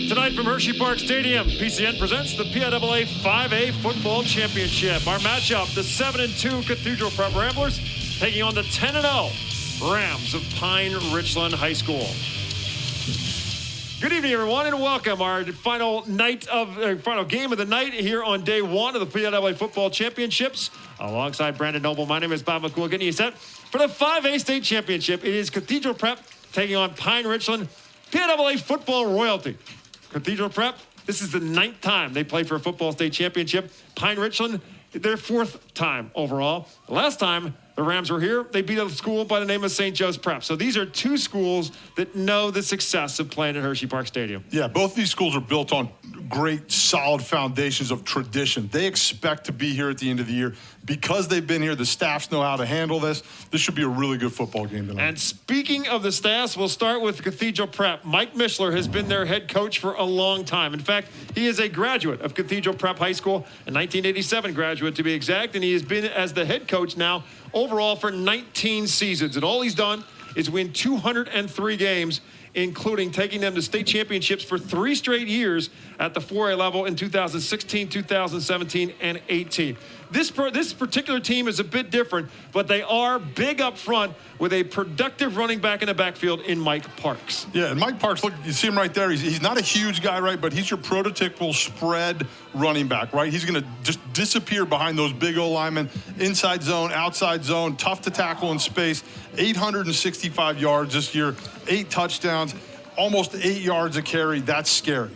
Tonight from Hershey Park Stadium, PCN presents the PIAA 5A Football Championship. Our matchup, the 7-2 Cathedral Prep Ramblers taking on the 10-0 Rams of Pine Richland High School. Good evening, everyone, and welcome. Our final game of the night here on day one of the PIAA Football Championships. Alongside Brandon Noble, my name is Bob McCool. Getting you set for the 5A State Championship. It is Cathedral Prep taking on Pine Richland, PIAA Football Royalty. Cathedral Prep, this is the 9th time they play for a football state championship. Pine Richland, their 4th time overall. The last time the Rams were here, they beat a school by the name of St. Joe's Prep. So these are two schools that know the success of playing at Hershey Park Stadium. Yeah, both these schools are built on great, solid foundations of tradition. They expect to be here at the end of the year. Because they've been here, the staffs know how to handle this. This should be a really good football game tonight. And speaking of the staffs, we'll start with Cathedral Prep. Mike Mishler has been their head coach for a long time. In fact, he is a graduate of Cathedral Prep High School, a 1987 graduate to be exact, and he has been as the head coach now overall for 19 seasons. And all he's done is win 203 games, including taking them to state championships for 3 straight years at the 4A level in 2016, 2017, and 18. This particular team is a bit different, but they are big up front with a productive running back in the backfield in Mike Parks. Yeah, and Mike Parks, look, you see him right there. He's not a huge guy, right, but he's your prototypical spread running back, right? He's going to just disappear behind those big old linemen, inside zone, outside zone, tough to tackle in space, 865 yards this year, 8 touchdowns. Almost 8 yards a carry. That's scary.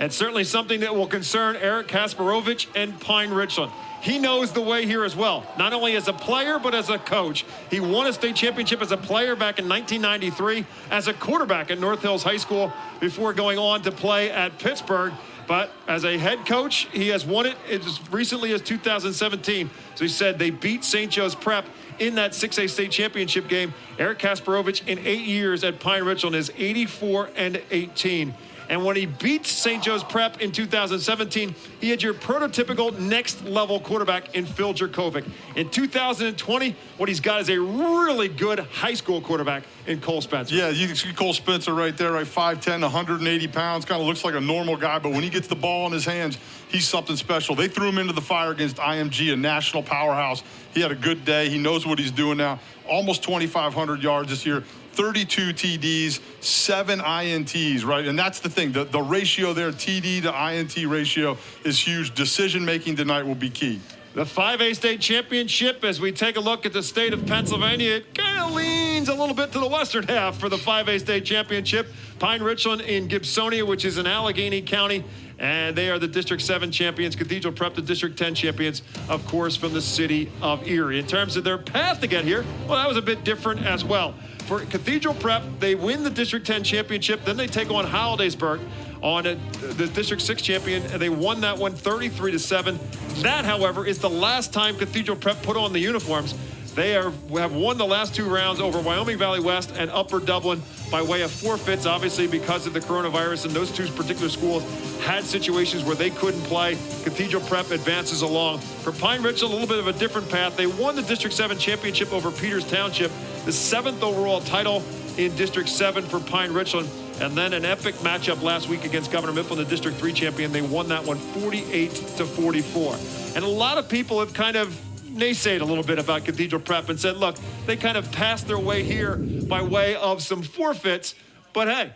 And certainly something that will concern Eric Kasparovich and Pine Richland. He knows the way here as well, not only as a player, but as a coach. He won a state championship as a player back in 1993, as a quarterback at North Hills High School before going on to play at Pittsburgh. But as a head coach, he has won it as recently as 2017. So he said they beat St. Joe's Prep in that 6A state championship game. Eric Kasparovich in 8 years at Pine Richland is 84-18. And when he beat St. Joe's Prep in 2017, he had your prototypical next-level quarterback in Phil Jerkovic. In 2020, what he's got is a really good high school quarterback in Cole Spencer. Yeah, you can see Cole Spencer right there, right, 5'10", 180 pounds, kind of looks like a normal guy, but when he gets the ball in his hands, he's something special. They threw him into the fire against IMG, a national powerhouse. He had a good day. He knows what he's doing now. Almost 2,500 yards this year. 32 TDs, 7 INTs, right? And that's the thing. The ratio there, TD to INT ratio, is huge. Decision-making tonight will be key. The 5A state championship, as we take a look at the state of Pennsylvania, it kind of leans a little bit to the western half for the 5A state championship. Pine Richland in Gibsonia, which is in Allegheny County, and they are the District 7 champions. Cathedral Prep, the District 10 champions, of course, from the city of Erie. In terms of their path to get here, well, that was a bit different as well. For Cathedral Prep, they win the District 10 championship, then they take on Hollidaysburg on the District 6 champion, and they won that one 33-7. That, however, is the last time Cathedral Prep put on the uniforms. They have won the last 2 rounds over Wyoming Valley West and Upper Dublin by way of forfeits, obviously because of the coronavirus, and those 2 particular schools had situations where they couldn't play. Cathedral Prep advances along. For Pine Richland, a little bit of a different path. They won the District 7 championship over Peters Township, the 7th overall title in District 7 for Pine Richland, and then an epic matchup last week against Governor Mifflin, the District 3 champion. They won that one 48-44. And a lot of people have kind of naysayed a little bit about Cathedral Prep and said, look, they kind of passed their way here by way of some forfeits. But hey,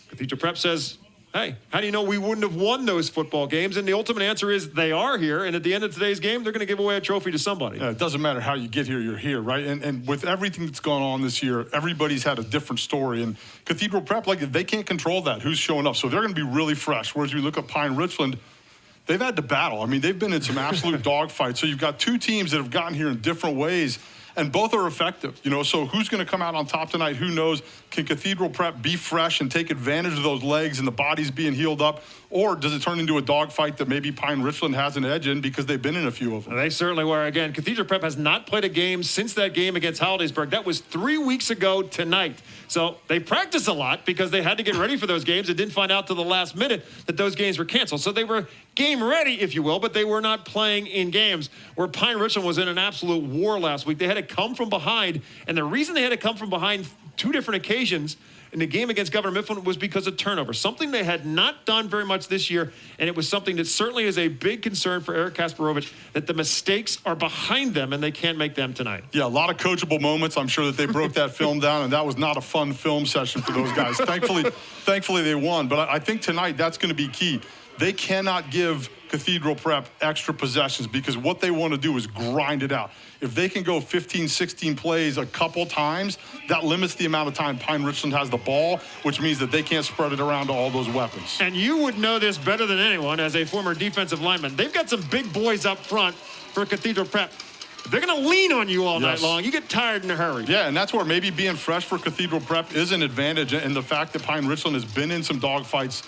Cathedral Prep says, hey, how do you know we wouldn't have won those football games? And the ultimate answer is they are here. And at the end of today's game, they're going to give away a trophy to somebody. Yeah, it doesn't matter how you get here, you're here, right? And with everything that's gone on this year, everybody's had a different story. And Cathedral Prep, like, they can't control that, who's showing up. So they're going to be really fresh. Whereas we look at Pine Richland, they've had to battle. I mean, they've been in some absolute dogfights. So you've got 2 teams that have gotten here in different ways. and both are effective. So who's going to come out on top tonight? Who knows? Can Cathedral Prep be fresh and take advantage of those legs and the bodies being healed up? Or does it turn into a dogfight that maybe Pine Richland has an edge in because they've been in a few of them? They certainly were. Again, Cathedral Prep has not played a game since that game against Hollidaysburg. That was 3 weeks ago tonight. So they practiced a lot because they had to get ready for those games and didn't find out till the last minute that those games were canceled. So they were game ready, if you will, but they were not playing in games. Where Pine Richland was in an absolute war last week. They had to come from behind, and the reason they had to come from behind 2 different occasions in the game against Governor Mifflin was because of turnover, something they had not done very much this year, and it was something that certainly is a big concern for Eric Kasparovich, that the mistakes are behind them and they can't make them tonight. Yeah, a lot of coachable moments. I'm sure that they broke that film down, and that was not a fun film session for those guys. Thankfully they won, but I think tonight that's going to be key. They cannot give Cathedral Prep extra possessions because what they want to do is grind it out. If they can go 15, 16 plays a couple times, that limits the amount of time Pine Richland has the ball, which means that they can't spread it around to all those weapons. And you would know this better than anyone as a former defensive lineman. They've got some big boys up front for Cathedral Prep. They're going to lean on you all night long. You get tired in a hurry. Yeah, and that's where maybe being fresh for Cathedral Prep is an advantage. And the fact that Pine Richland has been in some dogfights,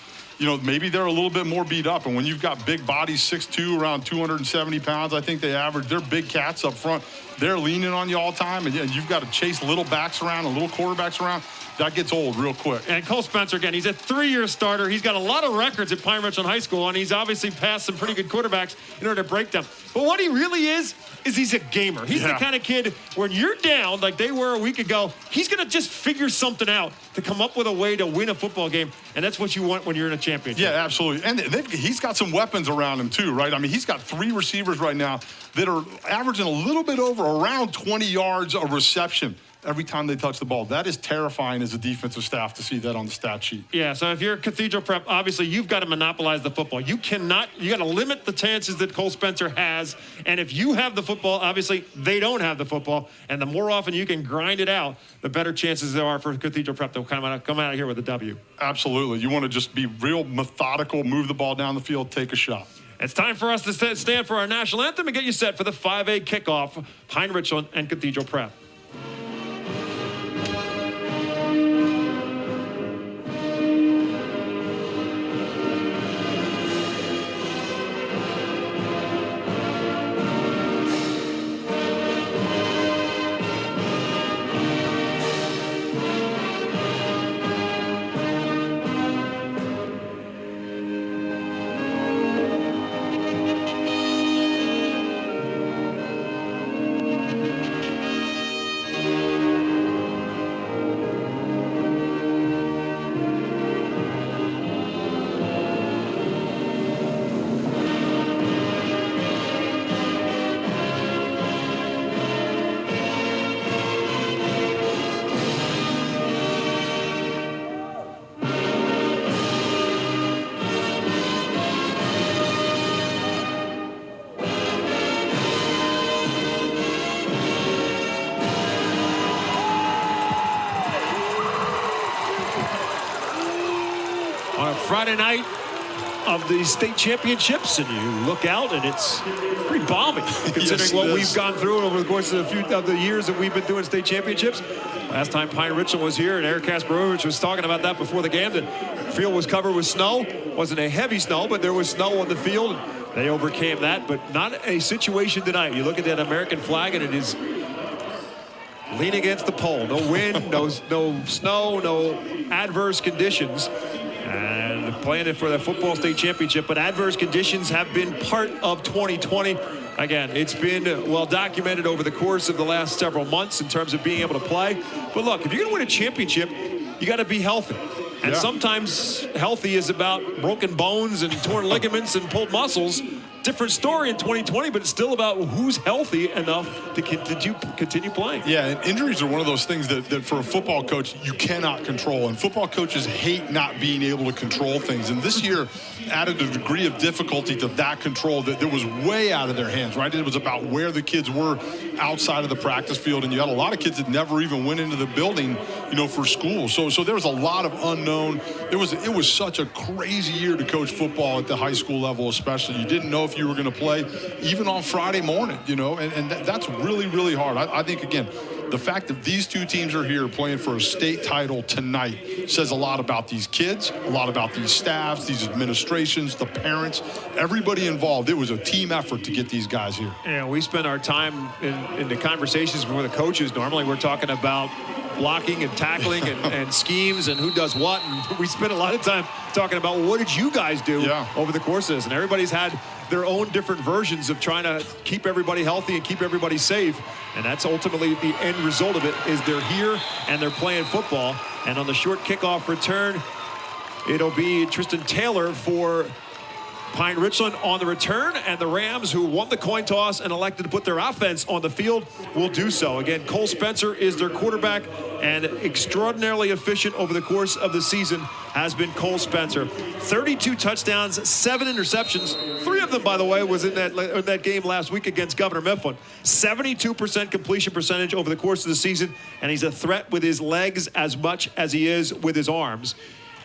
maybe they're a little bit more beat up. And when you've got big bodies, 6'2", around 270 pounds, I think they average. They're big cats up front. They're leaning on you all the time. And you've got to chase little backs around and little quarterbacks around. That gets old real quick. And Cole Spencer, again, he's a 3-year starter. He's got a lot of records at Pine Richland High School, and he's obviously passed some pretty good quarterbacks in order to break them. But what he really is he's a gamer. He's the kind of kid, when you're down, like they were a week ago, he's going to just figure something out to come up with a way to win a football game, and that's what you want when you're in a championship. Yeah, absolutely. And he's got some weapons around him, too, right? I mean, he's got 3 receivers right now that are averaging a little bit over around 20 yards of reception every time they touch the ball. That is terrifying as a defensive staff to see that on the stat sheet. Yeah, so if you're Cathedral Prep, obviously you've got to monopolize the football. You got to limit the chances that Cole Spencer has. And if you have the football, obviously they don't have the football. And the more often you can grind it out, the better chances there are for Cathedral Prep to come out of here with a W. Absolutely. You want to just be real methodical, move the ball down the field, take a shot. It's time for us to stand for our national anthem and get you set for the 5A kickoff, Pine Richland and Cathedral Prep. Friday night of the state championships, and you look out and it's pretty balmy considering what we've gone through over the course of the years that we've been doing state championships. Last time Pine Richland was here, and Eric Kasparovich was talking about that before the game. The field was covered with snow. Wasn't a heavy snow, but there was snow on the field. They overcame that, but not a situation tonight. You look at that American flag, and it is leaning against the pole. No wind, no snow, no adverse conditions. And playing it for the football state championship, but adverse conditions have been part of 2020. Again, it's been well documented over the course of the last several months in terms of being able to play. But look, if you're going to win a championship, you got to be healthy. And sometimes healthy is about broken bones and torn ligaments and pulled muscles. Different story in 2020, but it's still about who's healthy enough to continue playing. Yeah, and injuries are one of those things that for a football coach, you cannot control. And football coaches hate not being able to control things. And this year added a degree of difficulty to that control that was way out of their hands, right? It was about where the kids were outside of the practice field. And you had a lot of kids that never even went into the building for school. So there was a lot of unknown. It was such a crazy year to coach football at the high school level, especially. You didn't know if you were going to play even on Friday morning, and that's really, really hard. I think, again, the fact that these two teams are here playing for a state title tonight says a lot about these kids, a lot about these staffs, these administrations, the parents, everybody involved. It was a team effort to get these guys here. And we spend our time in the conversations before the coaches. Normally we're talking about blocking and tackling and schemes and who does what. And we spend a lot of time talking about what did you guys do over the course of this. And everybody's had their own different versions of trying to keep everybody healthy and keep everybody safe. And that's ultimately the end result of it, is they're here and they're playing football. And on the short kickoff return, it'll be Tristan Taylor for Pine Richland on the return, and the Rams, who won the coin toss and elected to put their offense on the field, will do so. Again, Cole Spencer is their quarterback, and extraordinarily efficient over the course of the season has been Cole Spencer. 32 touchdowns, 7 interceptions. 3 of them, by the way, was in that game last week against Governor Mifflin. 72% completion percentage over the course of the season, and he's a threat with his legs as much as he is with his arms.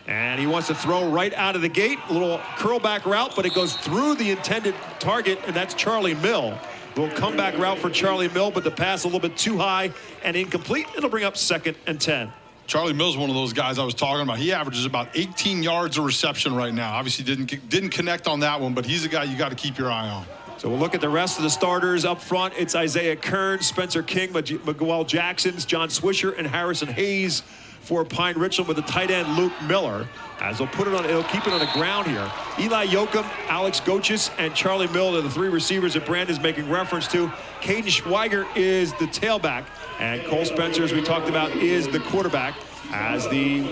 And he wants to throw right out of the gate, a little curl back route, but it goes through the intended target, and that's Charlie Mill. Little comeback route for Charlie Mill, but the pass a little bit too high and incomplete. It'll bring up 2nd and 10. Charlie Mill's one of those guys I was talking about. He averages about 18 yards a reception right now. Obviously didn't connect on that one, but he's a guy you got to keep your eye on. So we'll look at the rest of the starters up front. It's Isaiah Kern, Spencer King, Miguel Jacksons, John Swisher, and Harrison Hayes for Pine Richland, with the tight end Luke Miller. As they'll keep it on the ground here. Eli Yoakum, Alex Gochis, and Charlie Mill are the 3 receivers that Brandon's making reference to. Caden Schweiger is the tailback, and Cole Spencer, as we talked about, is the quarterback. As the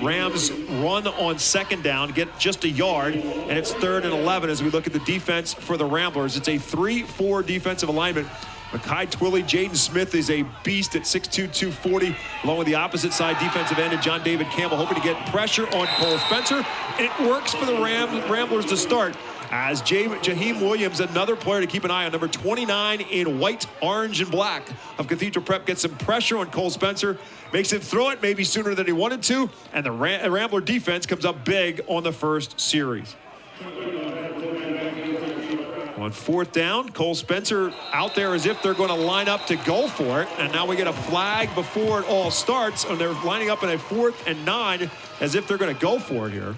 Rams run on 2nd down, get just a yard, and it's 3rd and 11 as we look at the defense for the Ramblers. It's a 3-4 defensive alignment. Makai Twilley, Jaden Smith is a beast at 6'2", 240, along with the opposite side defensive end, and John David Campbell, hoping to get pressure on Cole Spencer. And it works for the Ramblers to start, as Shaheen Williams, another player to keep an eye on, number 29 in white, orange, and black of Cathedral Prep, gets some pressure on Cole Spencer, makes him throw it maybe sooner than he wanted to, and the Rambler defense comes up big on the first series. On 4th down, Cole Spencer out there as if they're going to line up to go for it. And now we get a flag before it all starts. And they're lining up in a 4th and 9 as if they're going to go for it here.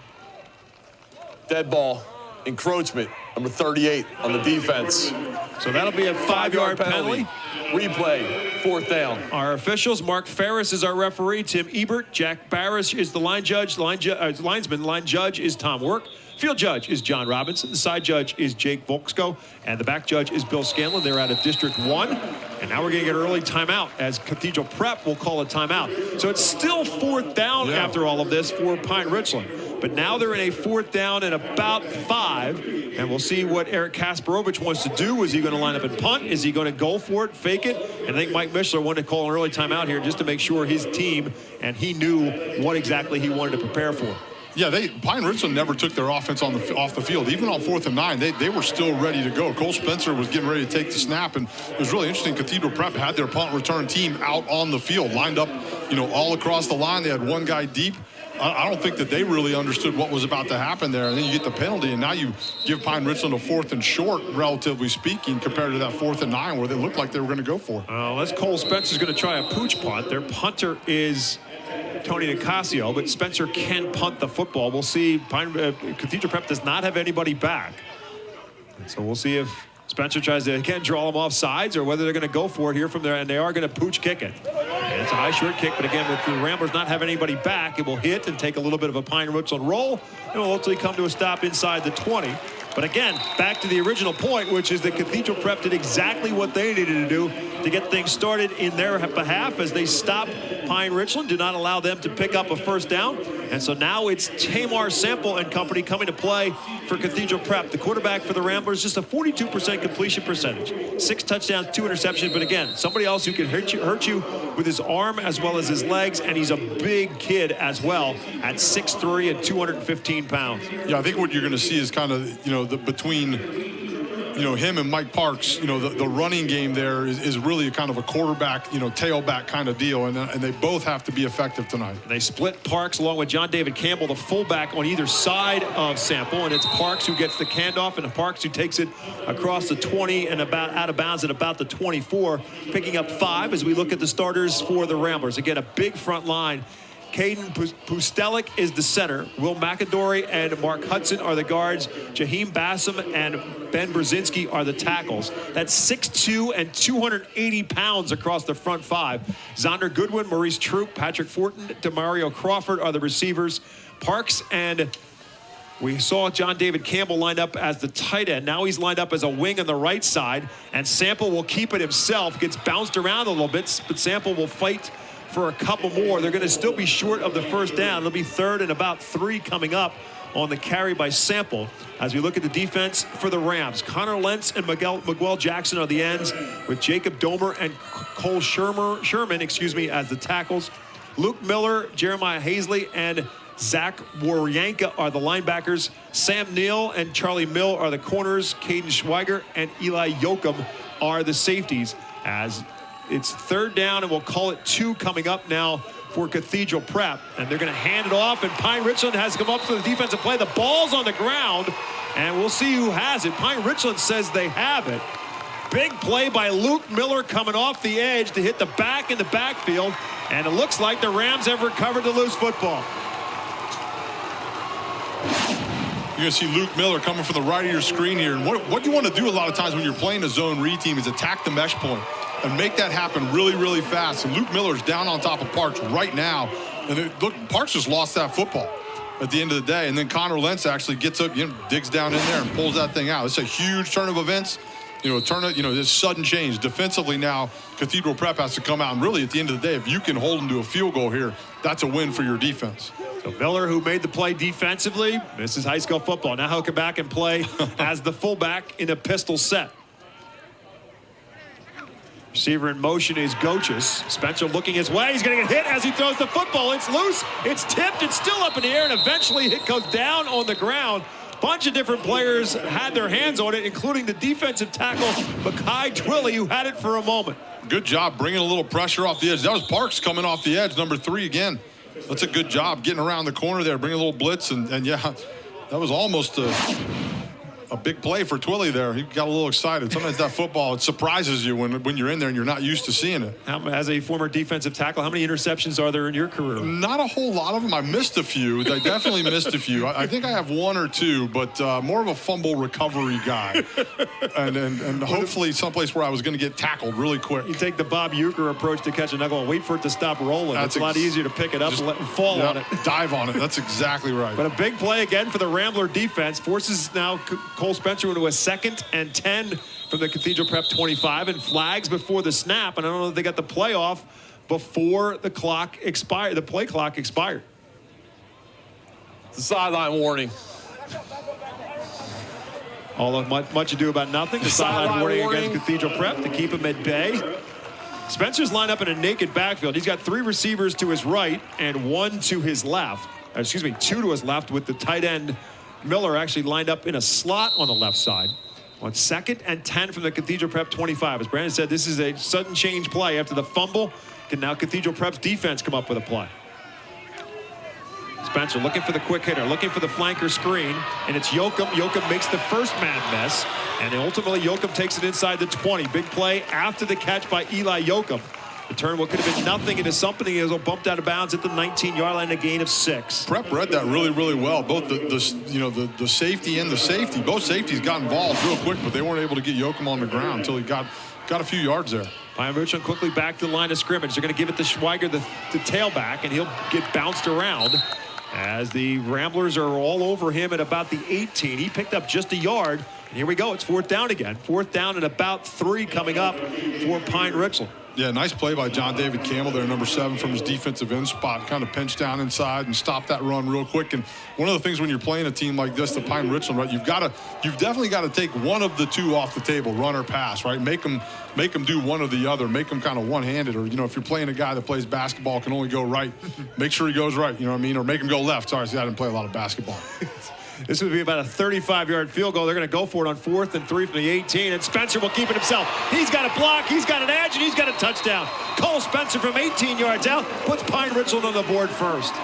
Dead ball, encroachment, number 38 on the defense. So that'll be a 5-yard penalty. Replay, 4th down. Our officials, Mark Ferris is our referee. Tim Ebert, Jack Barris is the line judge. Linesman, line judge is Tom Work. Field judge is John Robinson. The side judge is Jake Volksko. And the back judge is Bill Scanlon. They're out of District 1. And now we're going to get an early timeout, as Cathedral Prep will call a timeout. So it's still 4th down after all of this for Pine Richland. But now they're in a 4th down and about 5. And we'll see what Eric Kasparovich wants to do. Is he going to line up and punt? Is he going to go for it, fake it? And I think Mike Mishler wanted to call an early timeout here just to make sure his team and he knew what exactly he wanted to prepare for. Yeah, Pine Richland never took their offense off the field. Even on 4th and 9, they were still ready to go. Cole Spencer was getting ready to take the snap, and it was really interesting. Cathedral Prep had their punt return team out on the field, lined up, all across the line. They had one guy deep. I don't think that they really understood what was about to happen there. And then you get the penalty, and now you give Pine Richland a 4th and short, relatively speaking, compared to that 4th and 9 where they looked like they were going to go for it. That's Cole Spencer's going to try a pooch punt. Their punter is Tony Nicasio, but Spencer can punt the football. We'll see. Cathedral Prep does not have anybody back. And so we'll see if Spencer tries to draw them off sides or whether they're going to go for it here from there, and they are going to pooch kick it. And it's a high short kick, but again, with the Ramblers not having anybody back, it will hit and take a little bit of a Pine Richland roll, and will ultimately come to a stop inside the 20. But again, back to the original point, which is that Cathedral Prep did exactly what they needed to do to get things started in their behalf as they stop Pine Richland, do not allow them to pick up a 1st down. And so now it's Tamar Sample and company coming to play for Cathedral Prep. The quarterback for the Ramblers, just a 42% completion percentage. 6 touchdowns, 2 interceptions. But again, somebody else who can hurt you with his arm as well as his legs. And he's a big kid as well at 6'3" and 215 pounds. Yeah, I think what you're going to see is kind of, between him and Mike Parks, the running game there is really kind of a quarterback, tailback kind of deal, and they both have to be effective tonight. They split Parks along with John David Campbell, the fullback, on either side of Sample, and it's Parks who gets the handoff, and Parks who takes it across the 20 and about out of bounds at about the 24, picking up 5 as we look at the starters for the Ramblers. Again, a big front line. Caden Pustelik is the center. Will McAdory and Mark Hudson are the guards. Jaheim Bassam and Ben Brzezinski are the tackles. That's 6'2" and 280 pounds across the front 5. Zonder Goodwin, Maurice Troop, Patrick Fortin, Demario Crawford are the receivers. Parks and we saw John David Campbell lined up as the tight end. Now he's lined up as a wing on the right side, and Sample will keep it himself. Gets bounced around a little bit, but Sample will fight for a couple more. They're going to still be short of the first down. It'll be 3rd and about 3 coming up on the carry by Sample. As we look at the defense for the Rams, Connor Lentz and Miguel Jackson are the ends, with Jacob Domer and Cole Sherman, as the tackles. Luke Miller, Jeremiah Hazley, and Zach Waryanka are the linebackers. Sam Neal and Charlie Mill are the corners. Caden Schweiger and Eli Yoakum are the safeties. As it's 3rd down, and we'll call it 2 coming up now for Cathedral Prep. And they're going to hand it off, and Pine Richland has come up for the defensive play. The ball's on the ground, and we'll see who has it. Pine Richland says they have it. Big play by Luke Miller coming off the edge to hit the back in the backfield, and it looks like the Rams have recovered the loose football. You're going to see Luke Miller coming from the right of your screen here. And what you want to do a lot of times when you're playing a zone read team is attack the mesh point and make that happen really, really fast. And Luke Miller's down on top of Parks right now. And look, Parks just lost that football at the end of the day. And then Connor Lentz actually gets up, digs down in there and pulls that thing out. It's a huge turn of events. This sudden change. Defensively now, Cathedral Prep has to come out. And really, at the end of the day, if you can hold them to a field goal here, that's a win for your defense. So Miller, who made the play defensively, misses high school football. Now he'll come back and play as the fullback in a pistol set. Receiver in motion is Goches. Spencer looking his way. He's going to get hit as he throws the football. It's loose. It's tipped. It's still up in the air, and eventually it goes down on the ground. Bunch of different players had their hands on it, including the defensive tackle, Makai Twilley, who had it for a moment. Good job bringing a little pressure off the edge. That was Parks coming off the edge, number 3 again. That's a good job getting around the corner there, bringing a little blitz, and yeah, that was almost a big play for Twilley there. He got a little excited. Sometimes that football, it surprises you when you're in there and you're not used to seeing it. As a former defensive tackle, how many interceptions are there in your career? Not a whole lot of them. I missed a few. I definitely missed a few. I think I have 1 or 2, but more of a fumble recovery guy. and hopefully someplace where I was going to get tackled really quick. You take the Bob Uecker approach to catch a knuckle and wait for it to stop rolling. It's a lot easier to pick it up and let it fall on it. Dive on it. That's exactly right. But a big play again for the Rambler defense forces now Cole Spencer into a 2nd and 10 from the Cathedral Prep 25, and flags before the snap. And I don't know if they got the play off before the clock expired. The play clock expired. It's a sideline warning. All of much ado about nothing. The sideline warning against Cathedral Prep to keep him at bay. Spencer's lined up in a naked backfield. He's got 3 receivers to his right and 1 to his left. 2 to his left, with the tight end Miller actually lined up in a slot on the left side. On 2nd and 10 from the Cathedral Prep 25. As Brandon said, this is a sudden change play. After the fumble, can now Cathedral Prep's defense come up with a play? Spencer looking for the quick hitter, looking for the flanker screen, and it's Yoakum. Yoakum makes the first man miss, and ultimately Yoakum takes it inside the 20. Big play after the catch by Eli Yoakum. The turn what could have been nothing into something is bumped out of bounds at the 19-yard line, a gain of 6. Prep read that really, really well. Both the safety and the safety. Both safeties got involved real quick, but they weren't able to get Yoakum on the ground until he got a few yards there. Pine Richland quickly back to the line of scrimmage. They're going to give it to Schweiger, the tailback, and he'll get bounced around as the Ramblers are all over him at about the 18. He picked up just a yard, and here we go. It's 4th down again. 4th down and about 3 coming up for Pine Richland. Yeah, nice play by John David Campbell there, number 7 from his defensive end spot. Kind of pinched down inside and stopped that run real quick. And one of the things when you're playing a team like this, the Pine Richland, right, you've definitely got to take one of the 2 off the table, run or pass, right? Make them do one or the other. Make them kind of one-handed. Or, if you're playing a guy that plays basketball, can only go right, make sure he goes right, you know what I mean? Or make him go left. Sorry, see, I didn't play a lot of basketball. This would be about a 35-yard field goal. They're going to go for it on 4th and 3 from the 18, and Spencer will keep it himself. He's got a block, he's got an edge, and he's got a touchdown. Cole Spencer from 18 yards out puts Pine Richland on the board first.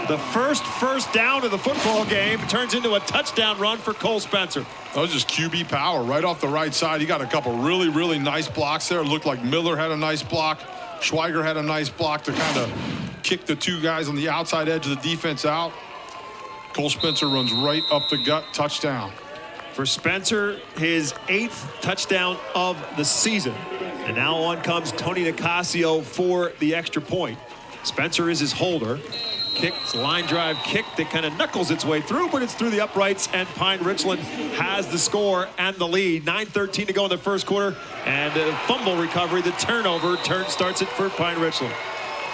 The first down of the football game turns into a touchdown run for Cole Spencer. That was just QB power right off the right side. He got a couple really, really nice blocks there. It looked like Miller had a nice block. Schweiger had a nice block to kind of kick the two guys on the outside edge of the defense out. Cole Spencer runs right up the gut, touchdown. For Spencer, his 8th touchdown of the season. And now on comes Tony Nicasio for the extra point. Spencer is his holder. Kicks, line drive kick that kind of knuckles its way through, but it's through the uprights, and Pine Richland has the score and the lead. 9:13 to go in the first quarter, and a fumble recovery. The turnover starts it for Pine Richland.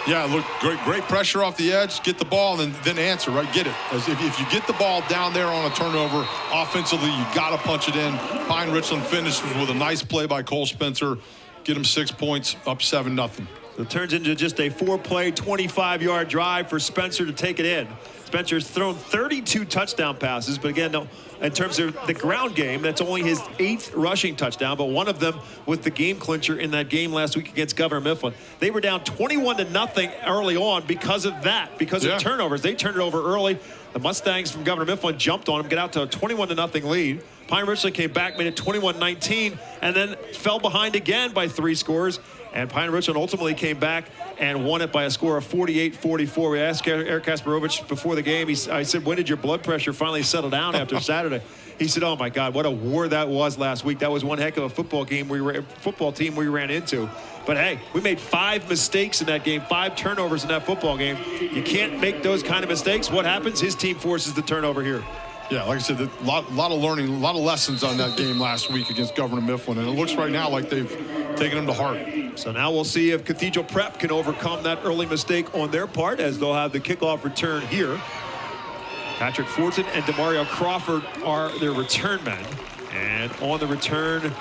Yeah, look, great pressure off the edge. Get the ball and then answer, right? Get it. As if you get the ball down there on a turnover, offensively, you got to punch it in. Pine Richland finishes with a nice play by Cole Spencer. Get him 6 points, up 7-0. It turns into just a 4-play, 25-yard drive for Spencer to take it in. Spencer's thrown 32 touchdown passes, but again, no, in terms of the ground game, that's only his 8th rushing touchdown, but one of them with the game clincher in that game last week against Governor Mifflin. They were down 21-0 early on because of that, because of turnovers. They turned it over early. The Mustangs from Governor Mifflin jumped on him, get out to a 21-0 lead. Pine Richland came back, made it 21-19, and then fell behind again by 3 scores. And Pine Richland ultimately came back and won it by a score of 48-44. We asked Eric Kasparovich before the game. I said, when did your blood pressure finally settle down after Saturday? He said, oh my God, what a war that was last week. That was one heck of a football team we ran into. But hey, we made 5 mistakes in that game, 5 turnovers in that football game. You can't make those kind of mistakes. What happens? His team forces the turnover here. Yeah, like I said, a lot of learning, a lot of lessons on that game last week against Governor Mifflin, and it looks right now like they've taken them to heart. So now we'll see if Cathedral Prep can overcome that early mistake on their part, as they'll have the kickoff return here. Patrick Fortin and Demario Crawford are their return men. And on the return,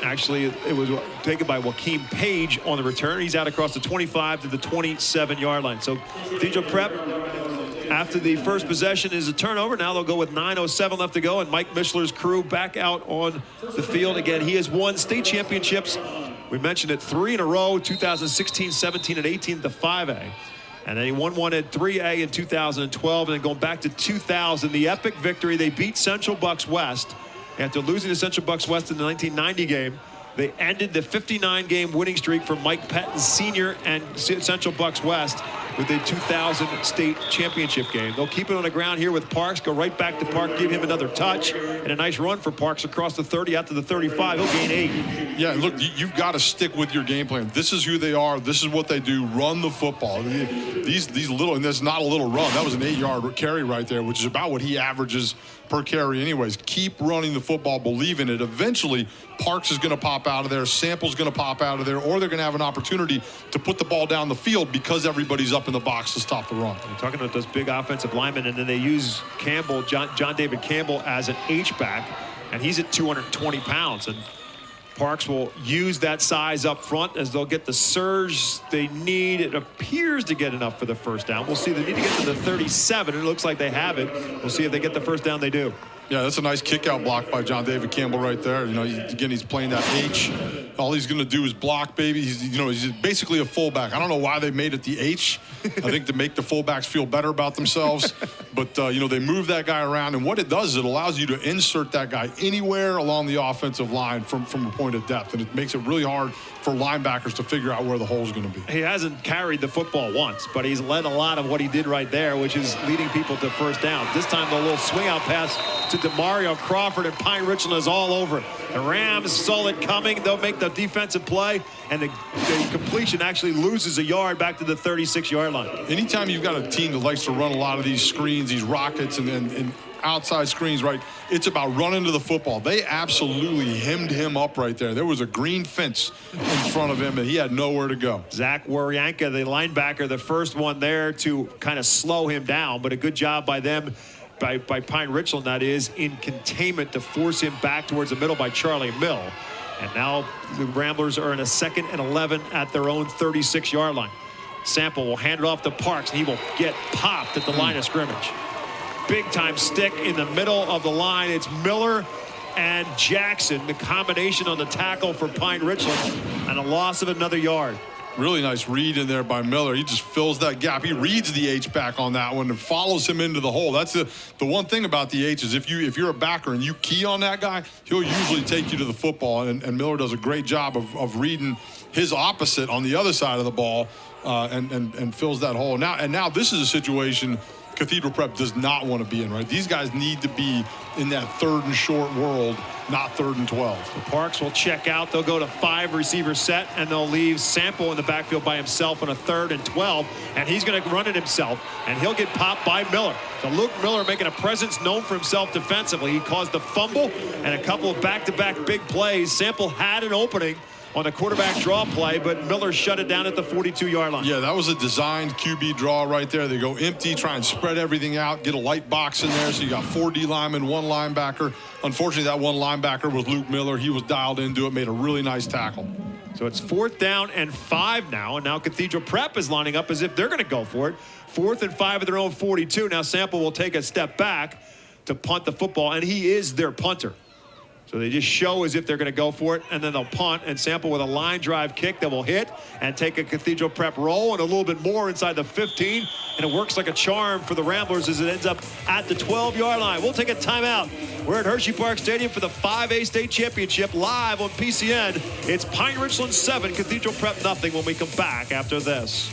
actually, it was taken by Joaquin Page on the return. He's out across the 25 to the 27-yard line. So Cathedral Prep, after the first possession, is a turnover. Now they'll go with 9:07 left to go, and Mike Mishler's crew back out on the field. Again, he has won state championships. We mentioned it 3 in a row, 2016, 17, and 18 at the 5A. And then he won one at 3A in 2012, and then going back to 2000, the epic victory. They beat Central Bucks West. After losing to Central Bucks West in the 1990 game, they ended the 59-game winning streak for Mike Pettin Sr. and Central Bucks West with a 2000 state championship game. They'll keep it on the ground here with Parks, go right back to Park, give him another touch, and a nice run for Parks across the 30 out to the 35. He'll gain 8. Yeah, look, you've got to stick with your game plan. This is who they are. This is what they do. Run the football. These little, and that's not a little run. That was an 8-yard carry right there, which is about what he averages per carry anyways. Keep running the football, believe in it. Eventually, Parks is going to pop out of there, Sample's going to pop out of there, or they're going to have an opportunity to put the ball down the field because everybody's up in the box to stop the run. You're talking about those big offensive linemen, and then they use Campbell, John David Campbell, as an H-back, and he's at 220 pounds. And Parks will use that size up front as they'll get the surge they need. It appears to get enough for the first down. We'll see. They need to get to the 37. It looks like they have it. We'll see if they get the first down. They do. Yeah, that's a nice kick-out block by John David Campbell right there. You know, again, he's playing that H. All he's going to do is block, baby. He's basically a fullback. I don't know why they made it the H. I think to make the fullbacks feel better about themselves. But, they move that guy around. And what it does is it allows you to insert that guy anywhere along the offensive line from a point of depth. And it makes it really hard for linebackers to figure out where the hole is going to be. He hasn't carried the football once, but he's led a lot of what he did right there, which is leading people to first down. This time, the little swing-out pass to Demario Crawford, and Pine Richland is all over it. The Rams saw it coming. They'll make the defensive play, and the completion actually loses a yard back to the 36-yard line. Anytime you've got a team that likes to run a lot of these screens, these rockets, and outside screens, right, it's about running to the football. They absolutely hemmed him up right there. There was a green fence in front of him, and he had nowhere to go. Zach Waryanka, the linebacker, the first one there to kind of slow him down, but a good job by them, by Pine Richland, that is, in containment to force him back towards the middle by Charlie Mill. And now the Ramblers are in a 2nd and 11 at their own 36-yard line. Sample will hand it off to Parks, and he will get popped at the line of scrimmage. Big time stick in the middle of the line. It's Miller and Jackson, the combination on the tackle for Pine Richland, and a loss of another yard. Really nice read in there by Miller. He just fills that gap. He reads the H-back on that one and follows him into the hole. That's the one thing about the H is if you're a backer and you key on that guy, he'll usually take you to the football. And Miller does a great job of reading his opposite on the other side of the ball and fills that hole. Now this is a situation Cathedral Prep does not want to be in, right? These guys need to be in that 3rd and short world, not 3rd and 12. The Parks will check out. They'll go to 5 receiver set, and they'll leave Sample in the backfield by himself on a 3rd and 12, and he's going to run it himself, and he'll get popped by Miller. So Luke Miller making a presence known for himself defensively. He caused the fumble and a couple of back-to-back big plays. Sample had an opening on the quarterback draw play, but Miller shut it down at the 42-yard line. Yeah, that was a designed QB draw right there. They go empty, try and spread everything out, get a light box in there. So you got 4 D linemen, 1 linebacker. Unfortunately, that 1 linebacker was Luke Miller. He was dialed into it, made a really nice tackle. So it's 4th down and 5 now, and now Cathedral Prep is lining up as if they're going to go for it. 4th and 5 at their own 42. Now Sample will take a step back to punt the football, and he is their punter. So they just show as if they're going to go for it, and then they'll punt, and Sample with a line drive kick that will hit and take a Cathedral Prep roll and a little bit more inside the 15, and it works like a charm for the Ramblers as it ends up at the 12-yard line. We'll take a timeout. We're at Hershey Park Stadium for the 5A State Championship live on PCN. It's Pine Richland 7, Cathedral Prep nothing when we come back after this.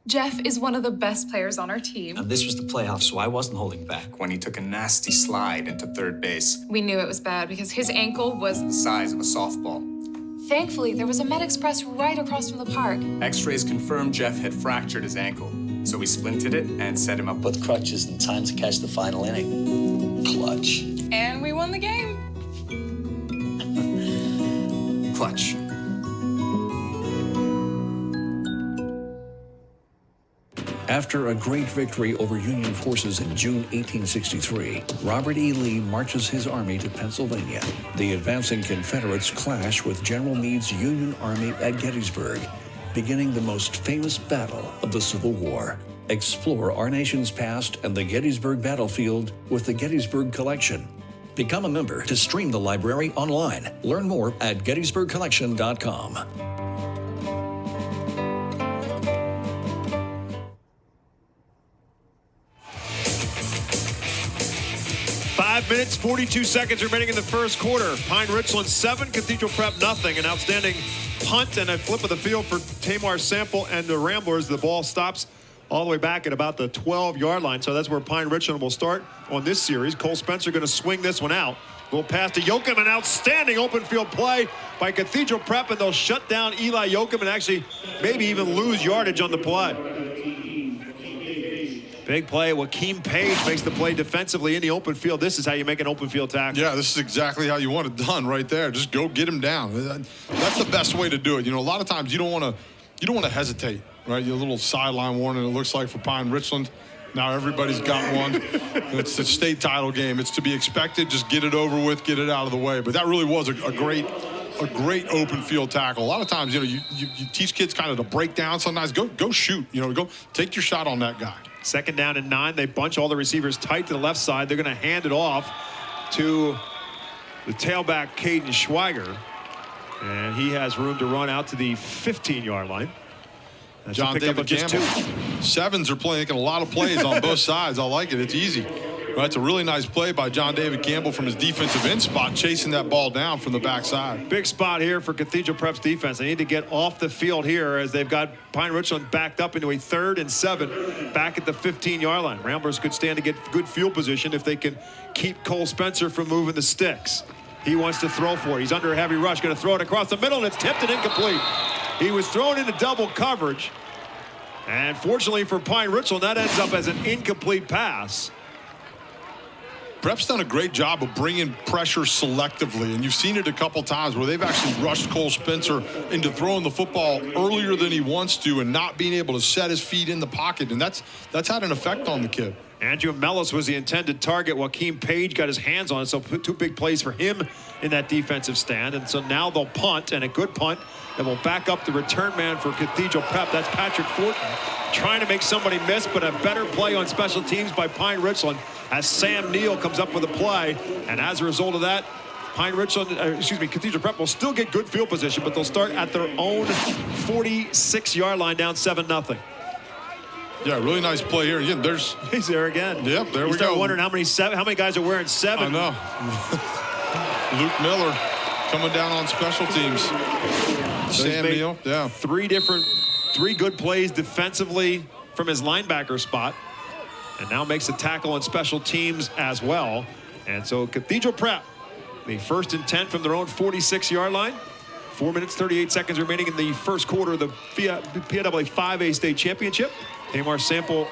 Jeff is one of the best players on our team. Now, this was the playoffs, so I wasn't holding back when he took a nasty slide into 3rd base. We knew it was bad because his ankle was The size of a softball. Thankfully, there was a Med Express right across from the park. X-rays confirmed Jeff had fractured his ankle, so we splinted it and set him up with crutches in time to catch the final inning. Clutch. And we won the game. clutch. After a great victory over Union forces in June 1863, Robert E. Lee marches his army to Pennsylvania. The advancing Confederates clash with General Meade's Union Army at Gettysburg, beginning the most famous battle of the Civil War. Explore our nation's past and the Gettysburg battlefield with the Gettysburg Collection. Become a member to stream the library online. Learn more at gettysburgcollection.com. 5 minutes, 42 seconds remaining in the first quarter. Pine Richland 7, Cathedral Prep nothing. An outstanding punt and a flip of the field for Tamar Sample and the Ramblers. The ball stops all the way back at about the 12-yard line. So that's where Pine Richland will start on this series. Cole Spencer going to swing this one out. Little pass to Yoakum, an outstanding open field play by Cathedral Prep, and they'll shut down Eli Yoakum and actually maybe even lose yardage on the play. Big play. Joaquin Page makes the play defensively in the open field. This is how you make an open field tackle. Yeah, this is exactly how you want it done right there. Just go get him down. That's the best way to do it. You know, a lot of times you don't want to hesitate, right? Your little sideline warning, it looks like, for Pine Richland. Now everybody's got one. It's a state title game. It's to be expected. Just get it over with, get it out of the way. But that really was a great open field tackle. A lot of times, you know, you teach kids kind of to break down sometimes. Go shoot. You know, go take your shot on that guy. 2nd down and 9. They bunch all the receivers tight to the left side. They're going to hand it off to the tailback, Caden Schweiger. And he has room to run out to the 15-yard line. That's John David Campbell. 7s are making a lot of plays on both sides. I like it. It's easy. That's a really nice play by John David Campbell from his defensive end spot, chasing that ball down from the backside. Big spot here for Cathedral Prep's defense. They need to get off the field here as they've got Pine Richland backed up into a 3rd and 7 back at the 15-yard line. Ramblers could stand to get good field position if they can keep Cole Spencer from moving the sticks. He wants to throw for it. He's under a heavy rush, going to throw it across the middle, and it's tipped and incomplete. He was thrown into double coverage, and fortunately for Pine Richland, that ends up as an incomplete pass. Prep's done a great job of bringing pressure selectively, and you've seen it a couple times where they've actually rushed Cole Spencer into throwing the football earlier than he wants to and not being able to set his feet in the pocket, and that's had an effect on the kid. Andrew Mellis was the intended target. Joaquin Page got his hands on it, so two big plays for him in that defensive stand. And so now they'll punt, and a good punt that will back up the return man for Cathedral Prep. That's Patrick Fortin trying to make somebody miss, but a better play on special teams by Pine Richland as Sam Neal comes up with a play. And as a result of that, Cathedral Prep will still get good field position, but they'll start at their own 46-yard line, down 7-0. Yeah, really nice play here. Again, he's there again. Yep, there we go. Start wondering how many guys are wearing 7. I know. Luke Miller coming down on special teams. So Sam Neal, yeah. Three good plays defensively from his linebacker spot, and now makes a tackle on special teams as well. And so Cathedral Prep, the 1st and 10 from their own 46-yard line. 4 minutes, 38 seconds remaining in the first quarter of the PIAA 5A state championship. Tamar Sample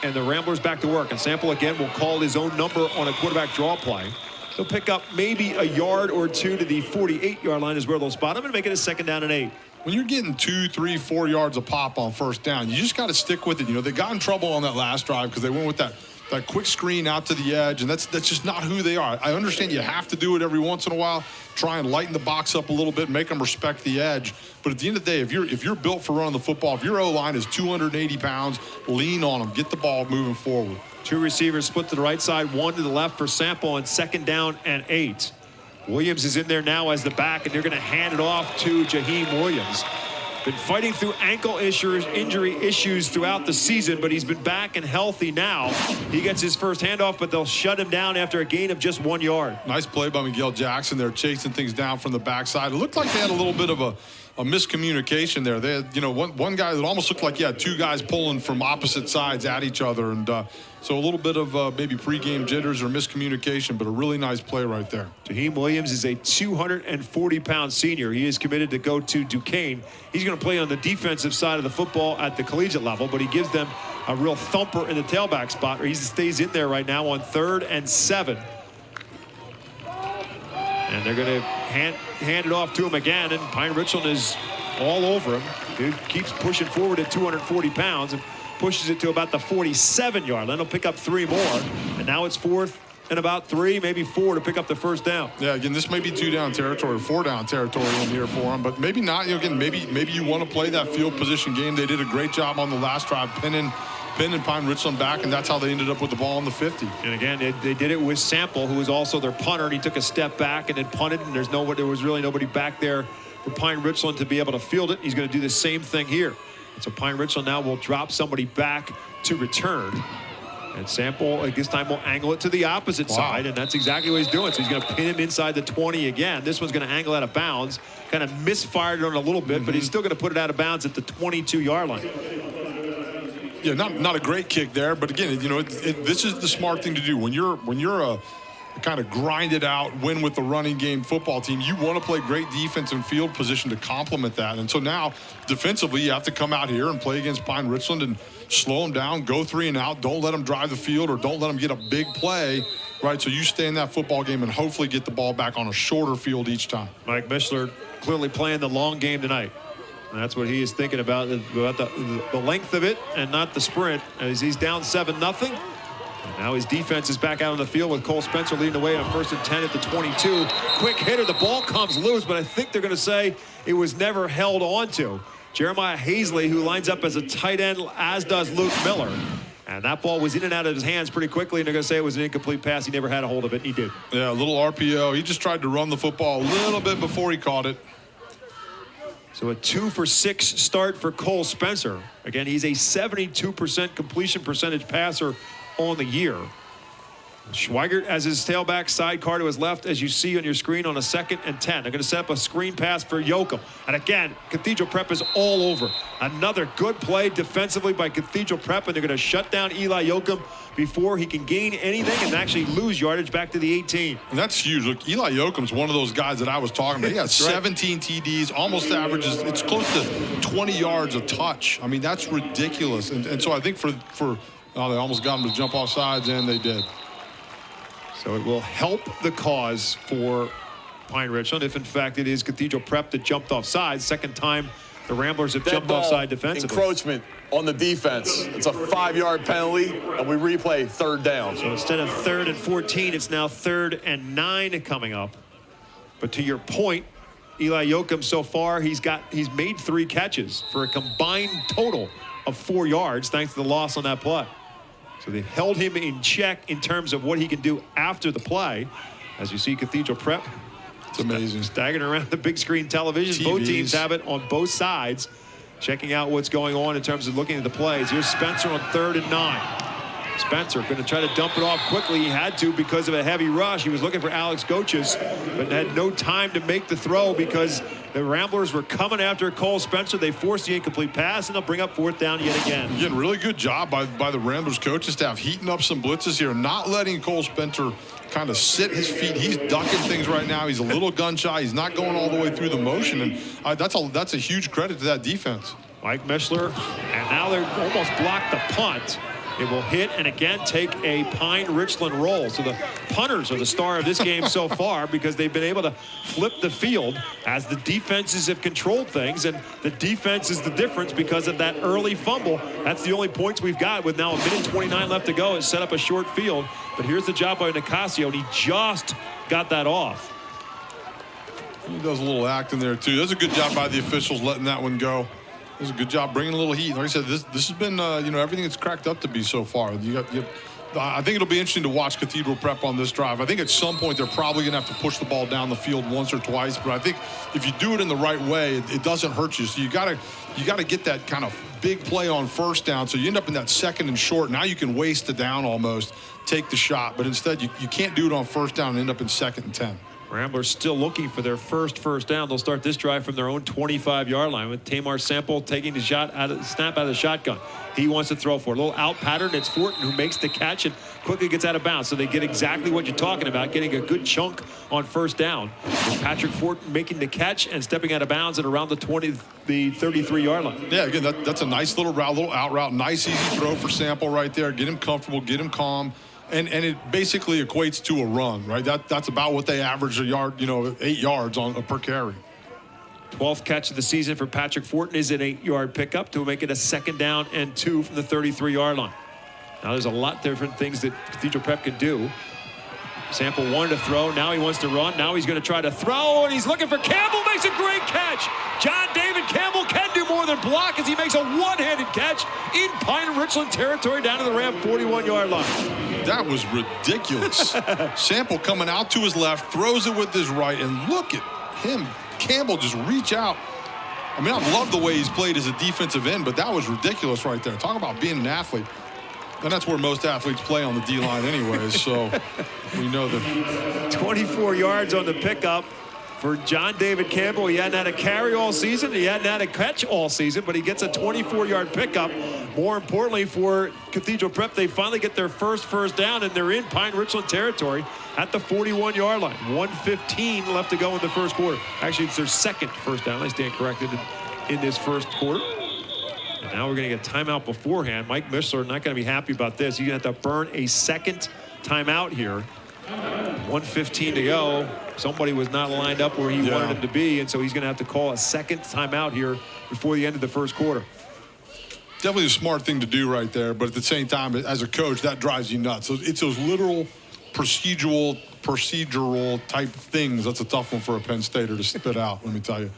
and the Ramblers back to work. And Sample again will call his own number on a quarterback draw play. He'll pick up maybe a yard or two to the 48-yard line is where they'll spot him and make it a 2nd down and 8. When you're getting 2, 3, 4 yards a pop on 1st down, you just got to stick with it. You know, they got in trouble on that last drive because they went with that quick screen out to the edge, and that's just not who they are. I understand you have to do it every once in a while, try and lighten the box up a little bit, make them respect the edge. But at the end of the day, if you're built for running the football, if your O-line is 280 pounds, lean on them, get the ball moving forward. 2 receivers split to the right side, 1 to the left for Sample on 2nd down and 8. Williams is in there now as the back, and they're going to hand it off to Shaheen Williams. Been fighting through ankle injury issues throughout the season, but he's been back and healthy now. He gets his first handoff, but they'll shut him down after a gain of just 1 yard. Nice play by Miguel Jackson. They're chasing things down from the backside. It looked like they had a little bit of a miscommunication there. They had, one guy that almost looked like he had 2 guys pulling from opposite sides at each other. And so a little bit of maybe pregame jitters or miscommunication, but a really nice play right there. Shaheen Williams is a 240-pound senior. He is committed to go to Duquesne. He's going to play on the defensive side of the football at the collegiate level, but he gives them a real thumper in the tailback spot, or he stays in there right now on 3rd and 7. And they're going to hand it off to him again, and Pine Richland is all over him. Dude keeps pushing forward at 240 pounds and pushes it to about the 47-yard line. He'll pick up 3 more, and now it's 4th and about 3, maybe 4 to pick up the 1st down. Yeah, again, this may be 2-down territory or 4-down territory in here for him, but maybe not. Again, maybe you want to play that field position game. They did a great job on the last drive, pinning Pine Richland back, and that's how they ended up with the ball on the 50. And again, they did it with Sample, who was also their punter, and he took a step back and then punted, and there was really nobody back there for Pine Richland to be able to field it. He's going to do the same thing here. And so Pine Richland now will drop somebody back to return. And Sample, this time, will angle it to the opposite side, and that's exactly what he's doing. So he's going to pin him inside the 20 again. This one's going to angle out of bounds. Kind of misfired on a little bit, but he's still going to put it out of bounds at the 22-yard line. Yeah, not a great kick there, but again, this is the smart thing to do. When you're a kind of grinded out, win with the running game football team, you want to play great defense and field position to complement that. And so now, defensively, you have to come out here and play against Pine Richland and slow them down, go 3 and out. Don't let them drive the field or don't let them get a big play, right? So you stay in that football game and hopefully get the ball back on a shorter field each time. Mike Mishler clearly playing the long game tonight. And that's what he is thinking about the length of it and not the sprint, as he's down 7-0. And now his defense is back out on the field with Cole Spencer leading the way on 1st and 10 at the 22. Quick hitter, the ball comes loose, but I think they're going to say it was never held onto. Jeremiah Hazley, who lines up as a tight end, as does Luke Miller. And that ball was in and out of his hands pretty quickly, and they're going to say it was an incomplete pass. He never had a hold of it, and he did. Yeah, a little RPO. He just tried to run the football a little bit before he caught it. So a 2-for-6 start for Cole Spencer. Again, he's a 72% completion percentage passer on the year. Schweigert as his tailback, sidecar to his left, as you see on your screen, on a 2nd and 10. They're going to set up a screen pass for Yoakum. And again, Cathedral Prep is all over. Another good play defensively by Cathedral Prep, and they're going to shut down Eli Yoakum before he can gain anything and actually lose yardage back to the 18. And that's huge. Look, Eli Yoakum's one of those guys that I was talking about. He got 17 TDs, almost averages. It's close to 20 yards a touch. I mean, that's ridiculous. And so I think they almost got him to jump off sides, and they did. So it will help the cause for Pine Richland if, in fact, it is Cathedral Prep that jumped off sides. 2nd time The Ramblers have Dead jumped ball, offside defensively. encroachment on the defense. It's a 5-yard penalty, and we replay 3rd down. So instead of 3rd and 14, it's now 3rd and 9 coming up. But to your point, Eli Yoakum so far, he's made 3 catches for a combined total of 4 yards thanks to the loss on that play. So they've held him in check in terms of what he can do after the play. As you see Cathedral Prep, It's amazing. staggering around the big screen television. TVs. Both teams have it on both sides, checking out what's going on in terms of looking at the plays. Here's Spencer on 3rd and 9. Spencer going to try to dump it off quickly. He had to because of a heavy rush. He was looking for Alex Goches, but had no time to make the throw because the Ramblers were coming after Cole Spencer. They forced the incomplete pass, and they'll bring up 4th down yet again. Again, really good job by the Ramblers coaching staff, heating up some blitzes here, not letting Cole Spencer kind of sit his feet. He's ducking things right now. He's a little gun shy. He's not going all the way through the motion, and that's a huge credit to that defense. Mike Mishler, and now they're almost blocked the punt. It will hit and again take a Pine Richland roll. So the punters are the star of this game so far because they've been able to flip the field as the defenses have controlled things, and the defense is the difference because of that early fumble. That's the only points we've got with now 1:29 left to go. It's set up a short field, but here's the job by Nicasio, and he just got that off. He does a little acting there too. That's a good job by the officials letting that one go. It was a good job bringing a little heat. Like I said, this has been everything it's cracked up to be so far. I think it'll be interesting to watch Cathedral Prep on this drive. I think at some point they're probably going to have to push the ball down the field once or twice. But I think if you do it in the right way, it doesn't hurt you. So you got to get that kind of big play on 1st down. So you end up in that 2nd and short. Now you can waste the down almost, take the shot. But instead you can't do it on 1st down and end up in 2nd and 10. Ramblers still looking for their first down. They'll start this drive from their own 25-yard line with Tamar Sample taking the snap out of the shotgun. He wants to throw for a little out pattern. It's Fortin who makes the catch and quickly gets out of bounds. So they get exactly what you're talking about, getting a good chunk on 1st down. With Patrick Fortin making the catch and stepping out of bounds at around the 33-yard line. Yeah, again, that's a nice little route, little out route, nice easy throw for Sample right there. Get him comfortable, get him calm. And it basically equates to a run, right? That's about what they average a yard, 8 yards on per carry. 12th catch of the season for Patrick Fortin is an 8-yard pickup to make it a 2nd down and 2 from the 33-yard line. Now there's a lot different things that Cathedral Prep could do. Sample wanted to throw, now he wants to run, now he's going to try to throw, and he's looking for Campbell, makes a great catch. John David Campbell can do more than block as he makes a one-handed catch in Pine Richland territory down to the Ram 41-yard line. That was ridiculous. Sample coming out to his left, throws it with his right, and look at him. Campbell just reach out. I mean, I love the way he's played as a defensive end, but that was ridiculous right there. Talk about being an athlete. And that's where most athletes play on the D-line anyways, so we know that. 24 yards on the pickup for John David Campbell. He hadn't had a carry all season. He hadn't had a catch all season, but he gets a 24-yard pickup. More importantly for Cathedral Prep, they finally get their first down, and they're in Pine Richland territory at the 41-yard line. 1:15 left to go in the first quarter. Actually, it's their 2nd first down. I stand corrected in this first quarter. And now we're going to get a timeout beforehand. Mike Mishler not going to be happy about this. He's going to have to burn a 2nd timeout here. 1:15 to go. Somebody was not lined up where he wanted him to be, and so he's going to have to call a 2nd timeout here before the end of the first quarter. Definitely a smart thing to do right there, but at the same time, as a coach, that drives you nuts. So it's those literal procedural type things. That's a tough one for a Penn Stater to spit out, let me tell you.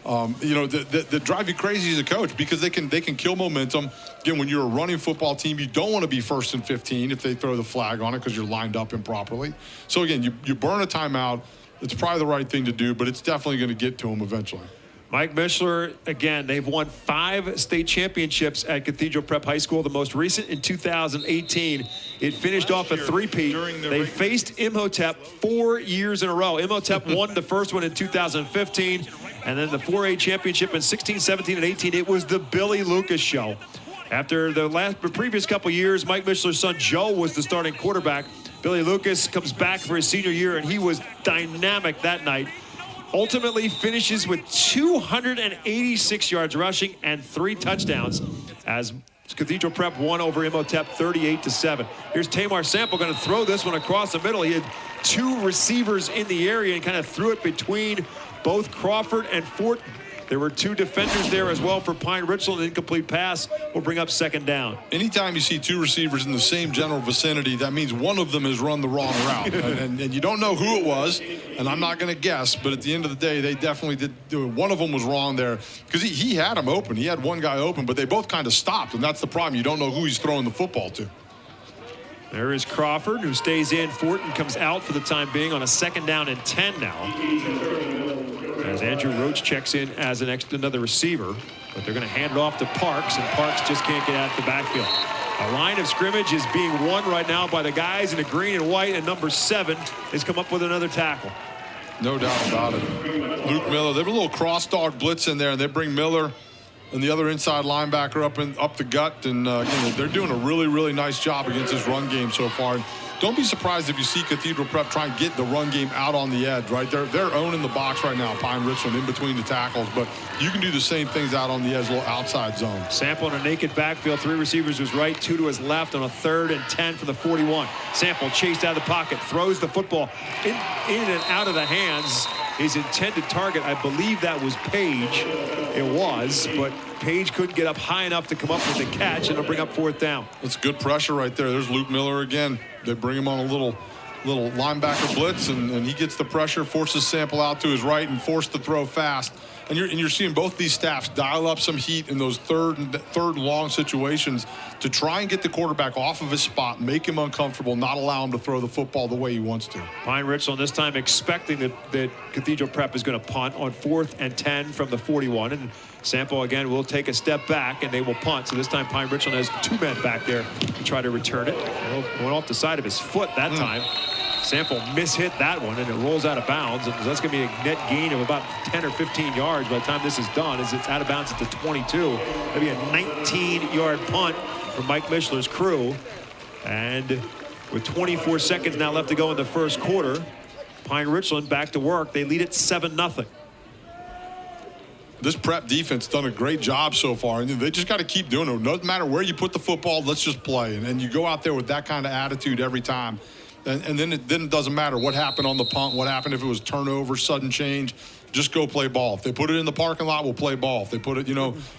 That drive you crazy as a coach because they can kill momentum. Again, when you're a running football team, you don't want to be 1st and 15 if they throw the flag on it because you're lined up improperly. So again, you burn a timeout. It's probably the right thing to do, but it's definitely going to get to them eventually. Mike Mishler, again, they've won 5 state championships at Cathedral Prep High School, the most recent in 2018. It finished off a 3-peat. They faced Imhotep 4 years in a row. Imhotep won the first one in 2015, and then the 4A championship in 16, 17, and 18. It was the Billy Lucas show. After the previous couple years, Mike Mishler's son Joe was the starting quarterback. Billy Lucas comes back for his senior year, and he was dynamic that night. Ultimately finishes with 286 yards rushing and 3 touchdowns as Cathedral Prep won over Imhotep 38-7. Here's Tamar Sample going to throw this one across the middle. He had 2 receivers in the area and kind of threw it between both Crawford and Fortin. There were 2 defenders there as well for Pine Richland. An incomplete pass will bring up second down. Anytime you see 2 receivers in the same general vicinity, that means one of them has run the wrong route. and you don't know who it was, and I'm not going to guess, but at the end of the day, they definitely did. One of them was wrong there because he had him open. He had one guy open, but they both kind of stopped, and that's the problem. You don't know who he's throwing the football to. There is Crawford, who stays in. Fortin comes out for the time being on a 2nd down and 10 now. As Andrew Roach checks in as another receiver, but they're going to hand it off to Parks, and Parks just can't get out the backfield. A line of scrimmage is being won right now by the guys in the green and white, and number 7 has come up with another tackle. No doubt about it. Luke Miller, they have a little cross dog blitz in there, and they bring Miller and the other inside linebacker up the gut, and again, they're doing a really, really nice job against this run game so far. Don't be surprised if you see Cathedral Prep try and get the run game out on the edge, right? They're owning the box right now, Pine Richland, in between the tackles, but you can do the same things out on the edge, a little outside zone. Sample in a naked backfield, 3 receivers to his right, 2 to his left on a 3rd and 10 for the 41. Sample chased out of the pocket, throws the football in and out of the hands. His intended target, I believe that was Page. It was, but Page couldn't get up high enough to come up with the catch, and it'll bring up 4th down. That's good pressure right there. There's Luke Miller again. They bring him on a little linebacker blitz, and he gets the pressure, forces Sample out to his right, and forced to throw fast. And you're seeing both these staffs dial up some heat in those third and long situations to try and get the quarterback off of his spot, make him uncomfortable, not allow him to throw the football the way he wants to. Pine Richland this time expecting that Cathedral Prep is going to punt on 4th and 10 from the 41. And Sample again will take a step back, and they will punt. So this time Pine Richland has 2 men back there to try to return it. Went off the side of his foot that time. Sample mishit that one, and it rolls out of bounds, and that's going to be a net gain of about 10 or 15 yards by the time this is done, as it's out of bounds at the 22. That'll be a 19-yard punt for Mike Mishler's crew. And with 24 seconds now left to go in the first quarter, Pine Richland back to work. They lead it 7-0. This Prep defense done a great job so far, and they just got to keep doing it. No matter where you put the football, let's just play. And you go out there with that kind of attitude every time. And then it doesn't matter what happened on the punt, what happened if it was turnover, sudden change. Just go play ball. If they put it in the parking lot, we'll play ball. If they put it,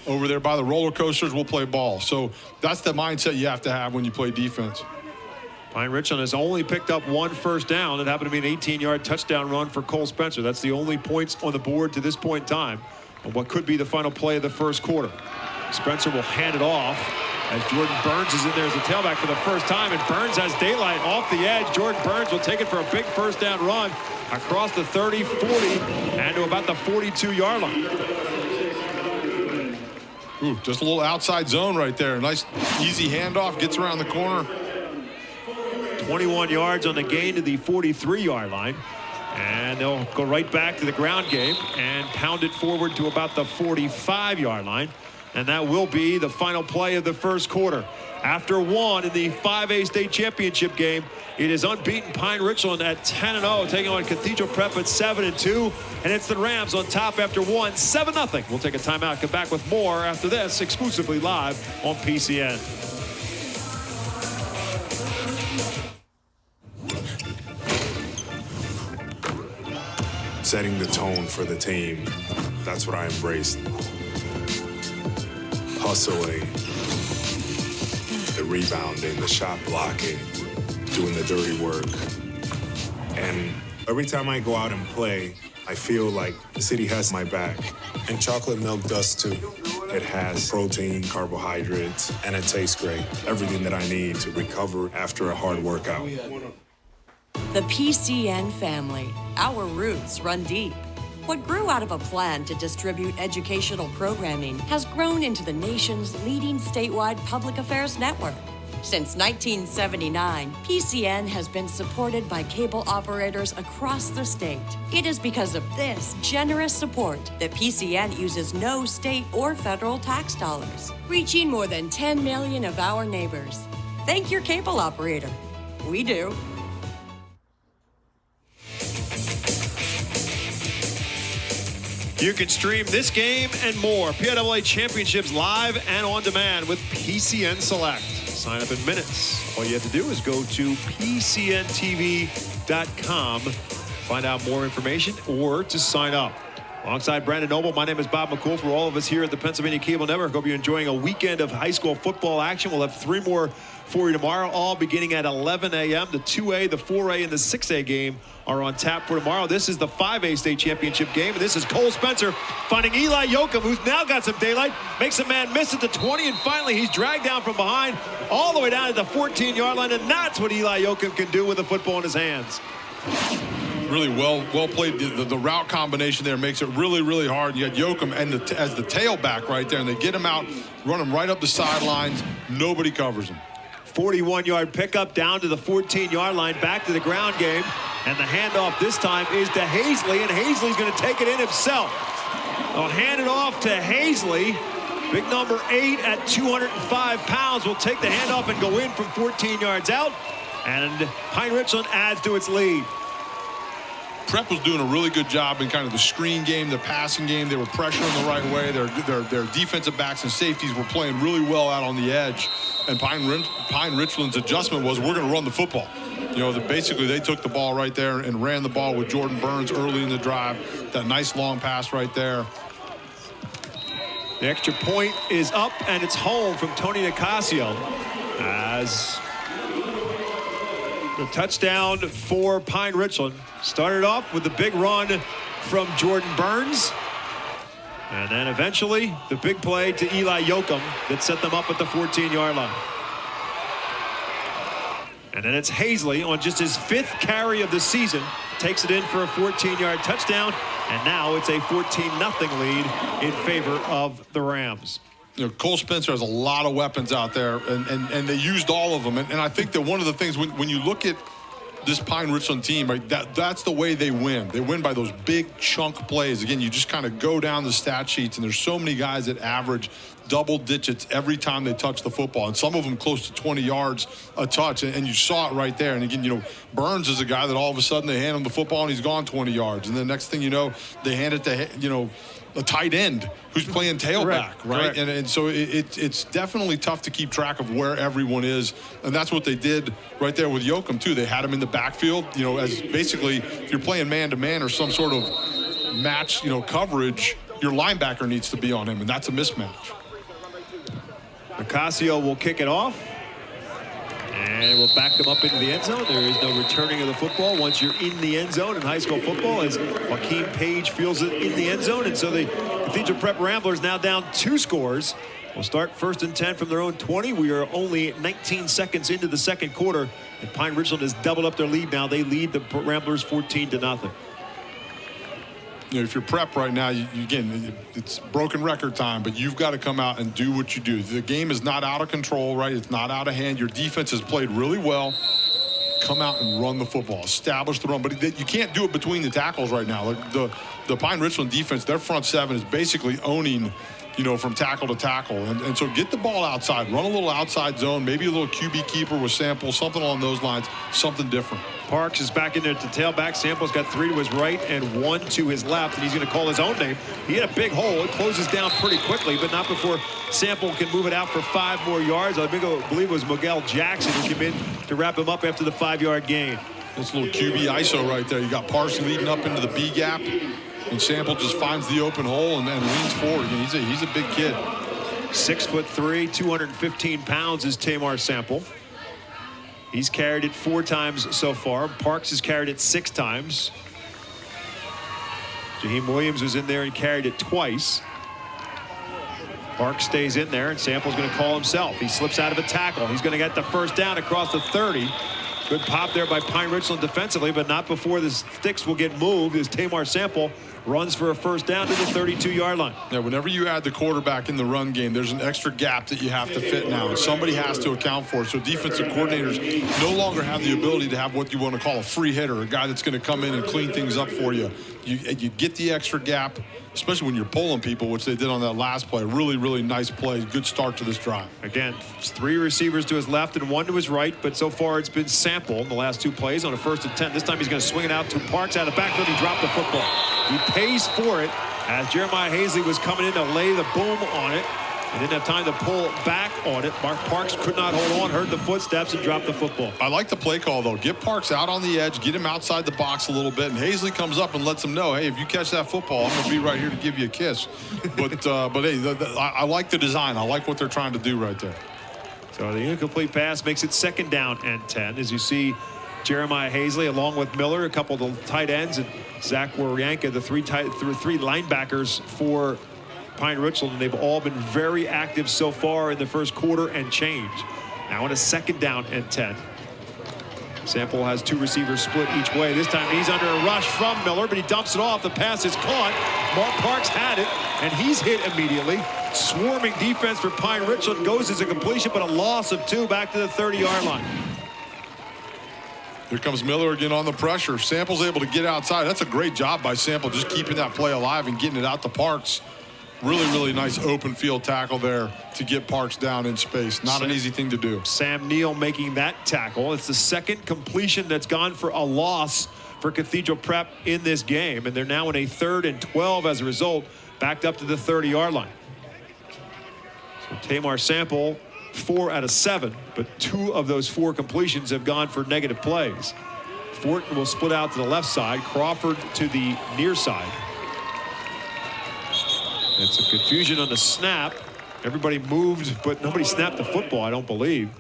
over there by the roller coasters, we'll play ball. So that's the mindset you have to have when you play defense. Pine Richland has only picked up 1 first down. It happened to be an 18-yard touchdown run for Cole Spencer. That's the only points on the board to this point in time on what could be the final play of the first quarter. Spencer will hand it off as Jordan Burns is in there as a tailback for the first time, and Burns has daylight off the edge. Jordan Burns will take it for a big first down run across the 30, 40, and to about the 42-yard line. Ooh, just a little outside zone right there. Nice, easy handoff, gets around the corner. 21 yards on the gain to the 43-yard line. And they'll go right back to the ground game and pound it forward to about the 45-yard line. And that will be the final play of the first quarter. After 1 in the 5A state championship game, it is unbeaten Pine Richland at 10-0, taking on Cathedral Prep at 7-2. And it's the Rams on top after 1, 7-0. We'll take a timeout, come back with more after this, exclusively live on PCN. Setting the tone for the team, that's what I embraced. Hustling, the rebounding, the shot blocking, doing the dirty work. And every time I go out and play, I feel like the city has my back. And chocolate milk does too. It has protein, carbohydrates, and it tastes great. Everything that I need to recover after a hard workout. The PCN family, our roots run deep. What grew out of a plan to distribute educational programming has grown into the nation's leading statewide public affairs network. Since 1979, PCN has been supported by cable operators across the state. It is because of this generous support that PCN uses no state or federal tax dollars, reaching more than 10 million of our neighbors. Thank your cable operator. We do. You can stream this game and more. PIAA Championships live and on demand with PCN Select. Sign up in minutes. All you have to do is go to PCNTV.com, find out more information, or to sign up. Alongside Brandon Noble, my name is Bob McCool. For all of us here at the Pennsylvania Cable Network, hope you're enjoying a weekend of high school football action. We'll have 3 more for you tomorrow, all beginning at 11 a.m. The 2A, the 4A, and the 6A game are on tap for tomorrow. This is the 5A state championship game, and this is Cole Spencer finding Eli Yoakum, who's now got some daylight, makes a man miss at the 20, and finally he's dragged down from behind all the way down to the 14-yard line, and that's what Eli Yoakum can do with the football in his hands. Really well played. The route combination there makes it really, really hard. You got Yoakum as the tailback right there, and they get him out, run him right up the sidelines. Nobody covers him. 41-yard pickup down to the 14-yard line, back to the ground game, and the handoff this time is to Hazley, and Hazley's going to take it in himself. They'll hand it off to Hazley. Big number 8 at 205 pounds will take the handoff and go in from 14 yards out, and Pine Richland adds to its lead. Prep was doing a really good job in kind of the screen game, the passing game. They were pressuring the right way. Their defensive backs and safeties were playing really well out on the edge. And Pine Richland's adjustment was, we're going to run the football. You know, basically they took the ball right there and ran the ball with Jordan Burns early in the drive. That nice long pass right there. The extra point is up, and it's home from Tony Nicasio as the touchdown for Pine Richland. Started off with the big run from Jordan Burns. And then eventually the big play to Eli Yoakum that set them up at the 14-yard line. And then it's Hazley on just his 5th carry of the season. Takes it in for a 14-yard touchdown. And now it's a 14-0 lead in favor of the Rams. You know, Cole Spencer has a lot of weapons out there, and they used all of them. And I think that one of the things, when you look at this Pine Richland team, right, that's the way they win. They win by those big chunk plays. Again, you just kind of go down the stat sheets, and there's so many guys that average double digits every time they touch the football, and some of them close to 20 yards a touch, and you saw it right there. And again, you know, Burns is a guy that all of a sudden they hand him the football and he's gone 20 yards, and the next thing you know, they hand it to, you know, a tight end who's playing tailback, right? And so it's definitely tough to keep track of where everyone is, and that's what they did right there with Yoakum too. They had him in the backfield, you know, as basically if you're playing man-to-man or some sort of match, you know, coverage, your linebacker needs to be on him, and that's a mismatch. Nicasio will kick it off, and we'll back them up into the end zone. There is no returning of the football once you're in the end zone in high school football, as Joaquin Page fields it in the end zone. And so the Cathedral Prep Ramblers now down 2 scores. We'll start 1st and 10 from their own 20. We are only 19 seconds into the second quarter, and Pine Richland has doubled up their lead now. They lead the Ramblers 14-0. You know, if you're Prep right now, again, it's broken record time, but you've got to come out and do what you do. The game is not out of control, right? It's not out of hand. Your defense has played really well. Come out and run the football. Establish the run. But you can't do it between the tackles right now. Like the Pine Richland defense, their front 7 is basically owning, you know, from tackle to tackle. And so get the ball outside. Run a little outside zone, maybe a little QB keeper with Sample, something along those lines, something different. Parks is back in there to tailback. Sample's got 3 to his right and 1 to his left, and he's going to call his own name. He had a big hole. It closes down pretty quickly, but not before Sample can move it out for 5 more yards. I believe it was Miguel Jackson who came in to wrap him up after the 5-yard gain. That's a little QB ISO right there. You got Parks leading up into the B gap, and Sample just finds the open hole and then leans forward. And he's a big kid. 6'3", 215 pounds is Tamar Sample. He's carried it 4 times so far. Parks has carried it 6 times. Shaheen Williams was in there and carried it twice. Parks stays in there, and Sample's going to call himself. He slips out of a tackle. He's going to get the first down across the 30. Good pop there by Pine Richland defensively, but not before the sticks will get moved as Tamar Sample runs for a first down to the 32-yard line. Yeah, whenever you add the quarterback in the run game, there's an extra gap that you have to fit now, and somebody has to account for it. So defensive coordinators no longer have the ability to have what you want to call a free hitter, a guy that's going to come in and clean things up for you. You get the extra gap, especially when you're pulling people, which they did on that last play. Really, really nice play. Good start to this drive. Again, 3 receivers to his left and 1 to his right, but so far it's been Sample in the last 2 plays on a 1st and 10. This time he's going to swing it out to Parks out of the backfield. He dropped the football. He pays for it as Jeremiah Hazley was coming in to lay the boom on it. and didn't have time to pull back on it. Mark Parks could not hold on, heard the footsteps, and dropped the football. I like the play call, though. Get Parks out on the edge, get him outside the box a little bit, and Hazley comes up and lets him know, hey, if you catch that football, I'm going to be right here to give you a kiss. But hey, I like the design. I like what they're trying to do right there. So the incomplete pass makes it 2nd down and 10. As you see, Jeremiah Hazley along with Miller, a couple of the tight ends, and Zach Waryanka, the three linebackers for Pine Richland, and they've all been very active so far in the first quarter and change. Now in a 2nd down and 10. Sample has 2 receivers split each way. This time he's under a rush from Miller, but he dumps it off. The pass is caught. Mark Parks had it, and he's hit immediately. Swarming defense for Pine Richland, goes as a completion, but a loss of 2 back to the 30-yard line. Here comes Miller again on the pressure. Sample's able to get outside. That's a great job by Sample, just keeping that play alive and getting it out to Parks. Really, really nice open field tackle there to get Parks down in space. Not an easy thing to do. Sam Neal making that tackle. It's the 2nd completion that's gone for a loss for Cathedral Prep in this game, and they're now in a 3rd and 12 as a result, backed up to the 30-yard line. So Tamar Sample, 4 out of 7, but 2 of those 4 completions have gone for negative plays. Fortin will split out to the left side, Crawford to the near side. It's a confusion on the snap. Everybody moved, but nobody snapped the football, I don't believe.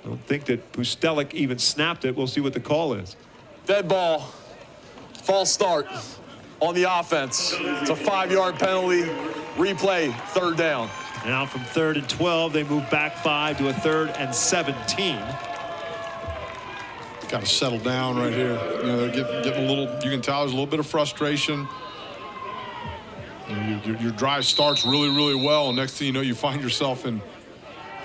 I don't think that Pustelik even snapped it. We'll see what the call is. Dead ball, false start on the offense. It's a 5-yard penalty. Replay, 3rd down. Now from 3rd and 12, they move back 5 to a 3rd and 17. Got to settle down right here. You know, they're getting a little, you can tell there's a little bit of frustration. Your drive starts really, really well, and next thing you know, you find yourself in,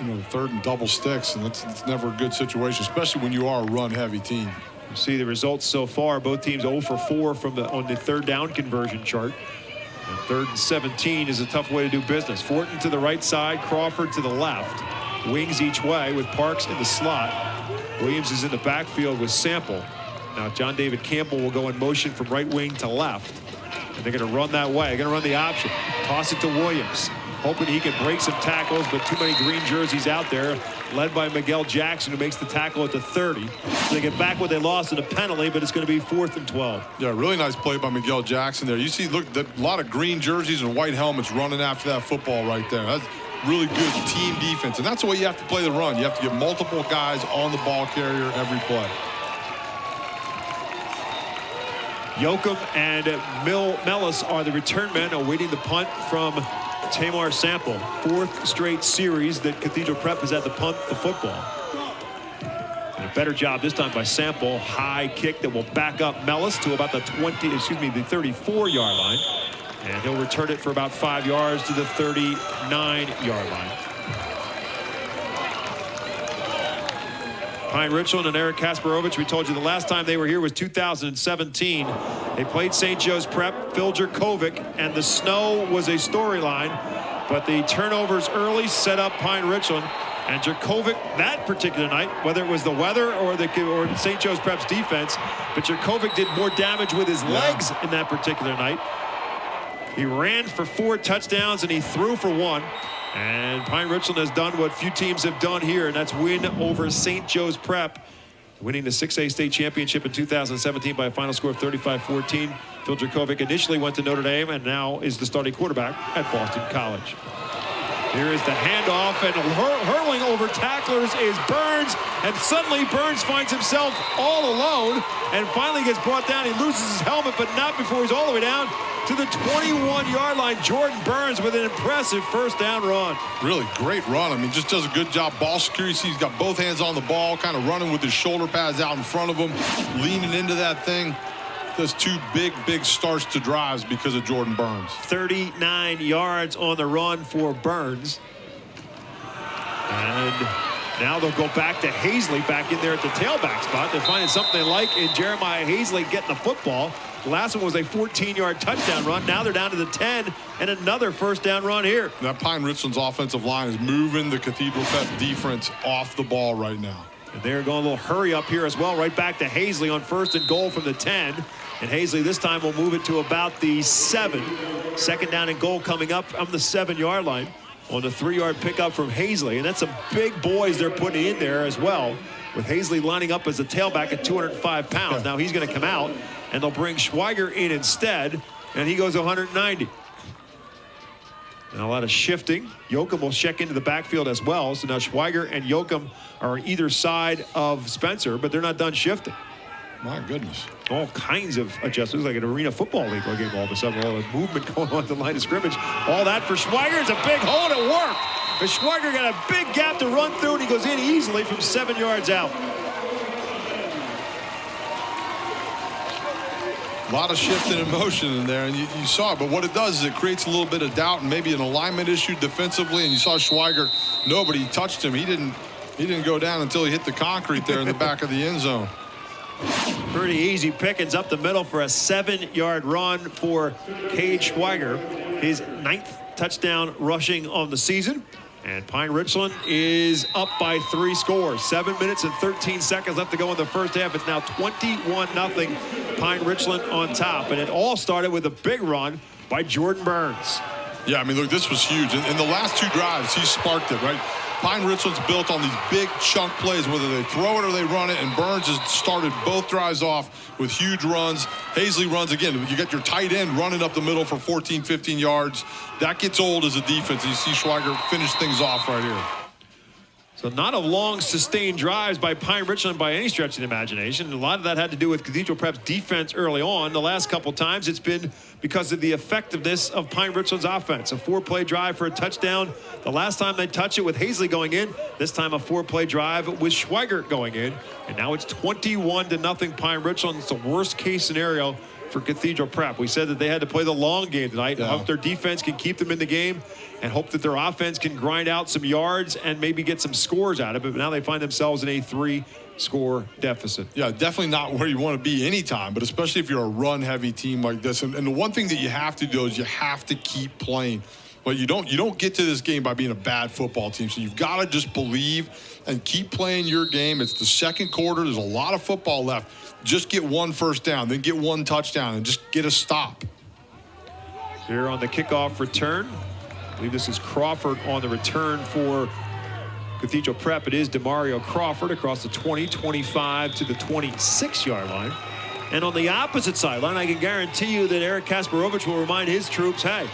you know, 3rd and double sticks, and it's never a good situation, especially when you are a run-heavy team. You see the results so far. Both teams 0 for 4 on the 3rd down conversion chart. And 3rd and 17 is a tough way to do business. Fortin to the right side, Crawford to the left. Wings each way with Parks in the slot. Williams is in the backfield with Sample. Now John David Campbell will go in motion from right wing to left. And they're going to run that way. They're going to run the option. Toss it to Williams. Hoping he can break some tackles, but too many green jerseys out there. Led by Miguel Jackson, who makes the tackle at the 30. So they get back what they lost in a penalty, but it's going to be 4th and 12. Yeah, really nice play by Miguel Jackson there. You see, look, a lot of green jerseys and white helmets running after that football right there. That's really good team defense. And that's the way you have to play the run. You have to get multiple guys on the ball carrier every play. Yoakum and Mellis are the return men awaiting the punt from Tamar Sample. 4th straight series that Cathedral Prep has had to punt the football. And a better job this time by Sample. High kick that will back up Mellis to about the 34-yard line. And he'll return it for about 5 yards to the 39-yard line. Pine Richland and Eric Kasparovich, we told you the last time they were here was 2017. They played St. Joe's Prep, Phil Jerkovic, and the snow was a storyline, but the turnovers early set up Pine Richland. And Jerkovic that particular night, whether it was the weather or St. Joe's Prep's defense, but Jerkovic did more damage with his legs in that particular night. He ran for 4 touchdowns and he threw for 1. And Pine Richland has done what few teams have done here, and that's win over St. Joe's Prep, winning the 6A state championship in 2017 by a final score of 35-14. Phil Jerkovic initially went to Notre Dame and now is the starting quarterback at Boston College. Here is the handoff, and hurling over tacklers is Burns, and suddenly Burns finds himself all alone and finally gets brought down. He loses his helmet, but not before he's all the way down to the 21-yard line. Jordan Burns with an impressive first down run. Really great run. I mean, just does a good job. Ball security. He's got both hands on the ball, kind of running with his shoulder pads out in front of him, leaning into that thing. Does 2 big starts to drives because of Jordan Burns. 39 yards on the run for Burns. And now they'll go back to Hazley back in there at the tailback spot. They're finding something they like in Jeremiah Hazley getting the football. The last one was a 14-yard touchdown run. Now they're down to the 10 and another first down run here. That Pine Richland's offensive line is moving the Cathedral Prep defense off the ball right now. And they're going a little hurry up here as well. Right back to Hazley on 1st and goal from the 10. And Hazley this time will move it to about the 7. 2nd down and goal coming up from the 7-yard line. on the 3-yard pickup from Hazley. And that's some big boys they're putting in there as well, with Hazley lining up as a tailback at 205 pounds. Now he's going to come out, and they'll bring Schweiger in instead, and he goes 190. Now a lot of shifting. Yoakum will check into the backfield as well. So now Schweiger and Yoakum are on either side of Spencer, but they're not done shifting. My goodness. All kinds of adjustments, like an arena football league game all of a sudden. All the movement going on at the line of scrimmage. All that for Schweiger. It's a big hole to work. But Schweiger got a big gap to run through, and he goes in easily from 7 yards out. A lot of shifting and motion in there, and you saw it. But what it does is it creates a little bit of doubt and maybe an alignment issue defensively. And you saw Schweiger, nobody touched him. He didn't go down until he hit the concrete there in the back of the end zone. Pretty easy pickings up the middle for a 7-yard run for Cade Schweiger. His 9th touchdown rushing on the season. And Pine Richland is up by 3 scores. 7 minutes and 13 seconds left to go in the first half. It's now 21-0 Pine Richland on top. And it all started with a big run by Jordan Burns. Yeah, I mean, look, this was huge. In the last 2 drives, he sparked it, right? Pine Richland's built on these big chunk plays, whether they throw it or they run it, and Burns has started both drives off with huge runs. Hazley runs again. You got your tight end running up the middle for 14, 15 yards. That gets old as a defense. You see Schweiger finish things off right here. So not a long sustained drives by Pine Richland by any stretch of the imagination. A lot of that had to do with Cathedral Prep's defense early on. The last couple times it's been because of the effectiveness of Pine Richland's offense. A 4-play drive for a touchdown. The last time they touched it with Hazley going in. This time a 4-play drive with Schweiger going in. And now it's 21-0 Pine Richland. It's the worst case scenario for Cathedral Prep. We said that they had to play the long game tonight and hope their defense can keep them in the game and hope that their offense can grind out some yards and maybe get some scores out of it. But now they find themselves in a 3-score deficit. Yeah, definitely not where you want to be anytime, but especially if you're a run-heavy team like this. And the one thing that you have to do is you have to keep playing. But you don't get to this game by being a bad football team. So you've got to just believe and keep playing your game. It's the second quarter. There's a lot of football left. Just get 1 first down, then get 1 touchdown, and just get a stop. Here on the kickoff return. I believe this is Crawford on the return for Cathedral Prep. It is DeMario Crawford across the 20, 25 to the 26-yard line. And on the opposite sideline, I can guarantee you that Eric Kasparovich will remind his troops, hey,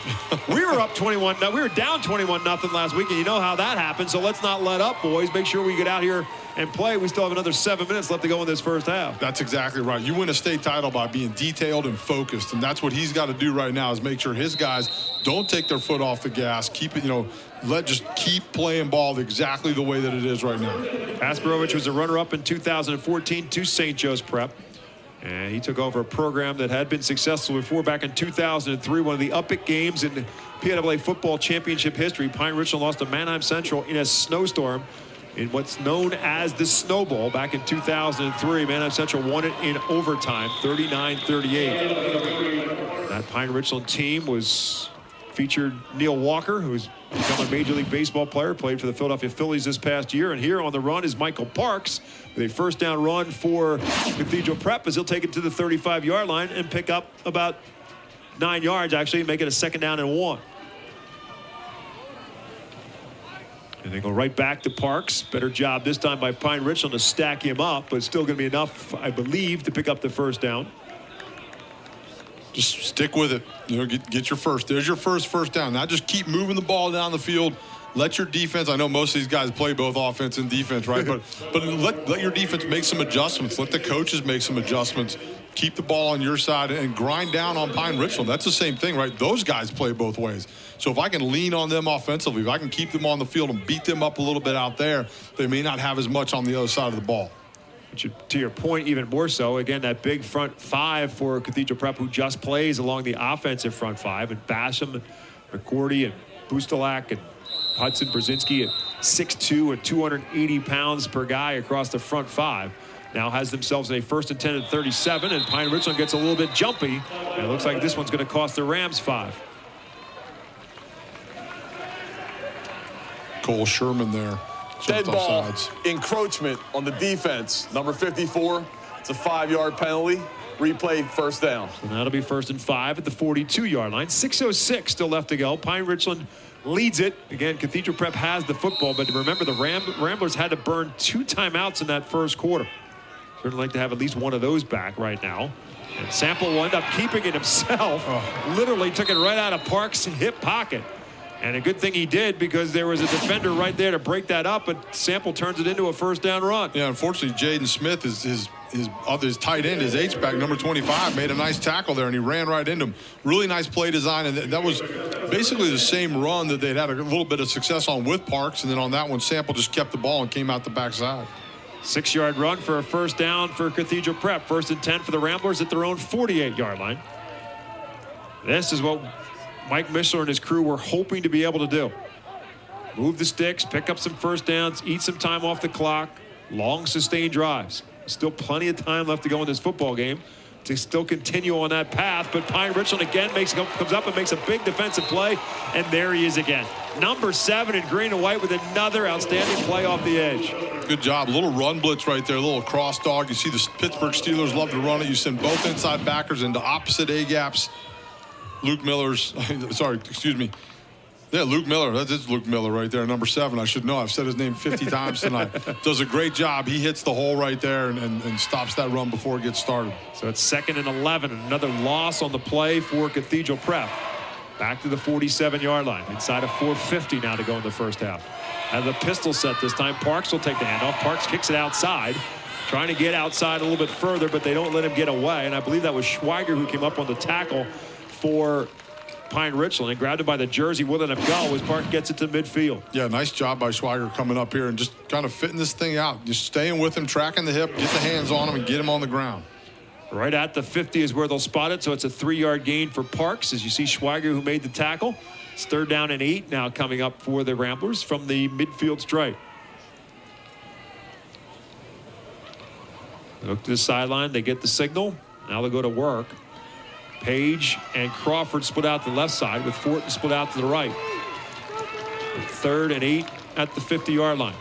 we were up 21. We were down 21-0 last week, and you know how that happened. So let's not let up, boys. Make sure we get out here and play. We still have another 7 minutes left to go in this first half. That's exactly right. You win a state title by being detailed and focused, and that's what he's got to do right now is make sure his guys don't take their foot off the gas. Keep it, just keep playing ball exactly the way that it is right now. Kasparovich was a runner-up in 2014 to St. Joe's Prep. And he took over a program that had been successful before back in 2003, one of the epic games in PIAA football championship history. Pine Richland lost to Manheim Central in a snowstorm in what's known as the Snowball back in 2003. Manheim Central won it in overtime, 39-38. That Pine Richland team featured Neil Walker, who's become a Major League Baseball player, played for the Philadelphia Phillies this past year. And here on the run is Michael Parks with a first down run for Cathedral Prep as he'll take it to the 35-yard line and pick up about 9 yards, actually, make it a 2nd down and 1. And they go right back to Parks. Better job this time by Pine Richland to stack him up, but still going to be enough, I believe, to pick up the first down. Just stick with it. Get your first. There's your first down. Now just keep moving the ball down the field. Let your defense. I know most of these guys play both offense and defense, right? but let your defense make some adjustments. Let the coaches make some adjustments. Keep the ball on your side and grind down on Pine Richland. That's the same thing, right? Those guys play both ways. So if I can lean on them offensively, if I can keep them on the field and beat them up a little bit out there, they may not have as much on the other side of the ball. To your point, even more so, again, that big front 5 for Cathedral Prep, who just plays along the offensive front 5, and Basham, McGordy, and Bustelak, and Hudson Brzezinski at 6'2" and 280 pounds per guy across the front 5. Now has themselves in a 1st and 10 at 37, and Pine Richland gets a little bit jumpy, and it looks like this one's going to cost the Rams 5. Cole Sherman there. Dead ball, encroachment on the defense. Number 54, it's a 5-yard penalty. Replay, first down. So that'll be 1st and 5 at the 42-yard line. 6:06 still left to go. Pine Richland leads it. Again, Cathedral Prep has the football, but remember the Ramblers had to burn 2 timeouts in that first quarter. Certainly like to have at least one of those back right now. And Sample will end up keeping it himself. Literally took it right out of Parks' hip pocket. And a good thing he did, because there was a defender right there to break that up, but Sample turns it into a first down run. Yeah, unfortunately, Jaden Smith, his tight end, his H-back, number 25, made a nice tackle there, and he ran right into him. Really nice play design, and that was basically the same run that they'd had a little bit of success on with Parks, and then on that one, Sample just kept the ball and came out the backside. 6-yard run for a first down for Cathedral Prep. 1st and 10 for the Ramblers at their own 48-yard line. This is what Mike Mishler and his crew were hoping to be able to do. Move the sticks, pick up some first downs, eat some time off the clock, long sustained drives. Still plenty of time left to go in this football game to still continue on that path, but Pine Richland again comes up and makes a big defensive play, and there he is again. Number 7 in green and white with another outstanding play off the edge. Good job. A little run blitz right there, a little cross dog. You see the Pittsburgh Steelers love to run it. You send both inside backers into opposite A-gaps. Luke Miller's, sorry, excuse me. Yeah, Luke Miller. That is Luke Miller right there, number 7. I should know. I've said his name 50 times tonight. Does a great job. He hits the hole right there and stops that run before it gets started. So it's 2nd and 11. Another loss on the play for Cathedral Prep. Back to the 47-yard line. Inside of 4:50 now to go in the first half. Out of the pistol set this time, Parks will take the handoff. Parks kicks it outside. Trying to get outside a little bit further, but they don't let him get away. And I believe that was Schweiger who came up on the tackle for Pine Richland and grabbed it by the jersey, wouldn't have go as Park gets it to midfield. Yeah, nice job by Schweiger coming up here and just kind of fitting this thing out. Just staying with him, tracking the hip, get the hands on him, and get him on the ground. Right at the 50 is where they'll spot it, so it's a 3-yard gain for Parks. As you see Schweiger who made the tackle. It's 3rd down and 8 now coming up for the Ramblers from the midfield stripe. Look to the sideline, they get the signal. Now they'll go to work. Page and Crawford split out to the left side with Fortin split out to the right. 3rd and 8 at the 50-yard line.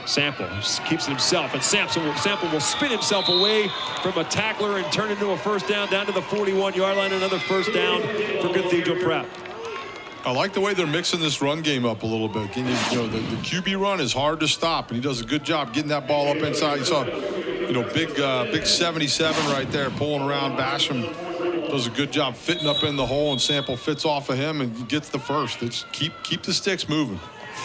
Sample keeps it himself, and Sample will spin himself away from a tackler and turn into a first down to the 41-yard line. Another first down for Cathedral Prep. I like the way they're mixing this run game up a little bit. You know, the QB run is hard to stop, and he does a good job getting that ball up inside. You saw, big 77 right there pulling around. Basham does a good job fitting up in the hole, and Sample fits off of him and gets the first. It's keep the sticks moving.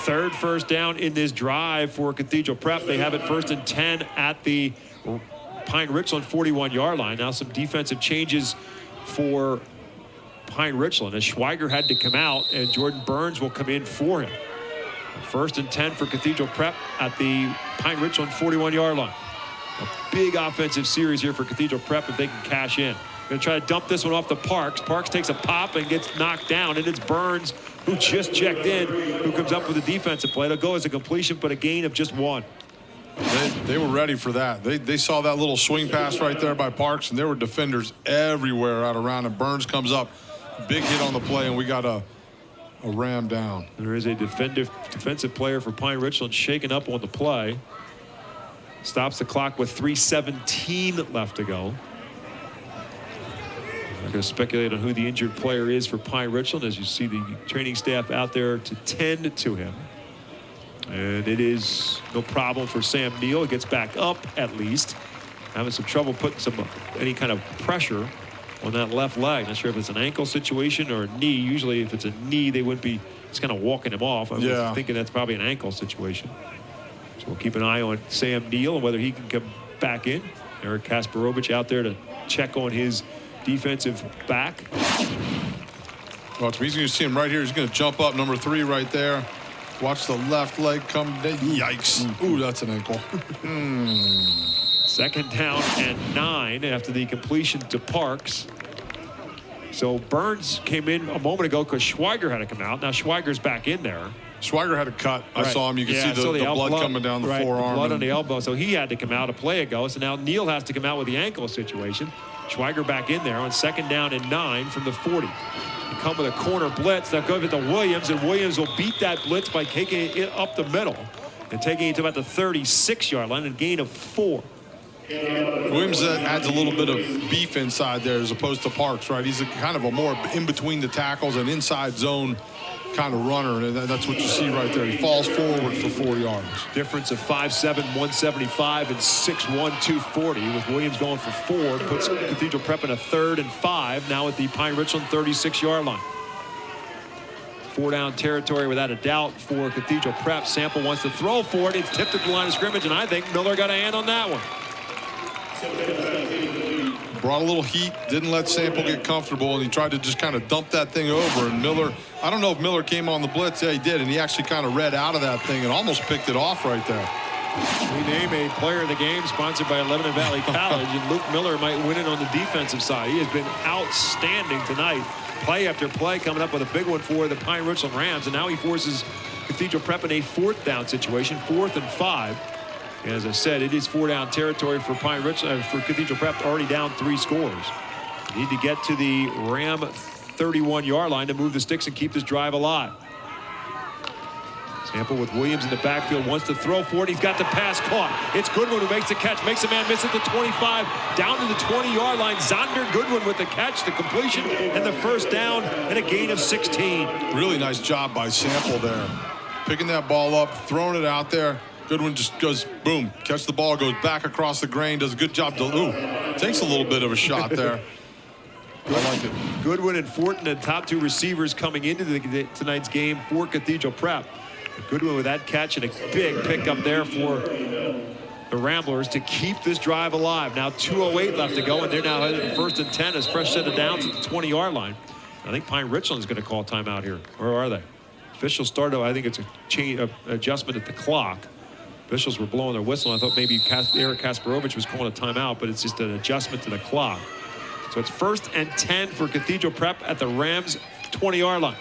3rd first down in this drive for Cathedral Prep. They have it 1st and 10 at the Pine Richland 41-yard line. Now some defensive changes for Pine Richland as Schweiger had to come out and Jordan Burns will come in for him. 1st and 10 for Cathedral Prep at the Pine Richland 41-yard line. A big offensive series here for Cathedral Prep if they can cash in. Going to try to dump this one off to Parks. Parks takes a pop and gets knocked down, and it's Burns who just checked in, who comes up with a defensive play. It'll go as a completion, but a gain of just 1. They were ready for that. They saw that little swing pass right there by Parks, and there were defenders everywhere out around him. Burns comes up, big hit on the play, and we got a ram down. There is a defensive player for Pine Richland shaken up on the play. Stops the clock with 3:17 left to go. I'm going to speculate on who the injured player is for Pine Richland as you see the training staff out there to tend to him. And it is no problem for Sam Neal. He gets back up at least. Having some trouble putting any kind of pressure on that left leg. Not sure if it's an ankle situation or a knee. Usually if it's a knee, they wouldn't be just kind of walking him off. I was thinking that's probably an ankle situation. So we'll keep an eye on Sam Neal and whether he can come back in. Eric Kasparovich out there to check on his defensive back. Well, it's easy to see him right here. He's going to jump up, number 3 right there. Watch the left leg come. Yikes. Ooh, that's an ankle. 2nd down and 9 after the completion to Parks. So Burns came in a moment ago because Schweiger had to come out. Now Schweiger's back in there. Schweiger had a cut. I saw him. You can see the blood coming down the forearm. Blood on the elbow. So he had to come out a play ago. So now Neal has to come out with the ankle situation. Schweiger back in there on 2nd down and 9 from the 40. They come with a corner blitz. They'll go over to Williams, and Williams will beat that blitz by taking it up the middle and taking it to about the 36-yard line and gain of 4. Williams adds a little bit of beef inside there as opposed to Parks, right? He's a kind of a more in between the tackles and inside zone kind of runner, and that's what you see right there. He falls forward for 4 yards. Difference of 5'7", 175 and 6'1", 240. With Williams going for 4, puts Cathedral Prep in a 3rd and 5. Now at the Pine Richland 36-yard line. 4-down territory without a doubt for Cathedral Prep. Sample wants to throw for it. It's tipped at the line of scrimmage, and I think Miller got a hand on that one. Brought a little heat, didn't let Sample get comfortable, and he tried to just kind of dump that thing over. And Miller, I don't know if Miller came on the blitz. Yeah, he did, and he actually kind of read out of that thing and almost picked it off right there. We name a player of the game sponsored by Lebanon Valley College, and Luke Miller might win it on the defensive side. He has been outstanding tonight. Play after play coming up with a big one for the Pine Richland Rams, and now he forces Cathedral Prep in a 4th down situation, 4th and 5. As I said, it is 4-down territory for Pine Richland, for Cathedral Prep, already down 3 scores. Need to get to the Ram 31-yard line to move the sticks and keep this drive alive. Sample with Williams in the backfield, wants to throw for it. He's got the pass caught. It's Goodwin who makes the catch, makes a man miss at the 25, down to the 20-yard line. Zonder Goodwin with the catch, the completion, and the 1st down, and a gain of 16. Really nice job by Sample there. Picking that ball up, throwing it out there. Goodwin just goes, boom, catch the ball, goes back across the grain, does a good job. Takes a little bit of a shot there. I like it. Goodwin and Fortin, the top 2 receivers coming into tonight's game for Cathedral Prep. Goodwin with that catch and a big pickup there for the Ramblers to keep this drive alive. Now 2:08 left to go, and they're now headed to 1st and 10 as fresh set of downs at the 20-yard line. I think Pine Richland is going to call timeout here. Or are they? Officials started, I think it's a adjustment at the clock. Officials were blowing their whistle. I thought maybe Eric Kasparovich was calling a timeout, but it's just an adjustment to the clock. So it's 1st and 10 for Cathedral Prep at the Rams 20-yard line.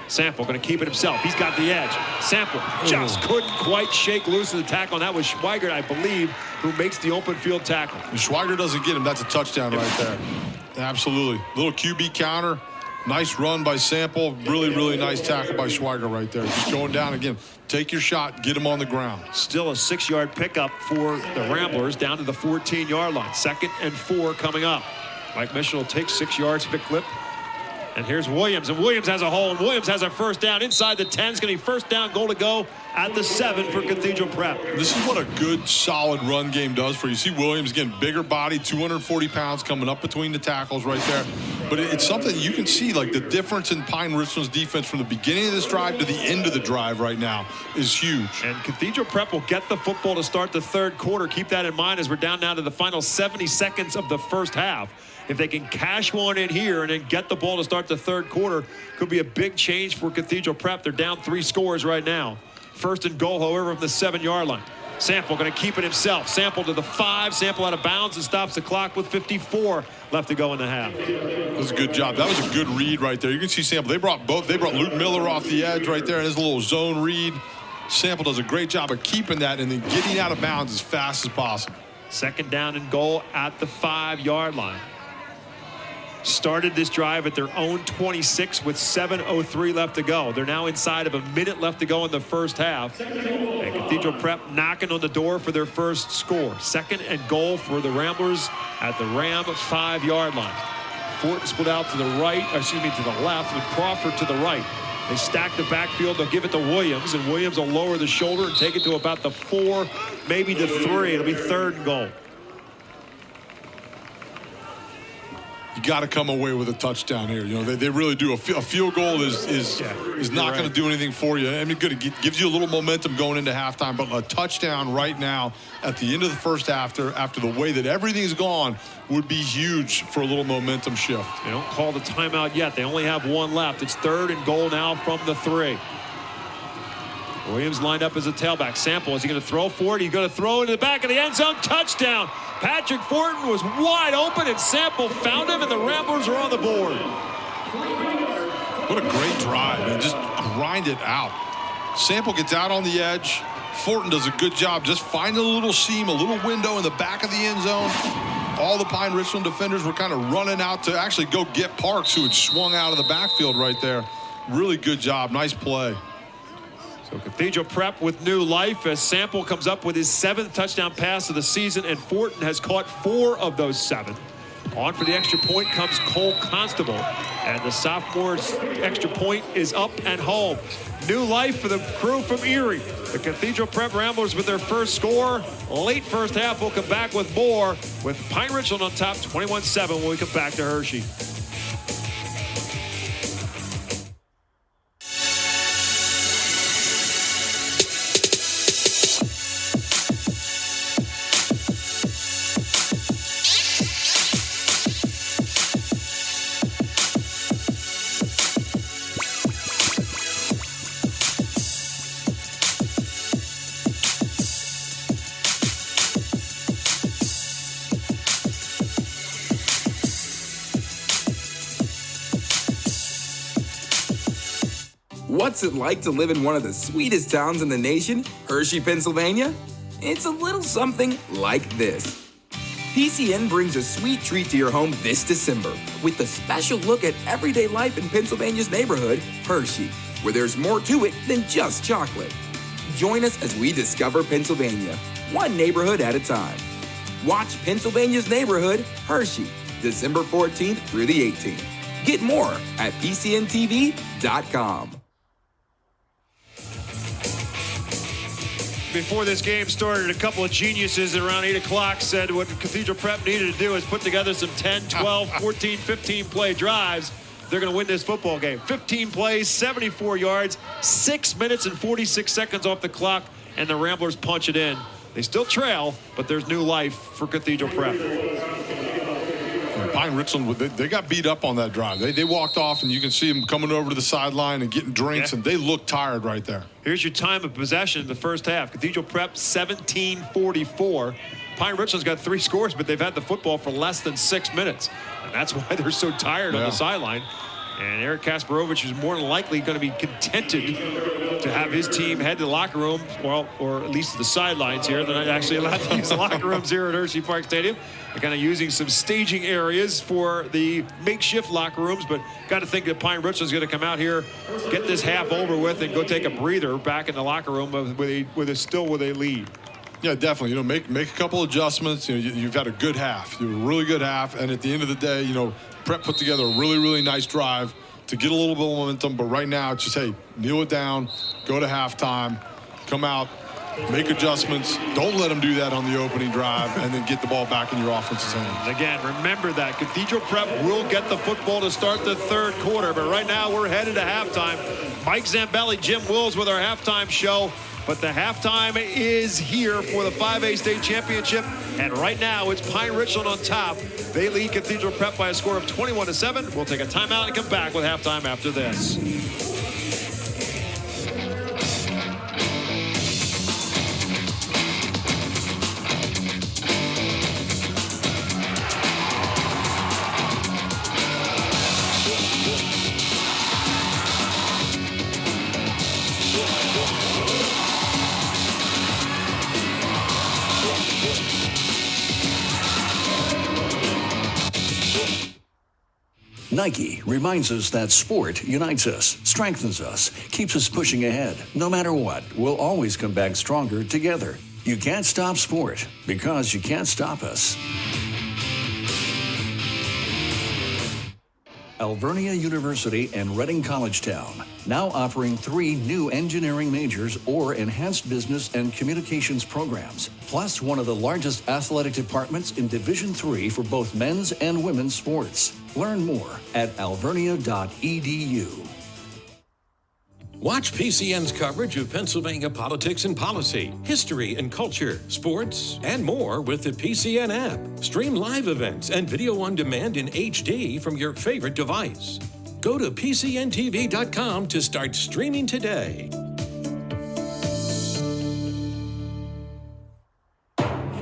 Sample going to keep it himself. He's got the edge. Sample just couldn't quite shake loose of the tackle, and that was Schweigert, I believe, who makes the open field tackle. If Schweigert doesn't get him, that's a touchdown right there. Absolutely. Little QB counter. Nice run by Sample. Really, really nice tackle by Schweigert right there. Just going down again. Take your shot. Get him on the ground. Still a 6-yard pickup for the Ramblers down to the 14-yard line. 2nd and 4 coming up. Mike Mitchell will take 6 yards to the clip. And here's Williams, and Williams has a hole, and Williams has a 1st down inside the 10. It's going to be 1st down, goal to go at the 7 for Cathedral Prep. This is what a good, solid run game does for you. See Williams, again, bigger body, 240 pounds coming up between the tackles right there. But it's something you can see, like the difference in Pine Richland's defense from the beginning of this drive to the end of the drive right now is huge. And Cathedral Prep will get the football to start the 3rd quarter. Keep that in mind as we're down now to the final 70 seconds of the 1st half. If they can cash one in here and then get the ball to start the 3rd quarter, could be a big change for Cathedral Prep. They're down 3 scores right now. 1st and goal, however, from the 7-yard line. Sample going to keep it himself. Sample to the 5. Sample out of bounds and stops the clock with 54 left to go in the half. That was a good job. That was a good read right there. You can see Sample. They brought Luke Miller off the edge right there, and his little zone read. Sample does a great job of keeping that and then getting out of bounds as fast as possible. 2nd down and goal at the 5-yard line. Started this drive at their own 26 with 7:03 left to go. They're now inside of a minute left to go in the 1st half. And Cathedral Prep knocking on the door for their 1st score. 2nd and goal for the Ramblers at the Ram 5-yard line. Fortin split out to the right, to the left, with Crawford to the right. They stack the backfield. They'll give it to Williams, and Williams will lower the shoulder and take it to about the 4, maybe the 3. It'll be 3rd and goal. You got to come away with a touchdown here. You know, they really do. A field goal is not going to do anything for you. I mean, good, it gives you a little momentum going into halftime, but a touchdown right now at the end of the 1st half, after the way that everything's gone, would be huge for a little momentum shift. They don't call the timeout yet. They only have 1 left. It's 3rd and goal now from the 3. Williams lined up as a tailback. Sample, is he going to throw for it? He's going to throw into the back of the end zone. Touchdown. Patrick Fortin was wide open, and Sample found him, and the Ramblers are on the board. What a great drive, man. Just grind it out. Sample gets out on the edge. Fortin does a good job just finding a little seam, a little window in the back of the end zone. All the Pine Richland defenders were kind of running out to actually go get Parks, who had swung out of the backfield right there. Really good job. Nice play. So Cathedral Prep with new life as Sample comes up with his 7th touchdown pass of the season, and Fortin has caught 4 of those 7. On for the extra point comes Cole Constable, and the sophomore's extra point is up and home. New life for the crew from Erie. The Cathedral Prep Ramblers with their first score. Late first half, we'll come back with more with Pine Richland on top 21-7 when we come back to Hershey. What's it like to live in one of the sweetest towns in the nation, Hershey, Pennsylvania? It's a little something like this. PCN brings a sweet treat to your home this December with a special look at everyday life in Pennsylvania's neighborhood, Hershey, where there's more to it than just chocolate. Join us as we discover Pennsylvania, one neighborhood at a time. Watch Pennsylvania's Neighborhood, Hershey, December 14th through the 18th. Get more at PCNTV.com. Before this game started, a couple of geniuses at around 8 o'clock said what Cathedral Prep needed to do is put together some 10, 12, 14, 15 play drives. They're going to win this football game. 15 plays, 74 yards, 6 minutes and 46 seconds off the clock, and the Ramblers punch it in. They still trail, but there's new life for Cathedral Prep. Pine Richland, they got beat up on that drive. They walked off, and you can see them coming over to the sideline and getting drinks, and they look tired right there. Here's your time of possession in the first half. Cathedral Prep, 17:44. Pine Richland's got 3 scores, but they've had the football for less than 6 minutes. And that's why they're so tired on the sideline. And Eric Kasparovich is more than likely going to be contented to have his team head to the locker room, well, or at least to the sidelines here. They're not actually allowed to use the locker rooms here at Hershey Park Stadium. They're kind of using some staging areas for the makeshift locker rooms, but got to think that Pine Richland's going to come out here, get this half over with, and go take a breather back in the locker room with a lead. Yeah, definitely. You know, make a couple adjustments. You know, you've had a good half. You have a really good half, and at the end of the day, you know, Prep put together a really, really nice drive to get a little bit of momentum. But right now, it's just, hey, kneel it down, go to halftime, come out, make adjustments. Don't let them do that on the opening drive, and then get the ball back in your offense's hands. Again, remember that Cathedral Prep will get the football to start the third quarter, but right now we're headed to halftime. Mike Zambelli, Jim Wills with our halftime show. But the halftime is here for the 5A state championship. And right now it's Pine Richland on top. They lead Cathedral Prep by a score of 21-7. We'll take a timeout and come back with halftime after this. Nike reminds us that sport unites us, strengthens us, keeps us pushing ahead. No matter what, we'll always come back stronger together. You can't stop sport because you can't stop us. Alvernia University and Reading Collegetown, now offering 3 new engineering majors or enhanced business and communications programs, plus one of the largest athletic departments in Division III for both men's and women's sports. Learn more at alvernia.edu. Watch PCN's coverage of Pennsylvania politics and policy, history and culture, sports, and more with the PCN app. Stream live events and video on demand in HD from your favorite device. Go to PCNTV.com to start streaming today.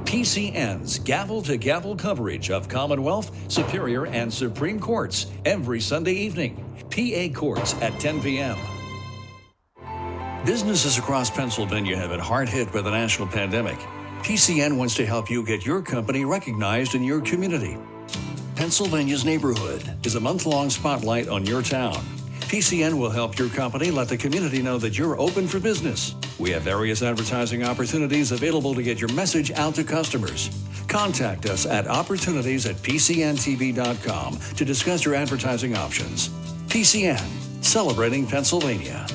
PCN's gavel-to-gavel coverage of Commonwealth, Superior, and Supreme Courts every Sunday evening. PA Courts at 10 p.m. Businesses across Pennsylvania have been hard hit by the national pandemic. PCN wants to help you get your company recognized in your community. Pennsylvania's Neighborhood is a month-long spotlight on your town. PCN will help your company let the community know that you're open for business. We have various advertising opportunities available to get your message out to customers. Contact us at opportunities@pcntv.com to discuss your advertising options. PCN, celebrating Pennsylvania.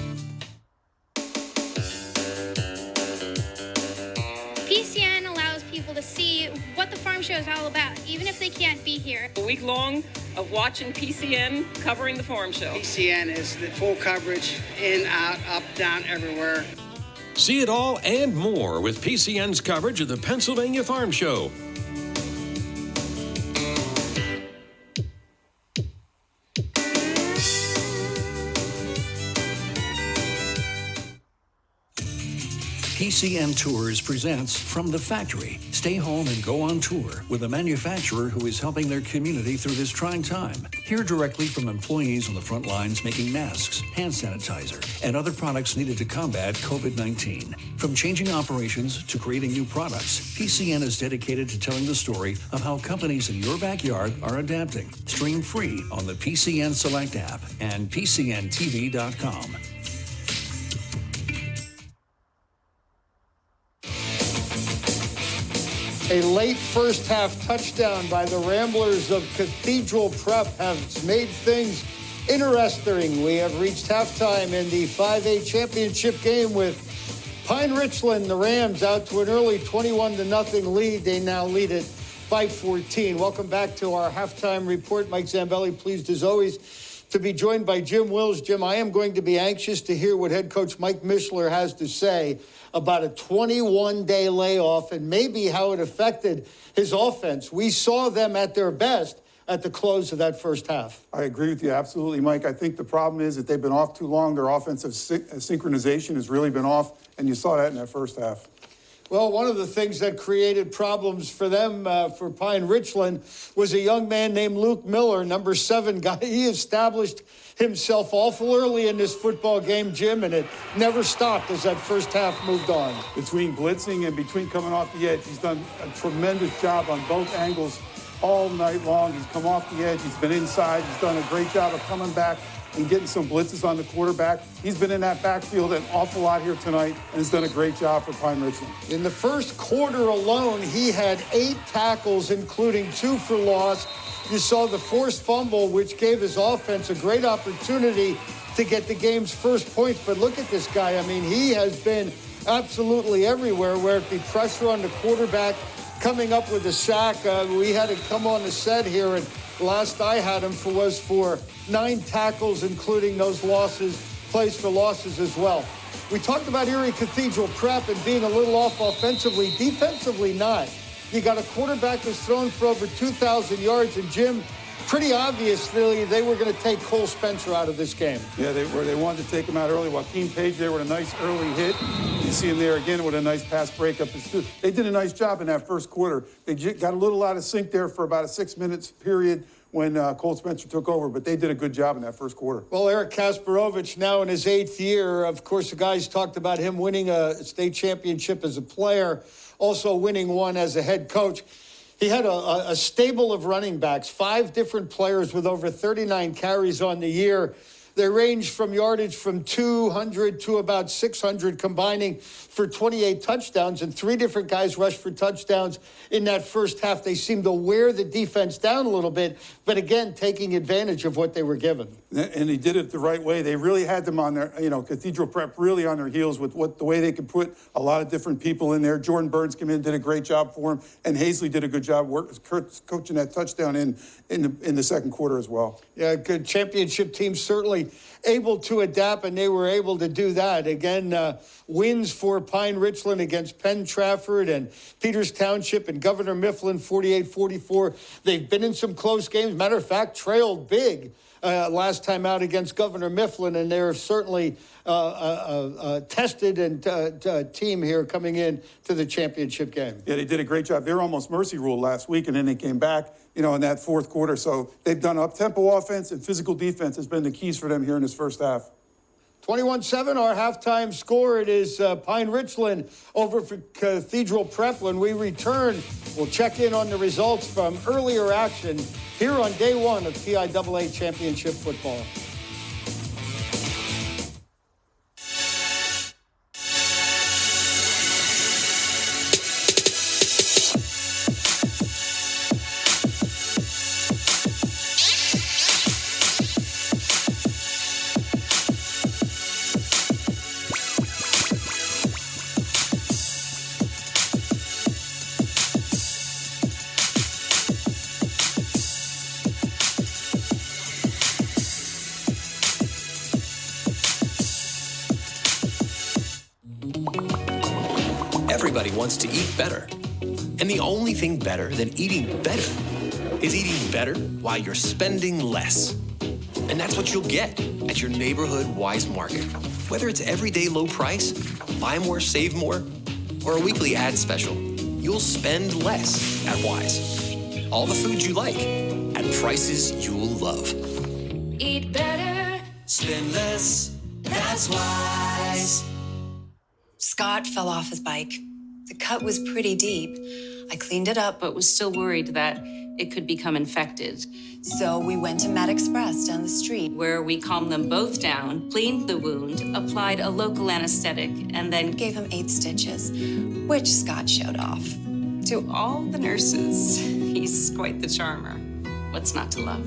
PCN allows people to see what the farm show is all about, even if they can't be here. A week long of watching PCN covering the farm show. PCN is the full coverage, in, out, up, down, everywhere. See it all and more with PCN's coverage of the Pennsylvania Farm Show. PCN Tours presents From the Factory. Stay home and go on tour with a manufacturer who is helping their community through this trying time. Hear directly from employees on the front lines making masks, hand sanitizer, and other products needed to combat COVID-19. From changing operations to creating new products, PCN is dedicated to telling the story of how companies in your backyard are adapting. Stream free on the PCN Select app and PCNTV.com. A late first half touchdown by the Ramblers of Cathedral Prep has made things interesting. We have reached halftime in the 5A championship game with Pine Richland, the Rams, out to an early 21-0 lead. They now lead it by 14. Welcome back to our halftime report. Mike Zambelli, pleased as always to be joined by Jim Wills. Jim, I am going to be anxious to hear what head coach Mike Mishler has to say about a 21-day layoff and maybe how it affected his offense. We saw them at their best at the close of that first half. I agree with you absolutely, Mike. I think the problem is that they've been off too long. Their offensive synchronization has really been off, and you saw that in that first half. Well, one of the things that created problems for them, for Pine Richland, was a young man named Luke Miller, number 7 guy. He established himself awful early in this football game, Jim, and it never stopped as that first half moved on. Between blitzing and between coming off the edge, he's done a tremendous job on both angles all night long. He's come off the edge. He's been inside. He's done a great job of coming back and getting some blitzes on the quarterback. He's been in that backfield an awful lot here tonight and has done a great job for Pine Richland. In the first quarter alone, he had 8 tackles, including 2 for loss. You saw the forced fumble, which gave his offense a great opportunity to get the game's first points. But look at this guy. I mean, he has been absolutely everywhere, where it be pressure on the quarterback, coming up with a sack. We had him come on the set here, and last I had him was for 9 tackles, including those losses, plays for losses as well. We talked about Erie Cathedral Prep and being a little off offensively. Defensively, not. You got a quarterback that's thrown for over 2,000 yards, and Jim, pretty obviously they were going to take Cole Spencer out of this game. Yeah, they wanted to take him out early. Joaquin Page there with a nice early hit. You see him there again with a nice pass breakup. They did a nice job in that first quarter. They got a little out of sync there for about a 6 minutes period when Cole Spencer took over, but they did a good job in that first quarter. Well, Eric Kasparovich now in his 8th year. Of course, the guys talked about him winning a state championship as a player, also winning one as a head coach. He had a stable of running backs, 5 different players with over 39 carries on the year. They ranged from yardage from 200 to about 600, combining for 28 touchdowns, and 3 different guys rushed for touchdowns in that first half. They seemed to wear the defense down a little bit, but again, taking advantage of what they were given. And he did it the right way. They really had them on their, Cathedral Prep really on their heels with the way they could put a lot of different people in there. Jordan Burns came in, did a great job for him, and Hazley did a good job coaching that touchdown in the second quarter as well. Yeah, good championship team, certainly able to adapt, and they were able to do that. Again, wins for Pine Richland against Penn Trafford and Peters Township and Governor Mifflin, 48-44. They've been in some close games. Matter of fact, trailed big last time out against Governor Mifflin, and they're certainly tested and team here coming in to the championship game. Yeah, they did a great job. They were almost mercy ruled last week, and then they came back, in that fourth quarter. So they've done up-tempo offense, and physical defense has been the keys for them here in this first half. 21-7, our halftime score. It is Pine Richland over for Cathedral Prep. When we return, we'll check in on the results from earlier action here on day 1 of PIAA Championship football. wants to eat better. And the only thing better than eating better is eating better while you're spending less. And that's what you'll get at your neighborhood Wise Market. Whether it's everyday low price, buy more, save more, or a weekly ad special, you'll spend less at Wise. All the food you like at prices you'll love. Eat better, spend less, that's Wise. Scott fell off his bike. The cut was pretty deep. I cleaned it up, but was still worried that it could become infected. So we went to Med Express down the street, where we calmed them both down, cleaned the wound, applied a local anesthetic, and then gave him 8 stitches, which Scott showed off. To all the nurses, he's quite the charmer. What's not to love?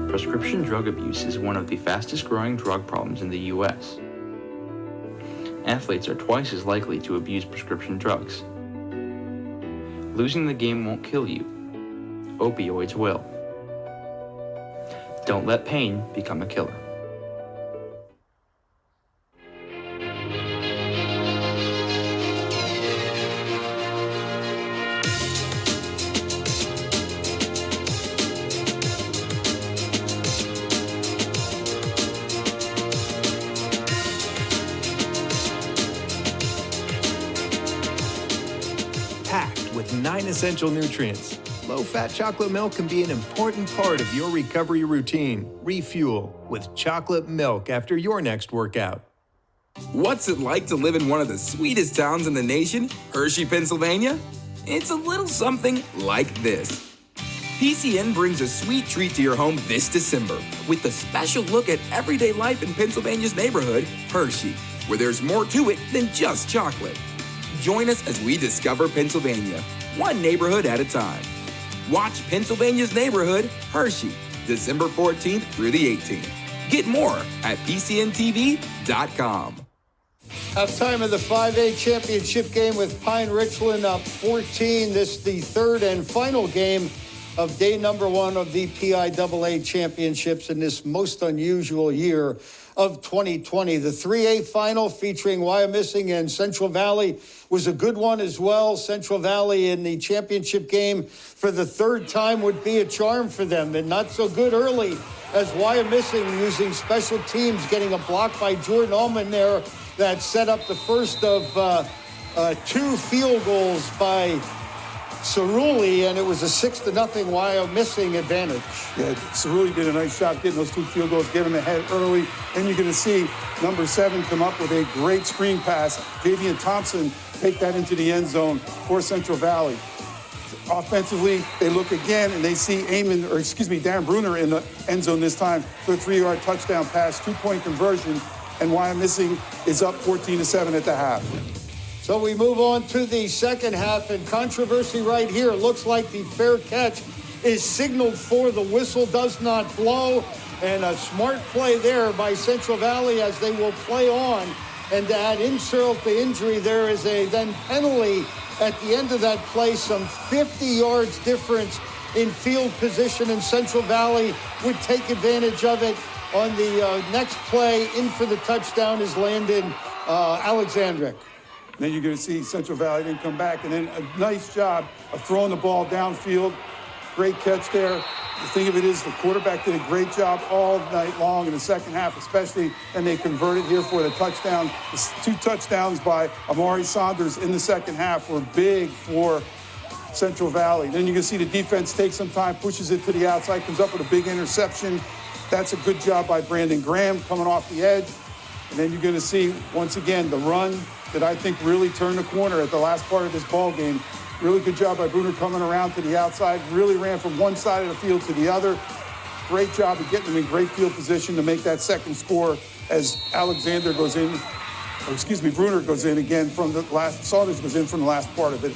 Prescription drug abuse is one of the fastest growing drug problems in the U.S. Athletes are twice as likely to abuse prescription drugs. Losing the game won't kill you. Opioids will. Don't let pain become a killer. With 9 essential nutrients, low-fat chocolate milk can be an important part of your recovery routine. Refuel with chocolate milk after your next workout. What's it like to live in one of the sweetest towns in the nation, Hershey, Pennsylvania? It's a little something like this. PCN brings a sweet treat to your home this December with a special look at everyday life in Pennsylvania's neighborhood, Hershey, where there's more to it than just chocolate. Join us as we discover Pennsylvania, one neighborhood at a time. Watch Pennsylvania's Neighborhood, Hershey, December 14th through the 18th. Get more at PCNTV.com. Halftime of the 5A championship game with Pine Richland up 14. This is the third and final game of day number 1 of the PIAA championships in this most unusual year of 2020. The 3A final featuring Wyomissing and Central Valley was a good one as well. Central Valley in the championship game for the third time would be a charm for them, and not so good early as Wyomissing using special teams, getting a block by Jordan Allman there that set up the first of 2 field goals by Cerulli, and it was a 6-0 Wyomissing advantage. Yeah, Cerulli did a nice job getting those 2 field goals, getting them ahead early. And you're going to see number 7 come up with a great screen pass. Javian Thompson take that into the end zone for Central Valley. Offensively, they look again and they see Darren Bruner in the end zone this time for a 3-yard touchdown pass, 2-point conversion, and Wyomissing is up 14-7 at the half. So we move on to the second half, and controversy right here. It looks like the fair catch is signaled for. The whistle does not blow, and a smart play there by Central Valley as they will play on. And to add insult to injury, there is a then penalty at the end of that play, some 50 yards difference in field position, and Central Valley would take advantage of it. On the next play, in for the touchdown is Landon Alexandric. Then you're going to see Central Valley then come back, and then a nice job of throwing the ball downfield. Great catch there. The thing of it is the quarterback did a great job all night long in the second half especially, and they converted here for the touchdown. The 2 touchdowns by Amari Saunders in the second half were big for Central Valley. Then you can see the defense take some time, pushes it to the outside, comes up with a big interception. That's a good job by Brandon Graham coming off the edge. And then you're going to see, once again, the run that I think really turned the corner at the last part of this ball game. Really good job by Bruner coming around to the outside. Really ran from one side of the field to the other. Great job of getting them in great field position to make that second score as Alexander goes in, Bruner goes in again from the last, Saunders goes in from the last part of it.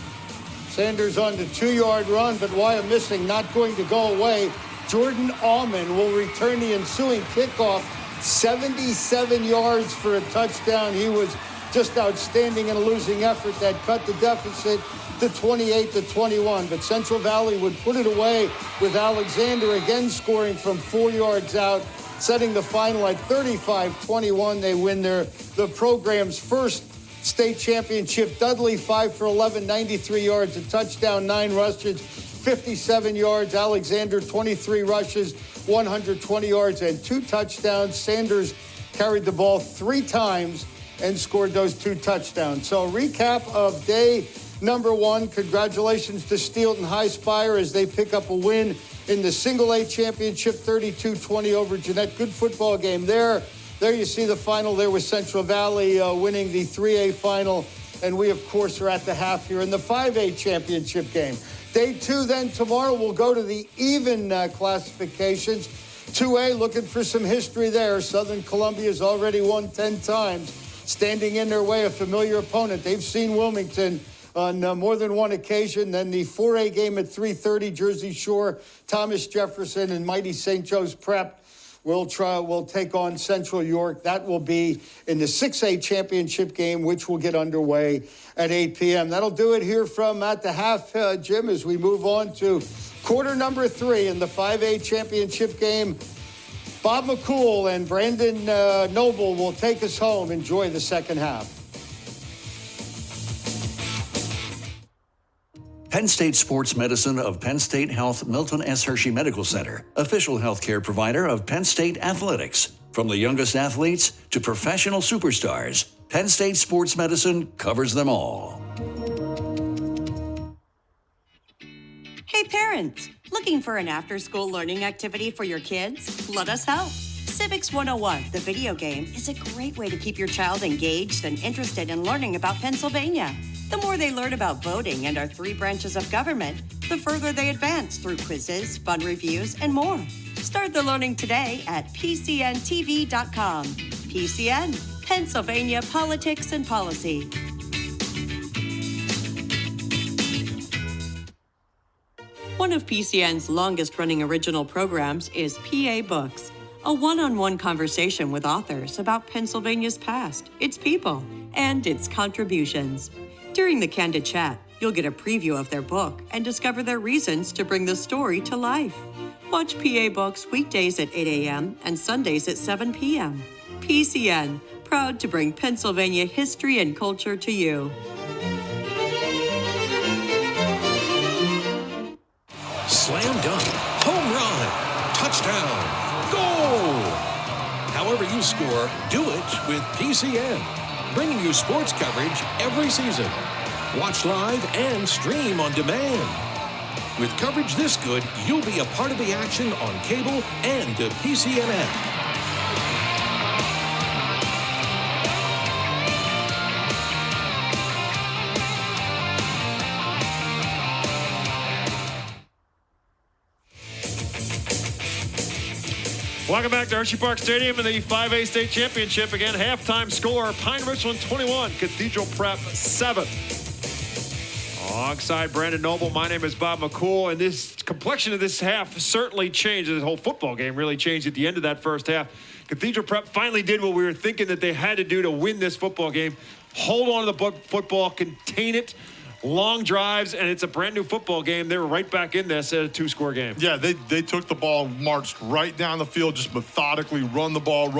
Sanders on the 2-yard run, but Wyomissing not going to go away. Jordan Allman will return the ensuing kickoff 77 yards for a touchdown. He was just outstanding in a losing effort that cut the deficit to 28-21. But Central Valley would put it away with Alexander again scoring from 4 yards out, setting the final at 35-21. They win the program's first state championship. Dudley, 5 for 11, 93 yards, a touchdown, 9 rushes, 57 yards. Alexander, 23 rushes, 120 yards, and 2 touchdowns. Sanders carried the ball 3 times and scored those 2 touchdowns. So a recap of day number 1. Congratulations to Steelton High Spire as they pick up a win in the Single A Championship, 32-20 over Jeanette. Good football game there. There you see the final there with Central Valley winning the 3A final. And we, of course, are at the half here in the 5A Championship game. Day 2 then tomorrow we'll go to the even classifications. 2A, looking for some history there. Southern Columbia's already won 10 times. Standing in their way, a familiar opponent. They've seen Wilmington on more than one occasion. Then the 4A game at 3:30, Jersey Shore, Thomas Jefferson, and mighty St. Joe's Prep will take on Central York. That will be in the 6A championship game, which will get underway at 8 p.m. That'll do it here from at the half, Jim, as we move on to quarter number 3 in the 5A championship game. Bob McCool and Brandon Noble will take us home. Enjoy the second half. Penn State Sports Medicine of Penn State Health Milton S. Hershey Medical Center, official healthcare provider of Penn State Athletics. From the youngest athletes to professional superstars, Penn State Sports Medicine covers them all. Hey parents, looking for an after-school learning activity for your kids? Let us help. Civics 101, the video game, is a great way to keep your child engaged and interested in learning about Pennsylvania. The more they learn about voting and our 3 branches of government, the further they advance through quizzes, fun reviews, and more. Start the learning today at PCNTV.com. PCN, Pennsylvania Politics and Policy. One of PCN's longest-running original programs is PA Books, a one-on-one conversation with authors about Pennsylvania's past, its people, and its contributions. During the Candid Chat, you'll get a preview of their book and discover their reasons to bring the story to life. Watch PA Books weekdays at 8 a.m. and Sundays at 7 p.m. PCN, proud to bring Pennsylvania history and culture to you. Slam dunk, home run, touchdown, goal! However you score, do it with PCN. Bringing you sports coverage every season. Watch live and stream on demand. With coverage this good, you'll be a part of the action on cable and the PCN app. Welcome back to Hershey Park Stadium in the 5A State Championship. Again, halftime score, Pine Richland 21, Cathedral Prep 7. Alongside Brandon Noble, my name is Bob McCool, and this complexion of this half certainly changed. The whole football game really changed at the end of that first half. Cathedral Prep finally did what we were thinking that they had to do to win this football game. Hold on to the football, contain it. Long drives, and it's a brand new football game. They were right back in this at a 2-score game. Yeah, they took the ball, marched right down the field, just methodically run the ball,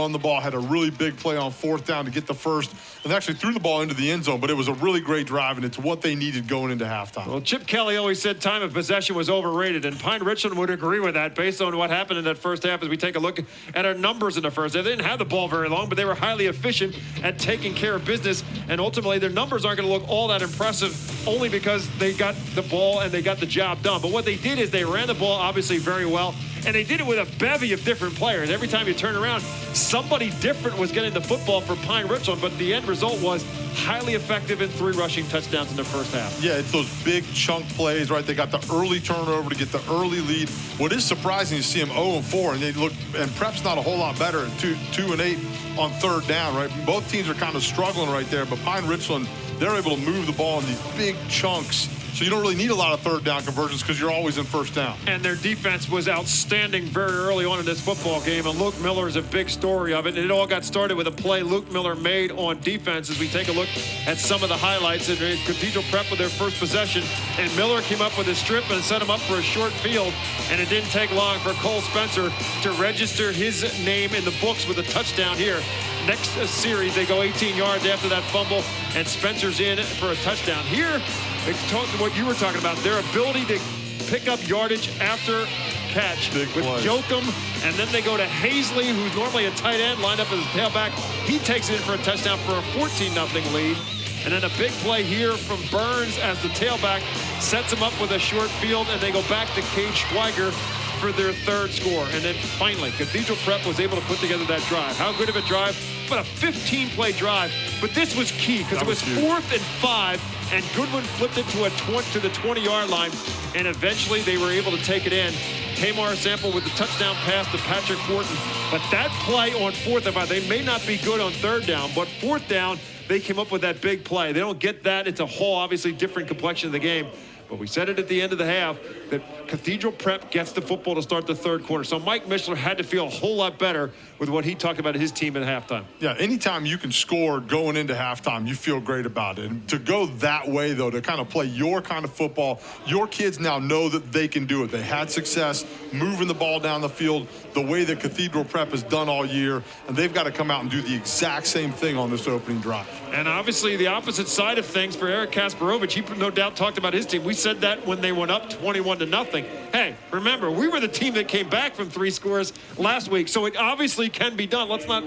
had a really big play on 4th down to get the first, and actually threw the ball into the end zone, but it was a really great drive, and it's what they needed going into halftime. Well, Chip Kelly always said time of possession was overrated, and Pine Richland would agree with that based on what happened in that first half as we take a look at our numbers in the first half. They didn't have the ball very long, but they were highly efficient at taking care of business, and ultimately their numbers aren't going to look all that impressive only because they got the ball and they got the job done. But what they did is they ran the ball obviously very well, and they did it with a bevy of different players. Every time you turn around, somebody different was getting the football for Pine Richland, but the end result was highly effective in 3 rushing touchdowns in the first half. Yeah, it's those big chunk plays, right? They got the early turnover to get the early lead. What is surprising is to see them 0-4, and they look, and Prep's not a whole lot better at 2-8 on 3rd down, right? Both teams are kind of struggling right there, but Pine Richland, they're able to move the ball in these big chunks So you don't really need a lot of third down conversions because you're always in first down. And their defense was outstanding very early on in this football game, and Luke Miller is a big story of it. And it all got started with a play Luke Miller made on defense. As we take a look at some of the highlights, and Cathedral Prep with their first possession, and Miller came up with a strip and set him up for a short field, and it didn't take long for Cole Spencer to register his name in the books with a touchdown here. Next series, they go 18 yards after that fumble, and Spencer's in for a touchdown. Here, it's what you were talking about, their ability to pick up yardage after catch with Jokum, and then they go to Hazley, who's normally a tight end, lined up as a tailback. He takes it in for a touchdown for a 14-0 lead. And then a big play here from Burns as the tailback sets him up with a short field, and they go back to Cade Schweiger for their third score. And then finally, Cathedral Prep was able to put together that drive. How good of a drive? But a 15-play drive. But this was key because it was 4th and 5, and Goodwin flipped it to the 20-yard line, and eventually they were able to take it in. Tamar Sample with the touchdown pass to Patrick Fortin. But that play on 4th and 5, they may not be good on 3rd down, but 4th down, they came up with that big play. They don't get that. It's a whole, obviously, different complexion of the game. But we said it at the end of the half that Cathedral Prep gets the football to start the third quarter. So Mike Mishler had to feel a whole lot better with what he talked about his team at halftime. Yeah, anytime you can score going into halftime, you feel great about it. And to go that way, though, to kind of play your kind of football, your kids now know that they can do it. They had success moving the ball down the field the way that Cathedral Prep has done all year, and they've got to come out and do the exact same thing on this opening drive. And obviously the opposite side of things for Eric Kasparovich, he no doubt talked about his team. We said that when they went up 21-0. Hey, remember, we were the team that came back from 3 scores last week, so it obviously can be done. Let's not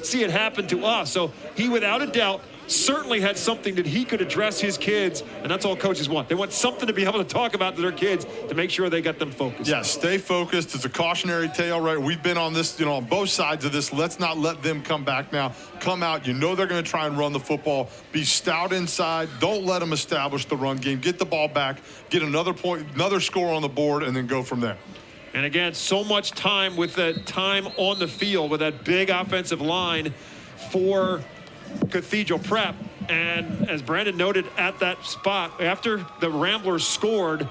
see it happen to us. So he, without a doubt, certainly had something that he could address his kids, and that's all coaches want. They want something to be able to talk about to their kids to make sure they got them focused. Yeah, stay focused. It's a cautionary tale, right? We've been on this, on both sides of this. Let's not let them come back now. Come out. You know they're going to try and run the football. Be stout inside. Don't let them establish the run game. Get the ball back. Get another point, another score on the board, and then go from there. And again, so much time with that time on the field with that big offensive line for Cathedral Prep. And as Brandon noted at that spot, after the Ramblers scored,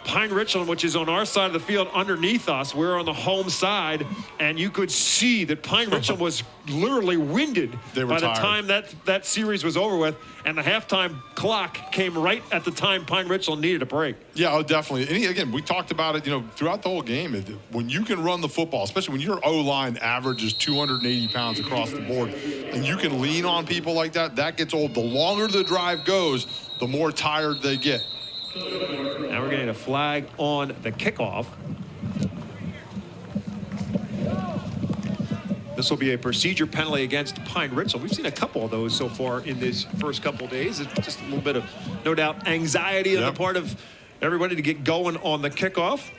Pine Richland, which is on our side of the field underneath us, we're on the home side, and you could see that Pine Richland was literally winded by the time that series was over with, and the halftime clock came right at the time Pine Richland needed a break. Yeah, oh, definitely. And again, we talked about it, throughout the whole game. When you can run the football, especially when your O-line averages 280 pounds across the board, and you can lean on people like that, that gets old. The longer the drive goes, the more tired they get. Now we're getting a flag on the kickoff. This will be a procedure penalty against Pine Richland. We've seen a couple of those so far in this first couple of days. It's just a little bit of, no doubt, anxiety on the part of everybody to get going on the kickoff.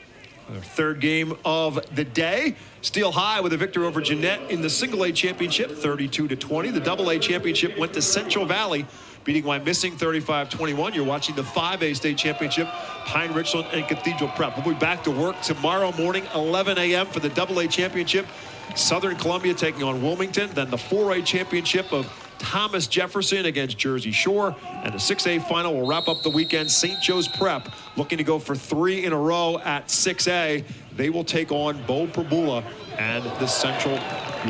Our third game of the day. Steel High with a victory over Jeanette in the Single A Championship, 32-20. The Double A Championship went to Central Valley, beating Wyomissing 35-21. You're watching the 5A State Championship, Pine Richland and Cathedral Prep. We'll be back to work tomorrow morning, 11 a.m. for the Double A Championship. Southern Columbia taking on Wilmington. Then the 4A Championship of Thomas Jefferson against Jersey Shore. And the 6A final will wrap up the weekend. St. Joe's Prep looking to go for 3 in a row at 6A. They will take on Bo Prabula and the Central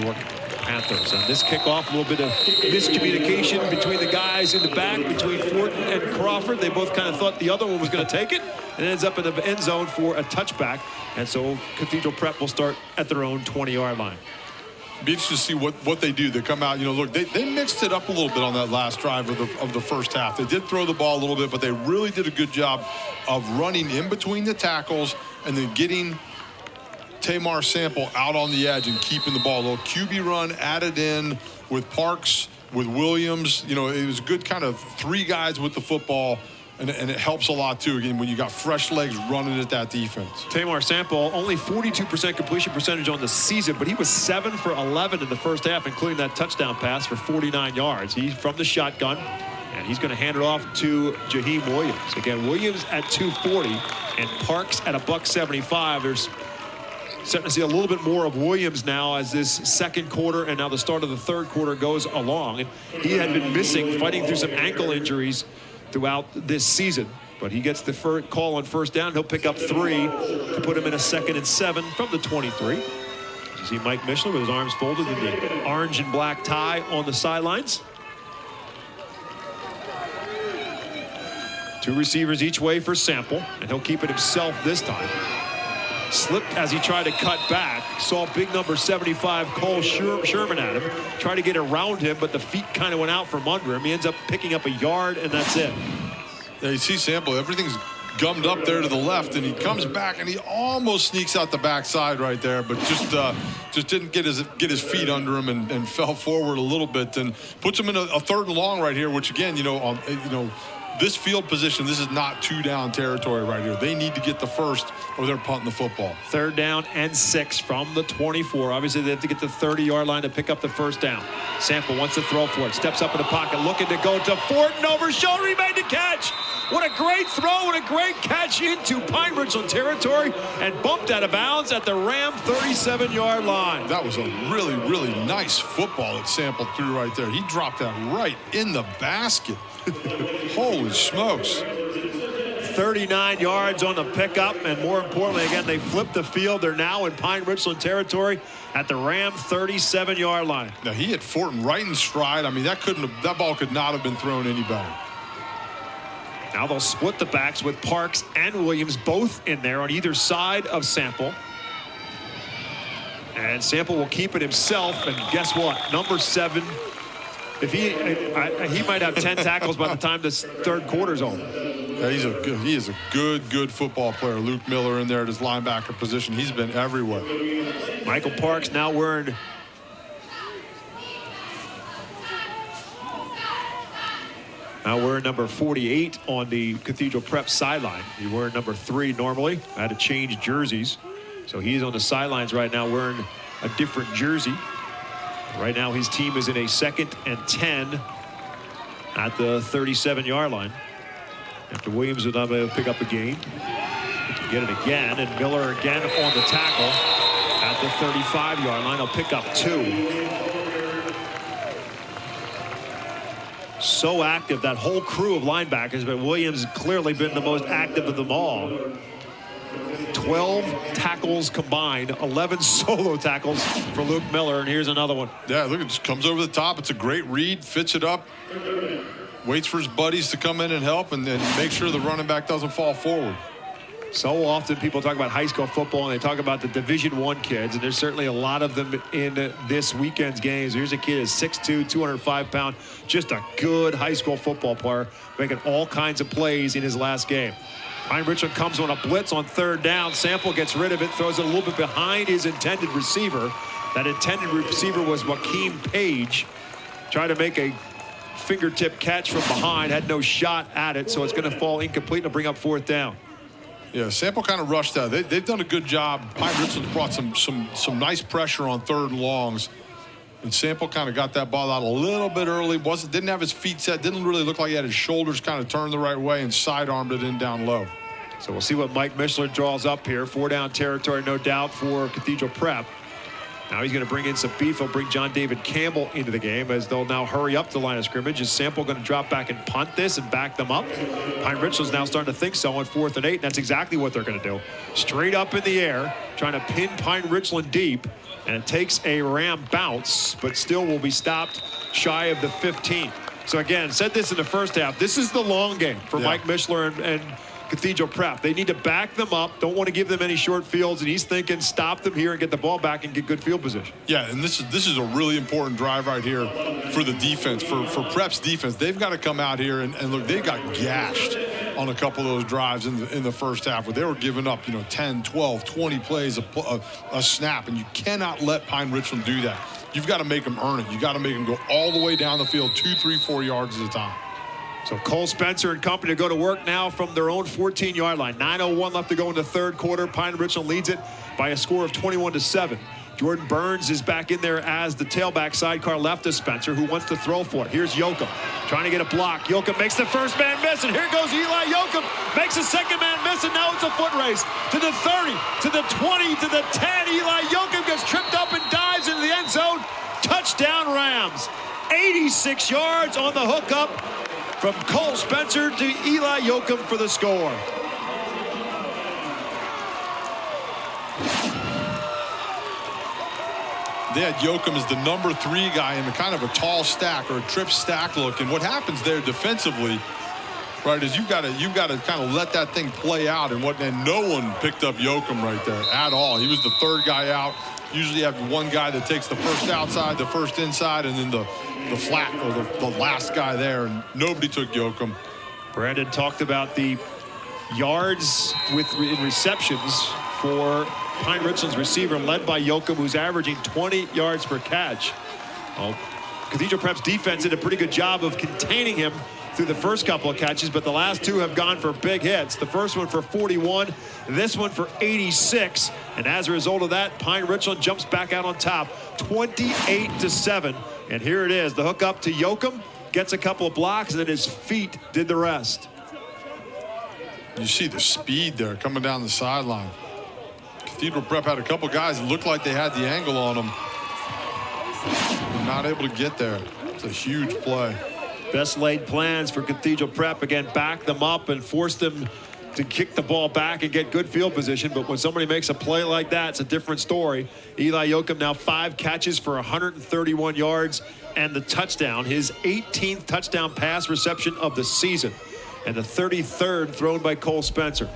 York Panthers. And this kickoff, a little bit of miscommunication between the guys in the back, between Fortin and Crawford. They both kind of thought the other one was going to take it, and ends up in the end zone for a touchback. And so Cathedral Prep will start at their own 20-yard line. Be interested to see what they do. They come out, look, they mixed it up a little bit on that last drive of the first half. They did throw the ball a little bit, but they really did a good job of running in between the tackles and then getting Tamar Sample out on the edge and keeping the ball. A little QB run added in with Parks, with Williams. It was a good kind of 3 guys with the football. And it helps a lot, too, again, when you got fresh legs running at that defense. Tamar Sample, only 42% completion percentage on the season, but he was 7 for 11 in the first half, including that touchdown pass for 49 yards. He's from the shotgun, and he's going to hand it off to Shaheen Williams. Again, Williams at 240 and Parks at $175. There's starting to see a little bit more of Williams now as this second quarter and now the start of the third quarter goes along. And he had been missing, fighting through some ankle injuries throughout this season. But he gets the call on first down. He'll pick up 3 to put him in a 2nd and 7 from the 23. You see Mike Mishler with his arms folded in the orange and black tie on the sidelines. 2 receivers each way for Sample, and he'll keep it himself this time. Slipped as he tried to cut back. Saw big number 75 Cole Sherman at him. Tried to get around him, but the feet kind of went out from under him. He ends up picking up a yard, and that's it. Yeah, you see Sample, everything's gummed up there to the left, and he comes back, and he almost sneaks out the backside right there, but just didn't get his feet under him and fell forward a little bit, and puts him in a 3rd and long right here, which again, this field position, this is not 2-down territory right here. They need to get the first or they're punting the football. 3rd down and 6 from the 24. Obviously, they have to get the 30-yard line to pick up the first down. Sample wants to throw for it. Steps up in the pocket, looking to go to Fortin over shoulder. He made the catch. What a great throw and a great catch into Pine Richland territory and bumped out of bounds at the Ram 37-yard line. That was a really, really nice football that Sample threw right there. He dropped that right in the basket. Holy smokes. 39 yards on the pickup, and more importantly, again, they flipped the field. They're now in Pine Richland territory at the Ram 37-yard line. Now, he hit Fortin right in stride. I mean, that ball could not have been thrown any better. Now they'll split the backs with Parks and Williams both in there on either side of Sample. And Sample will keep it himself, and guess what? Number 7. If he might have 10 tackles by the time this 3rd quarter's over. Yeah, he is a good football player. Luke Miller in there at his linebacker position. He's been everywhere. Michael Parks now wearing number 48 on the Cathedral Prep sideline. He wearing number 3 normally. I had to change jerseys. So he's on the sidelines right now wearing a different jersey. Right now his team is in a 2nd and 10 at the 37-yard line. After Williams was not able to pick up a gain. Get it again, and Miller again on the tackle at the 35-yard line. He'll pick up 2. So active, that whole crew of linebackers, but Williams has clearly been the most active of them all. 12 tackles combined, 11 solo tackles for Luke Miller, and here's another one. Yeah, look, it just comes over the top. It's a great read, fits it up, waits for his buddies to come in and help, and then make sure the running back doesn't fall forward. So often people talk about high school football, and they talk about the Division I kids, and there's certainly a lot of them in this weekend's games. Here's a kid who's 6'2", 205 pounds, just a good high school football player, making all kinds of plays in his last game. Pine Richland comes on a blitz on 3rd down. Sample gets rid of it, throws it a little bit behind his intended receiver. That intended receiver was Joaquin Page. Tried to make a fingertip catch from behind, had no shot at it, so it's going to fall incomplete and bring up 4th down. Yeah, Sample kind of rushed out. They've done a good job. Pine Richland brought some nice pressure on 3rd and longs. And Sample kind of got that ball out a little bit early. Didn't have his feet set. Didn't really look like he had his shoulders kind of turned the right way and sidearmed it in down low. So we'll see what Mike Mishler draws up here. 4-down territory, no doubt, for Cathedral Prep. Now he's going to bring in some beef. He'll bring John David Campbell into the game as they'll now hurry up the line of scrimmage. Is Sample going to drop back and punt this and back them up? Pine Richland's now starting to think so on 4th and 8, and that's exactly what they're going to do. Straight up in the air, trying to pin Pine Richland deep, and it takes a Ram bounce, but still will be stopped shy of the 15. So again, said this in the first half, this is the long game for Mike Mishler and Cathedral Prep. They need to back them up, don't want to give them any short fields, and he's thinking stop them here and get the ball back and get good field position. Yeah, and this is a really important drive right here for the defense, for Prep's defense. They've got to come out here and look, they got gashed on a couple of those drives in the first half where they were giving up 10, 12, 20 plays a snap, and you cannot let Pine Richland do that. You've got to make them earn it. You got to make them go all the way down the field 2, 3, 4 yards at a time. So Cole Spencer and company go to work now from their own 14-yard line. 9:01 left to go in the 3rd quarter. Pine Richland leads it by a score of 21-7. Jordan Burns is back in there as the tailback sidecar left of Spencer, who wants to throw for it. Here's Yoakum trying to get a block. Yoakum makes the first man miss, and here goes Eli Yoakum. Makes the second man miss, and now it's a foot race to the 30, to the 20, to the 10. Eli Yoakum gets tripped up and dives into the end zone. Touchdown Rams. 86 yards on the hookup from Cole Spencer to Eli Yoakum for the score. They had Yoakum as the number 3 guy in the kind of a tall stack or a trip stack look. And what happens there defensively, right, is you've got to kind of let that thing play out. And no one picked up Yoakum right there at all. He was the 3rd guy out. Usually you have one guy that takes the first outside, the first inside, and then the flat or the last guy there. And nobody took Yoakum. Brandon talked about the yards in receptions for Pine Richland's receiver, led by Yoakum, who's averaging 20 yards per catch. Well, Cathedral Prep's defense did a pretty good job of containing him through the first couple of catches, but the last 2 have gone for big hits. The first one for 41, this one for 86. And as a result of that, Pine Richland jumps back out on top, 28-7. And here it is, the hook up to Yoakum, gets a couple of blocks, and then his feet did the rest. You see the speed there coming down the sideline. Cathedral Prep had a couple guys that looked like they had the angle on them. Not able to get there. It's a huge play. Best laid plans for Cathedral Prep. Again, back them up and force them to kick the ball back and get good field position. But when somebody makes a play like that, it's a different story. Eli Yoakum now 5 catches for 131 yards and the touchdown. His 18th touchdown pass reception of the season. And the 33rd thrown by Cole Spencer.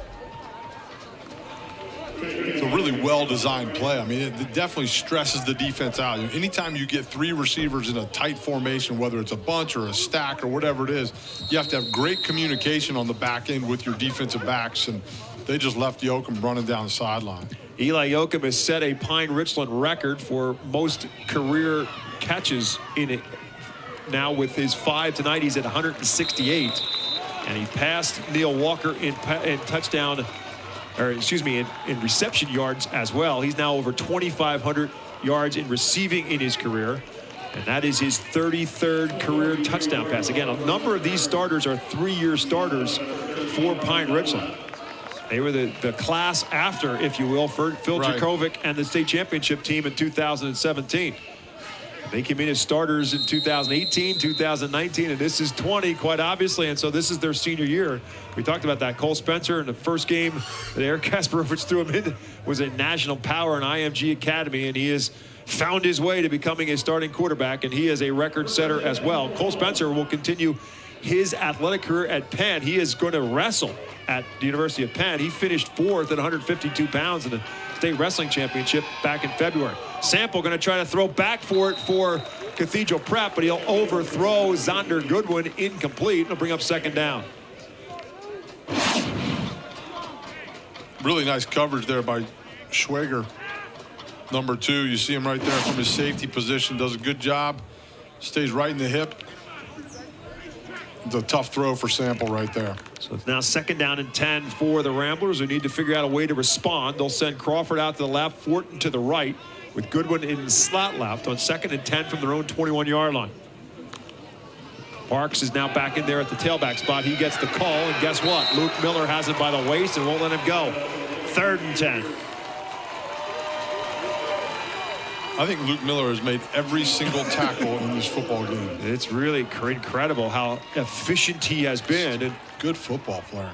It's a really well-designed play. I mean, it definitely stresses the defense out. Anytime you get 3 receivers in a tight formation, whether it's a bunch or a stack or whatever it is, you have to have great communication on the back end with your defensive backs, and they just left Yoakum running down the sideline. Eli Yoakum has set a Pine Richland record for most career catches in it. Now with his 5 tonight, he's at 168. And he passed Neil Walker in touchdown, or excuse me, in reception yards as well. He's now over 2,500 yards in receiving in his career. And that is his 33rd career touchdown pass. Again, a number of these starters are 3-year starters for Pine Richland. They were the class after, if you will, for Phil Jakovic and the state championship team in 2017. They came in as starters in 2018, 2019, and this is 20, quite obviously, and so this is their senior year. We talked about that. Cole Spencer in the first game that Eric Kasparovich threw him in was a national power in IMG Academy, and he has found his way to becoming a starting quarterback, and he is a record setter as well. Cole Spencer will continue his athletic career at Penn. He is going to wrestle at the University of Penn. He finished 4th at 152 pounds in the state wrestling championship back in February. Sample going to try to throw back for it for Cathedral Prep, but he'll overthrow Zonder Goodwin, incomplete. He'll bring up 2nd down. Really nice coverage there by Schwager, number 2. You see him right there from his safety position. Does a good job. Stays right in the hip. It's a tough throw for Sample right there. So it's now 2nd down and 10 for the Ramblers, who need to figure out a way to respond. They'll send Crawford out to the left, Fortin to the right, with Goodwin in slot left on 2nd and 10 from their own 21-yard line. Parks is now back in there at the tailback spot. He gets the call, and guess what? Luke Miller has it by the waist and won't let him go. 3rd and 10. I think Luke Miller has made every single tackle in this football game. It's really incredible how efficient he has been. And good football player.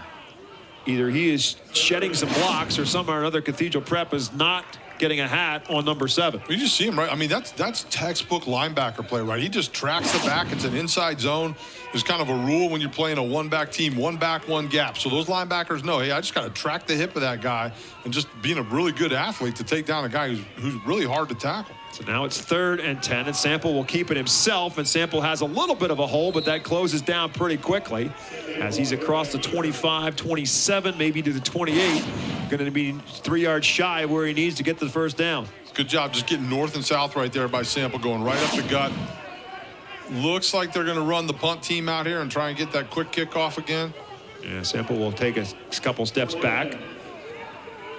Either he is shedding some blocks or somehow or another Cathedral Prep is not getting a hat on number 7. You just see him, right? I mean, that's textbook linebacker play, right? He just tracks the back. It's an inside zone. There's kind of a rule when you're playing a one-back team, 1 back, 1 gap. So those linebackers know, hey, I just got to track the hip of that guy, and just being a really good athlete to take down a guy who's really hard to tackle. So now it's 3rd and 10, and Sample will keep it himself, and Sample has a little bit of a hole, but that closes down pretty quickly as he's across the 25, 27, maybe to the 28. Going to be 3 yards shy of where he needs to get the 1st down. Good job just getting north and south right there by Sample, going right up the gut. Looks like they're going to run the punt team out here and try and get that quick kickoff again. Yeah, Sample will take a couple steps back.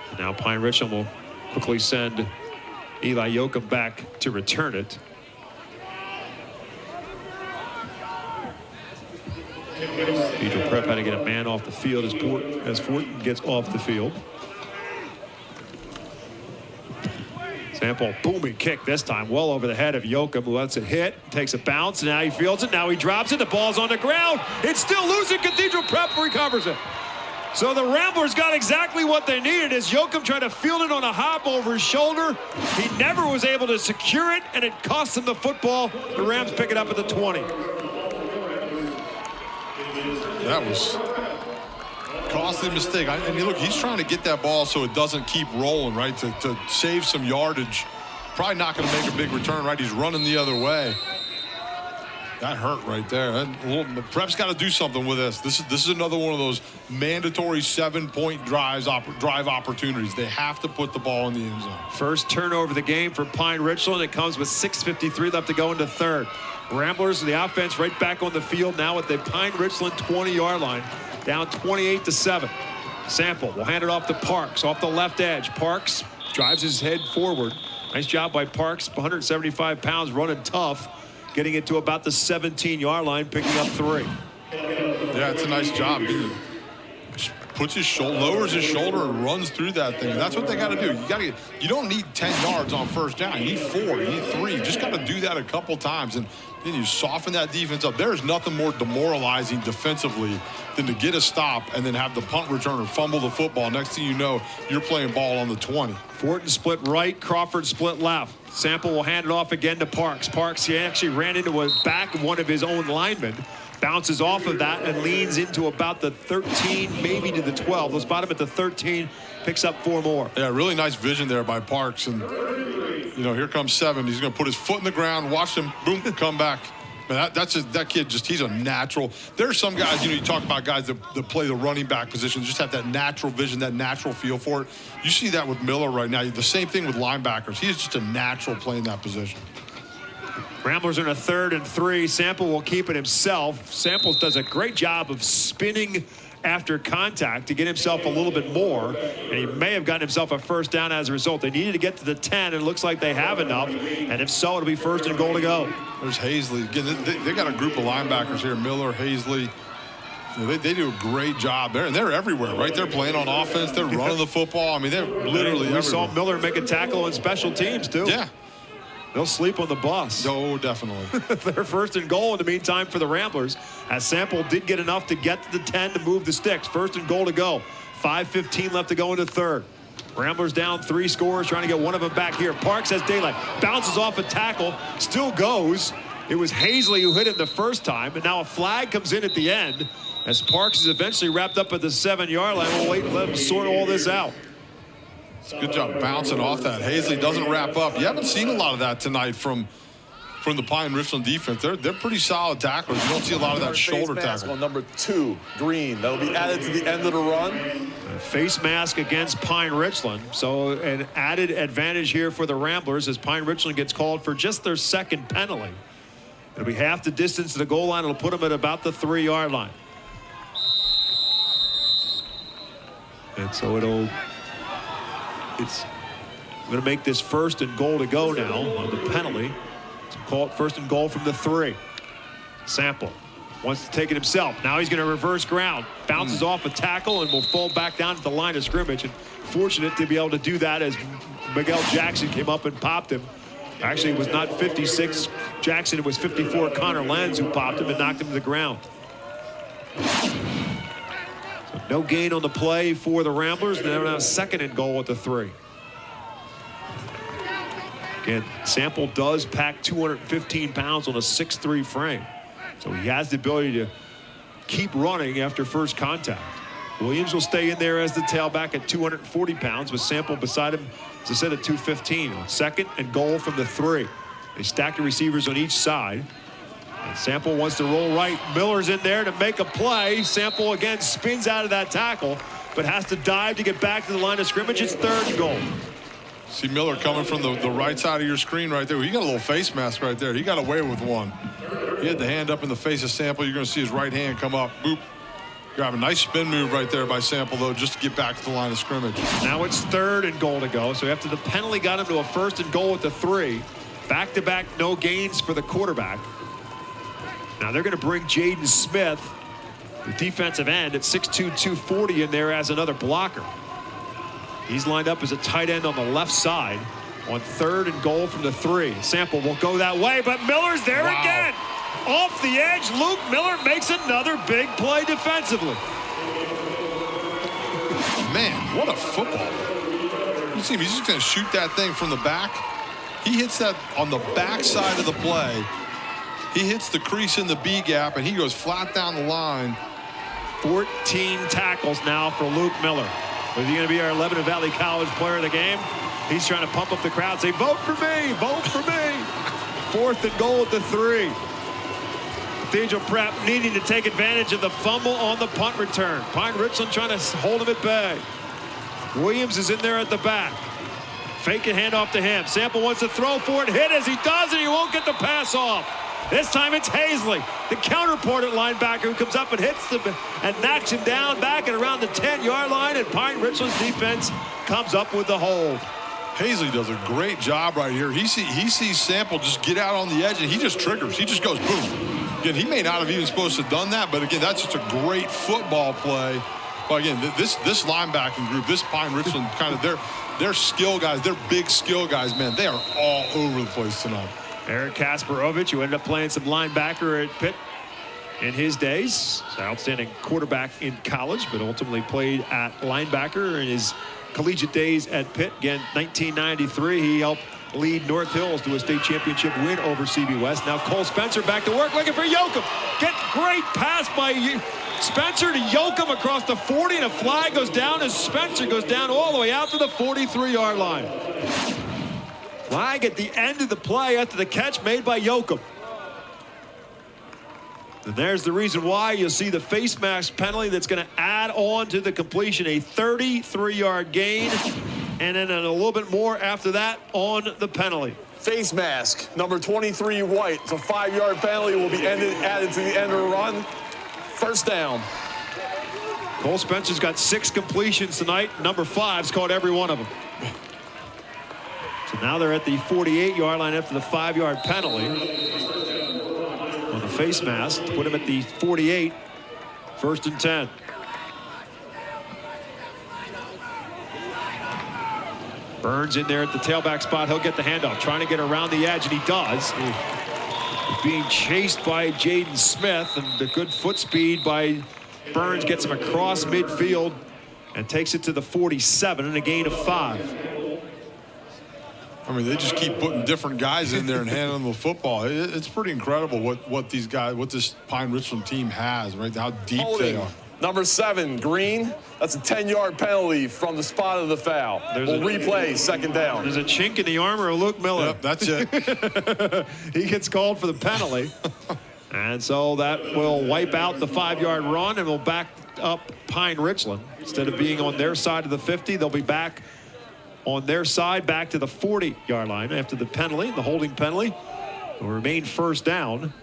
And now Pine Richland will quickly send Eli Yoakum back to return it. Cathedral Prep had to get a man off the field as Fortin gets off the field. Sample, booming kick this time, well over the head of Yoakum, who lets it hit, takes a bounce, and now he fields it, now he drops it, the ball's on the ground. It's still losing. Cathedral Prep recovers it. So the Ramblers got exactly what they needed as Yoakum tried to field it on a hop over his shoulder. He never was able to secure it, and it cost him the football. The Rams pick it up at the 20. That was a costly mistake. I mean, look, he's trying to get that ball so it doesn't keep rolling, right, to save some yardage. Probably not going to make a big return, right? He's running the other way. That hurt right there. The Prep's got to do something with this. This is another one of those mandatory 7-point drive opportunities. They have to put the ball in the end zone. First turnover of the game for Pine Richland. It comes with 6:53 left to go into third. Ramblers, the offense right back on the field now at the Pine Richland 20-yard line, down 28-7. Sample will hand it off to Parks off the left edge. Parks drives his head forward. Nice job by Parks, 175 pounds, running tough. Getting it to about the 17-yard line, picking up 3. Yeah, it's a nice job. He puts his shoulder, lowers his shoulder, and runs through that thing. That's what they got to do. You don't need 10 yards on first down. You need 4. You need 3. You just got to do that a couple times, and then you soften that defense up. There's nothing more demoralizing defensively than to get a stop and then have the punt returner fumble the football. Next thing you know, you're playing ball on the 20. Fortin split right, Crawford split left. Sample will hand it off again to Parks. Parks, he actually ran into a back of one of his own linemen, bounces off of that and leans into about the 13, maybe to the 12. Let's bottom at the 13, picks up 4 more. Yeah, really nice vision there by Parks. And, you know, here comes 7. He's going to put his foot in the ground, watch him, boom, come back. Man, that kid, he's a natural. There's some guys, you talk about guys that play the running back position, just have that natural vision, that natural feel for it. You see that with Miller right now. The same thing with linebackers. He's just a natural playing that position. Ramblers are in a 3rd and 3. Sample will keep it himself. Samples does a great job of spinning after contact to get himself a little bit more, and he may have gotten himself a first down as a result. They needed to get to the 10, and it looks like they have enough, and if so, it'll be 1st and goal to go. There's Hazley. Again, they got a group of linebackers here, Miller, Hazley. They do a great job there, and they're everywhere, right? They're playing on offense. They're running the football. I mean, they're literally everywhere. We saw Miller make a tackle on special teams, too. Yeah. They'll sleep on the bus. Oh, definitely. They're 1st and goal in the meantime for the Ramblers, as Sample did get enough to get to the 10 to move the sticks. 1st and goal to go. 5:15 left to go into 3rd. Ramblers down 3 scores, trying to get one of them back here. Parks has daylight, bounces off a tackle, still goes. It was Hazley who hit him the first time, and now a flag comes in at the end as Parks is eventually wrapped up at the 7-yard line. We'll wait and let him sort all this out. Good job bouncing off that. Hazley doesn't wrap up. You haven't seen a lot of that tonight from the Pine Richland defense. They're pretty solid tacklers. You don't see a lot of that shoulder tackle. On number 2, Green. That'll be added to the end of the run. A face mask against Pine Richland. So an added advantage here for the Ramblers as Pine Richland gets called for just their 2nd penalty. It'll be half the distance to the goal line. It'll put them at about the 3-yard line. And so it's going to make this 1st and goal to go now on the penalty. So call it 1st and goal from the 3. Sample wants to take it himself. Now he's going to reverse ground. Bounces off a tackle and will fall back down to the line of scrimmage. And fortunate to be able to do that as Miguel Jackson came up and popped him. Actually, it was not 56 Jackson. It was 54 Connor Lenz who popped him and knocked him to the ground. No gain on the play for the Ramblers. And they're now 2nd and goal at the 3. Again, Sample does pack 215 pounds on a 6'3" frame. So he has the ability to keep running after first contact. Williams will stay in there as the tailback at 240 pounds with Sample beside him, as I said, at 215. On 2nd and goal from the 3. They stack the receivers on each side. And Sample wants to roll right. Miller's in there to make a play. Sample again spins out of that tackle, but has to dive to get back to the line of scrimmage. It's 3rd and goal. See Miller coming from the right side of your screen right there. He got a little face mask right there. He got away with one. He had the hand up in the face of Sample. You're going to see his right hand come up. Boop. Grab a nice spin move right there by Sample, though, just to get back to the line of scrimmage. Now it's 3rd and goal to go. So after the penalty got him to a 1st and goal at the 3, back-to-back no gains for the quarterback. Now they're going to bring Jaden Smith, the defensive end, at 6'2", 240 in there as another blocker. He's lined up as a tight end on the left side. On 3rd and goal from the 3. Sample will go that way, but Miller's there again. Off the edge, Luke Miller makes another big play defensively. Man, what a football. You see him, he's just going to shoot that thing from the back. He hits that on the back side of the play. He hits the crease in the B gap, and he goes flat down the line. 14 tackles now for Luke Miller. Is he going to be our Lebanon Valley College player of the game? He's trying to pump up the crowd, say, vote for me, vote for me. 4th and goal at the 3. Cathedral Prep needing to take advantage of the fumble on the punt return. Pine Richland trying to hold him at bay. Williams is in there at the back. Fake and hand off to him. Sample wants to throw for it, hit as he does, and he won't get the pass off. This time it's Hazley, the counterport linebacker, who comes up and hits them and knocks him down back at around the 10-yard line, and Pine Richland's defense comes up with the hold. Hazley does a great job right here. He sees Sample just get out on the edge, and he just triggers. He just goes boom. Again, he may not have even supposed to have done that, but again, that's just a great football play. But again, this linebacking group, this Pine Richland kind of their skill guys, they're big skill guys, man. They are all over the place tonight. Eric Kasparovich, who ended up playing some linebacker at Pitt in his days. He's an outstanding quarterback in college, but ultimately played at linebacker in his collegiate days at Pitt. Again, 1993, he helped lead North Hills to a state championship win over CB West. Now Cole Spencer back to work, looking for Yoakum. Great pass by Spencer to Yoakum across the 40, and a flag goes down as Spencer goes down all the way out to the 43-yard line. Flag at the end of the play after the catch made by Yoakum. And there's the reason why. You'll see the face mask penalty that's going to add on to the completion, a 33-yard gain, and then a little bit more after that on the penalty. Face mask, number 23 White. It's a 5-yard penalty, will be added to the end of the run. First down. Cole Spencer's got 6 completions tonight. Number 5's caught every one of them. So now they're at the 48-yard line after the 5-yard penalty on the face mask to put him at the 48. 1st and 10. Burns in there at the tailback spot. He'll get the handoff, trying to get around the edge, and he does. Being chased by Jaden Smith, and the good foot speed by Burns gets him across midfield and takes it to the 47 and a gain of 5. I mean, they just keep putting different guys in there and handing them the football. It's pretty incredible what this Pine Richland team has, right? How deep they are. Number 7, Green. That's a 10-yard penalty from the spot of the foul. We'll replay 2nd down. There's a chink in the armor of Luke Miller. Yep, that's it. He gets called for the penalty. And so that will wipe out the 5-yard run and will back up Pine Richland. Instead of being on their side of the 50, they'll be back on their side, back to the 40-yard line after the penalty, the holding penalty. Will remain first down.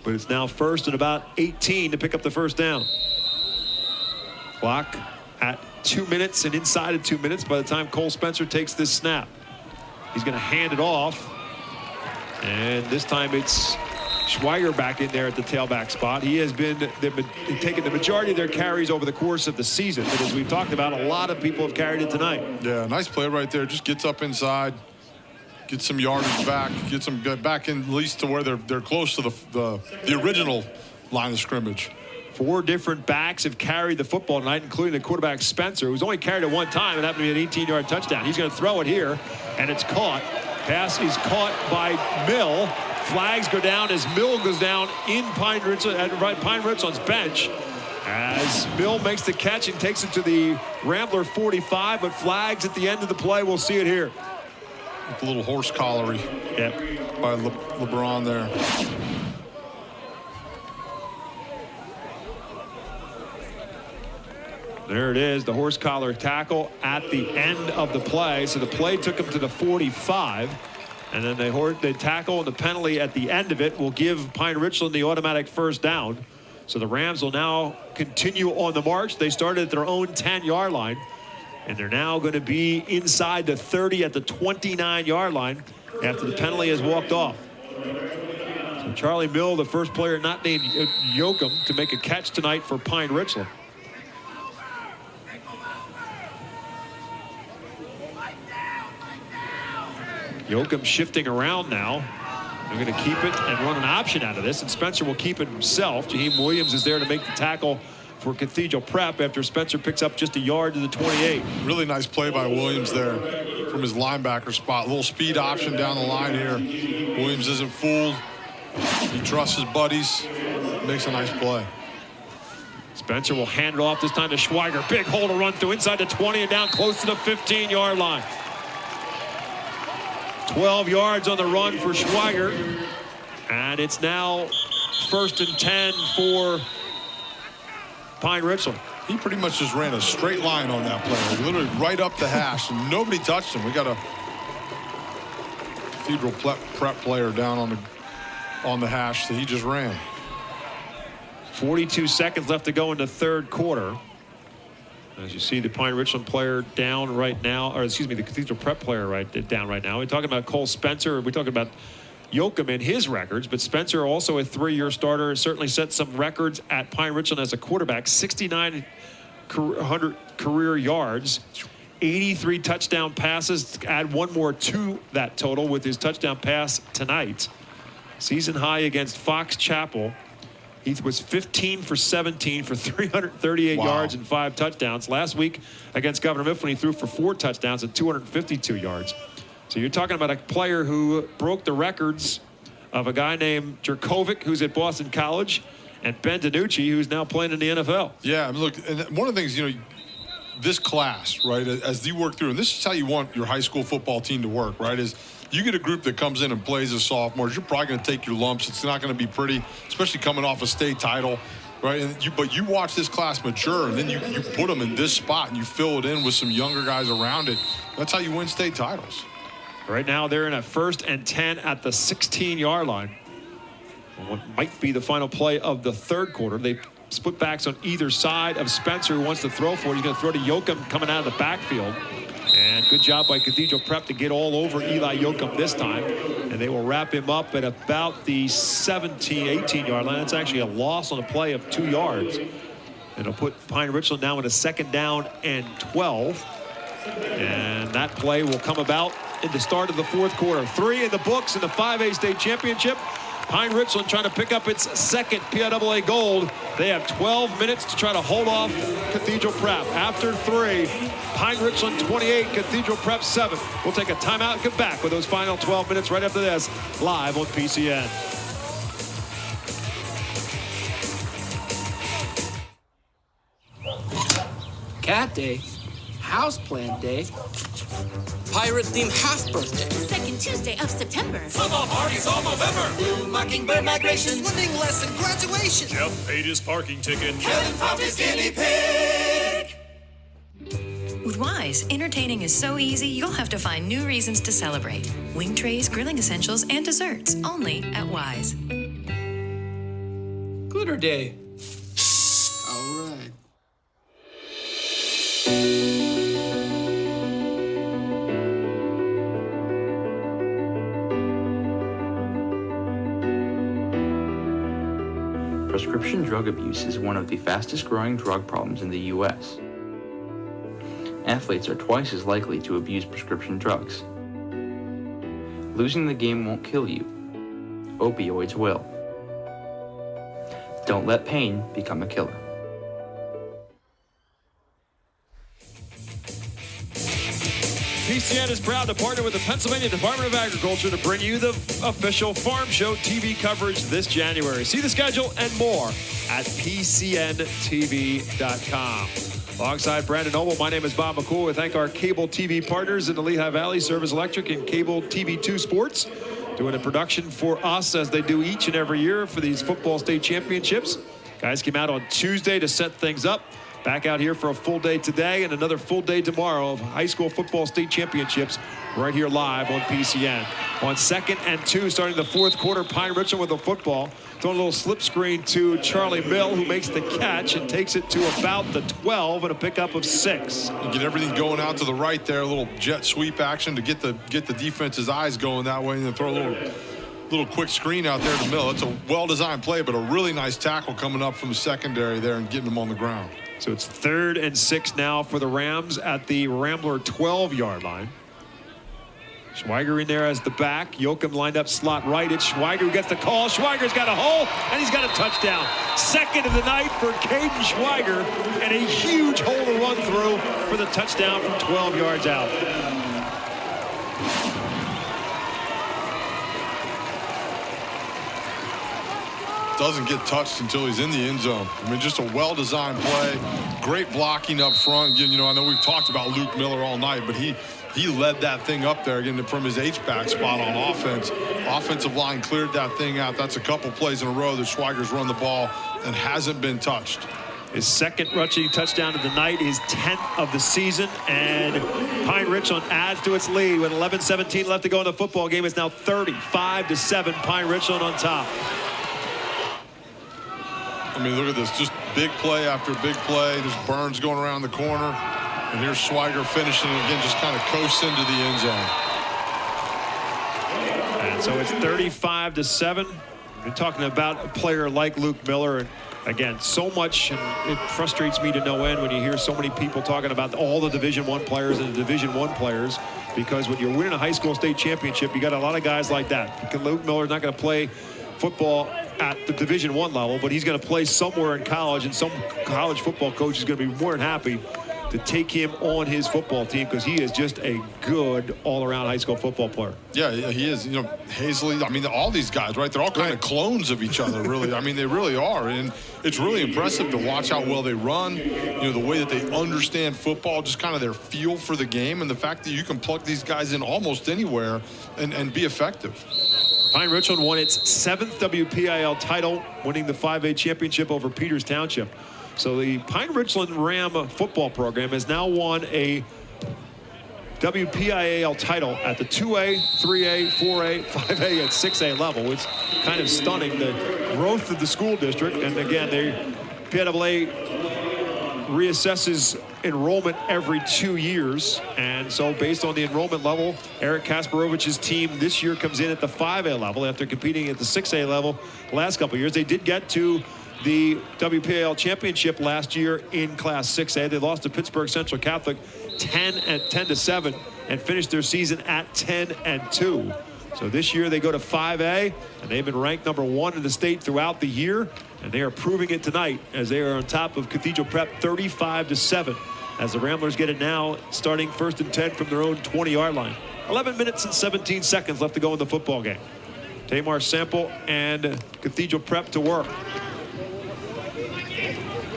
But it's now 1st and about 18 to pick up the first down. Clock at 2 minutes and inside of 2 minutes by the time Cole Spencer takes this snap. He's going to hand it off. And this time it's Schweiger back in there at the tailback spot. He has been taking the majority of their carries over the course of the season. But as we've talked about, a lot of people have carried it tonight. Yeah, nice play right there. Just gets up inside. Get some yardage back, get some back in at least to where they're close to the original line of scrimmage. 4 different backs have carried the football tonight, including the quarterback Spencer, who's only carried it 1 time. It happened to be an 18-yard touchdown. He's going to throw it here, and it's caught. Pass is caught by Mill. Flags go down as Mill goes down in Pine Richland's bench. As Mill makes the catch and takes it to the Rambler 45, but flags at the end of the play. We'll see it here. With a little horse collar-y by LeBron there. There it is, the horse collar tackle at the end of the play. So the play took him to the 45. And then the tackle and the penalty at the end of it will give Pine Richland the automatic first down. So the Rams will now continue on the march. They started at their own 10-yard line. And they're now going to be inside the 30 at the 29-yard line after the penalty has walked off. So Charlie Mill, the first player not named Yoakum, to make a catch tonight for Pine Richland. Yoakum shifting around now. They're going to keep it and run an option out of this, and Spencer will keep it himself. Shaheen Williams is there to make the tackle for Cathedral Prep after Spencer picks up just a yard to the 28. Really nice play by Williams there from his linebacker spot. A little speed option down the line here. Williams isn't fooled. He trusts his buddies. Makes a nice play. Spencer will hand it off this time to Schweiger. Big hole to run through inside the 20 and down close to the 15-yard line. 12 yards on the run for Schweiger. And it's now 1st and 10 for Pine Richland. He pretty much just ran a straight line on that play, literally right up the hash, and nobody touched him. We got a Cathedral Prep player down on the hash that he just ran. 42 seconds left to go in the 3rd quarter. As you see, the Pine Richland player down right now, or excuse me, the Cathedral Prep player down right now. We're talking about Cole Spencer. We're talking about Yoakum and his records, but Spencer, also a 3-year starter, certainly set some records at Pine Richland as a quarterback. 6,900 career yards, 83 touchdown passes. Add one more to that total with his touchdown pass tonight. Season high against Fox Chapel. He was 15 for 17 for 338 yards and 5 touchdowns. Last week against Governor Mifflin, he threw for 4 touchdowns and 252 yards. So you're talking about a player who broke the records of a guy named Jerkovic, who's at Boston College, and Ben DiNucci, who's now playing in the NFL. Yeah, I mean, look, and one of the things, this class, right, as you work through, and this is how you want your high school football team to work, right, is you get a group that comes in and plays as sophomores, you're probably going to take your lumps. It's not going to be pretty, especially coming off a state title, right? But you watch this class mature, and then you put them in this spot, and you fill it in with some younger guys around it. That's how you win state titles. Right now, they're in a 1st and 10 at the 16-yard line. What might be the final play of the 3rd quarter. They split backs on either side of Spencer, who wants to throw for it. He's going to throw to Yoakum coming out of the backfield. And good job by Cathedral Prep to get all over Eli Yoakum this time. And they will wrap him up at about the 18-yard line. That's actually a loss on a play of 2 yards. And it'll put Pine Richland now in a 2nd down and 12. And that play will come about in the start of the 4th quarter. 3 in the books in the 5A state championship. Pine Richland trying to pick up its 2nd PIAA gold. They have 12 minutes to try to hold off Cathedral Prep. After 3, Pine Richland 28, Cathedral Prep 7. We'll take a timeout and come back with those final 12 minutes right after this, live on PCN. Cat Day, Houseplant Day, Pirate-themed half birthday. 2nd Tuesday of September. Football parties all November. Blue mockingbird migration. Swimming lesson, graduation. Jeff paid his parking ticket. Kevin found his guinea pig. With Wise, entertaining is so easy, you'll have to find new reasons to celebrate. Wing trays, grilling essentials, and desserts, only at Wise. Glitter Day. All right. Prescription drug abuse is one of the fastest growing drug problems in the U.S. Athletes are twice as likely to abuse prescription drugs. Losing the game won't kill you. Opioids will. Don't let pain become a killer. PCN is proud to partner with the Pennsylvania Department of Agriculture to bring you the official Farm Show TV coverage this January. See the schedule and more at PCNTV.com. Alongside Brandon Noble, my name is Bob McCool. We thank our cable TV partners in the Lehigh Valley, Service Electric and Cable TV 2 Sports, doing a production for us as they do each and every year for these football state championships. Guys came out on Tuesday to set things up. Back out here for a full day today and another full day tomorrow of high school football state championships right here live on PCN. On 2nd and 2, starting the 4th quarter, Pine Richland with the football. Throwing a little slip screen to Charlie Mill, who makes the catch and takes it to about the 12 and a pickup of 6. You get everything going out to the right there, a little jet sweep action to get the defense's eyes going that way, and then throw a little quick screen out there to Mill. It's a well-designed play, but a really nice tackle coming up from the secondary there and getting them on the ground. So it's 3rd and 6 now for the Rams at the Rambler 12-yard line. Schweiger in there as the back. Joachim lined up slot right. It's Schweiger who gets the call. Schweiger's got a hole, and he's got a touchdown. Second of the night for Caden Schweiger, and a huge hole to run through for the touchdown from 12 yards out. Doesn't get touched until he's in the end zone. I mean, just a well-designed play. Great blocking up front. You know, I know we've talked about Luke Miller all night, but he led that thing up there again from his H-back spot on offense. Offensive line cleared that thing out. That's a couple plays in a row that Schweiger's run the ball and hasn't been touched. His second rushing touchdown of the night, his 10th of the season, and Pine Richland adds to its lead with 11-17 left to go in the football game. It's now 35-7, Pine Richland on top. I mean, look at this, just big play after big play. There's Burns going around the corner, and here's Schweiger finishing it again, just kind of coasts into the end zone. And so it's 35-7. We're talking about a player like Luke Miller, and again, so much, and it frustrates me to no end when you hear so many people talking about all the Division I players and the Division I players, because when you're winning a high school state championship, you got a lot of guys like that. Because Luke Miller's not going to play football at the Division I level, but he's going to play somewhere in college, and some college football coach is going to be more than happy to take him on his football team because he is just a good all-around high school football player. Yeah, he is. You know, Hazley, I mean, all these guys, right? They're all kind of clones of each other, really. I mean, they really are. And it's really impressive to watch how well they run, you know, the way that they understand football, just kind of their feel for the game, and the fact that you can plug these guys in almost anywhere and be effective. Pine Richland won its 7th WPIAL title, winning the 5A championship over Peters Township. So the Pine Richland Ram football program has now won a WPIAL title at the 2A, 3A, 4A, 5A, and 6A level. It's kind of stunning, the growth of the school district. And again, PIAA reassesses enrollment every 2 years, and so based on the enrollment level, Eric Kasparovich's team this year comes in at the 5A level after competing at the 6A level the last couple of years. They did get to the WPIAL championship last year in Class 6A. They lost to Pittsburgh Central Catholic 10-7 and finished their season at 10-2. So this year they go to 5A, and they've been ranked #1 in the state throughout the year, and they are proving it tonight as they are on top of Cathedral Prep 35-7 as the Ramblers get it now starting 1st and 10 from their own 20-yard line. 11 minutes and 17 seconds left to go in the football game. Tamar Sample and Cathedral Prep to work.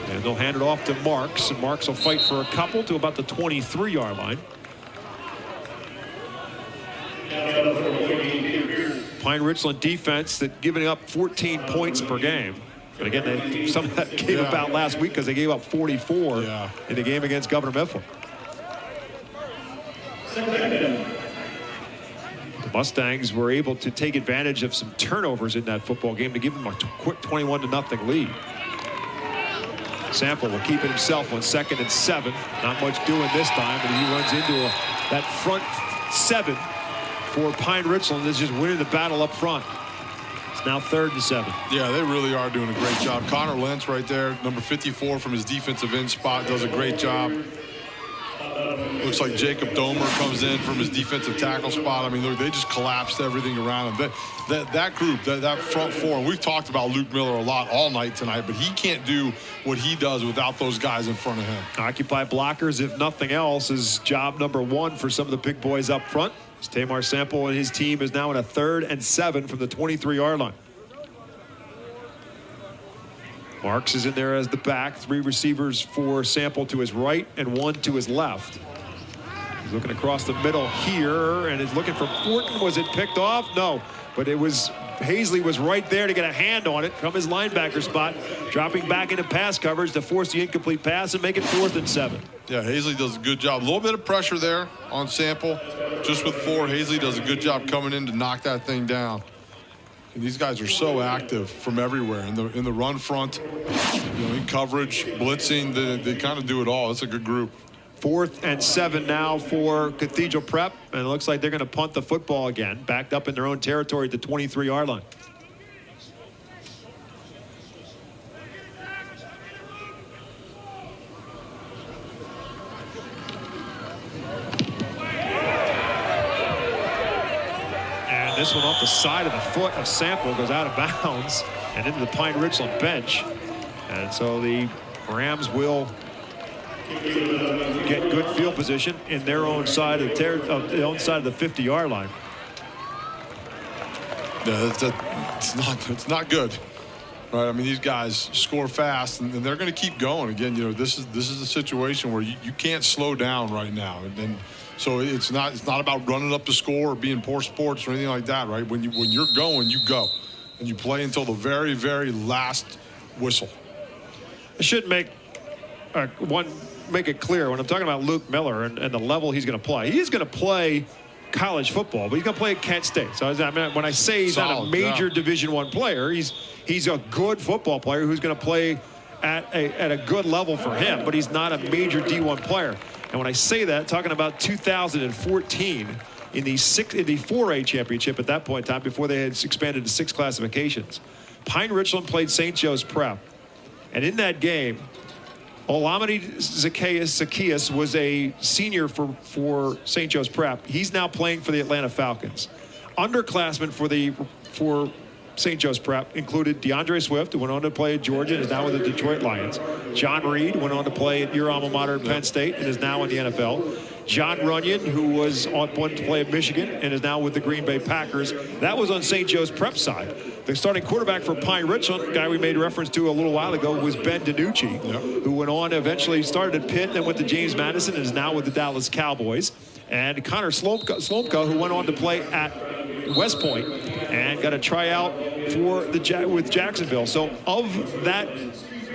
And they'll hand it off to Marks, and Marks will fight for a couple to about the 23-yard line. Pine Richland defense that giving up 14 points per game. But again, some of that came about last week because they gave up 44 in the game against Governor Mifflin. The Mustangs were able to take advantage of some turnovers in that football game to give them a quick 21-0 lead. Sample will keep it himself on 2nd and 7. Not much doing this time, but he runs into that front 7 for Pine Richland. Is just winning the battle up front. It's now 3rd and 7. Yeah, they really are doing a great job. Connor Lentz right there, number 54 from his defensive end spot, does a great job. Looks like Jacob Domer comes in from his defensive tackle spot. I mean, look, they just collapsed everything around them. That group, that front four, and we've talked about Luke Miller a lot all night tonight, but he can't do what he does without those guys in front of him. Occupy blockers, if nothing else, is job #1 for some of the big boys up front. Tamar Sample and his team is now in a 3rd and 7 from the 23-yard line. Marks is in there as the back. 3 receivers for Sample to his right and 1 to his left. He's looking across the middle here and is looking for Fortin. Was it picked off? No, but it was Hazley was right there to get a hand on it from his linebacker spot, dropping back into pass coverage to force the incomplete pass and make it 4th and 7. Yeah, Hazley does a good job. A little bit of pressure there on Sample. Just with 4, Hazley does a good job coming in to knock that thing down. And these guys are so active from everywhere in the run front, you know, in coverage, blitzing. They kind of do it all. It's a good group. 4th and 7 now for Cathedral Prep, and it looks like they're going to punt the football again, backed up in their own territory at the 23-yard line. this one off the side of the foot of Sample, goes out of bounds and into the Pine Richland bench. And so the Rams will get good field position in their own side of the own side of the 50-yard line. Yeah, it's not good. Right, I mean, these guys score fast, and they're going to keep going. Again, you know, this is a situation where you can't slow down right now, and so it's not about running up the score or being poor sports or anything like that, right? When you're going, you go, and you play until the very, very last whistle. I should make it clear when I'm talking about Luke Miller and the level he's going to play. He's going to play college football, but he's going to play at Kent State. So I mean, when I say he's not a major Division I player, he's a good football player who's going to play at a good level for him, but he's not a major D1 player. And when I say that, talking about 2014 in the 4A championship at that point in time, before they had expanded to 6 classifications, Pine Richland played St. Joe's Prep, and in that game, Olamide Zacchaeus was a senior for St. Joe's Prep. He's now playing for the Atlanta Falcons. Underclassmen for St. Joe's Prep included DeAndre Swift, who went on to play at Georgia and is now with the Detroit Lions. John Reed went on to play at your alma mater at Penn State and is now in the NFL. John Runyon, who was on to play at Michigan and is now with the Green Bay Packers. That was on St. Joe's Prep side. The starting quarterback for Pine Richland, guy we made reference to a little while ago, was Ben DiNucci, who went on to eventually started at Pitt, then went to James Madison and is now with the Dallas Cowboys. And Connor Slomka, who went on to play at West Point and got a tryout with Jacksonville. So of that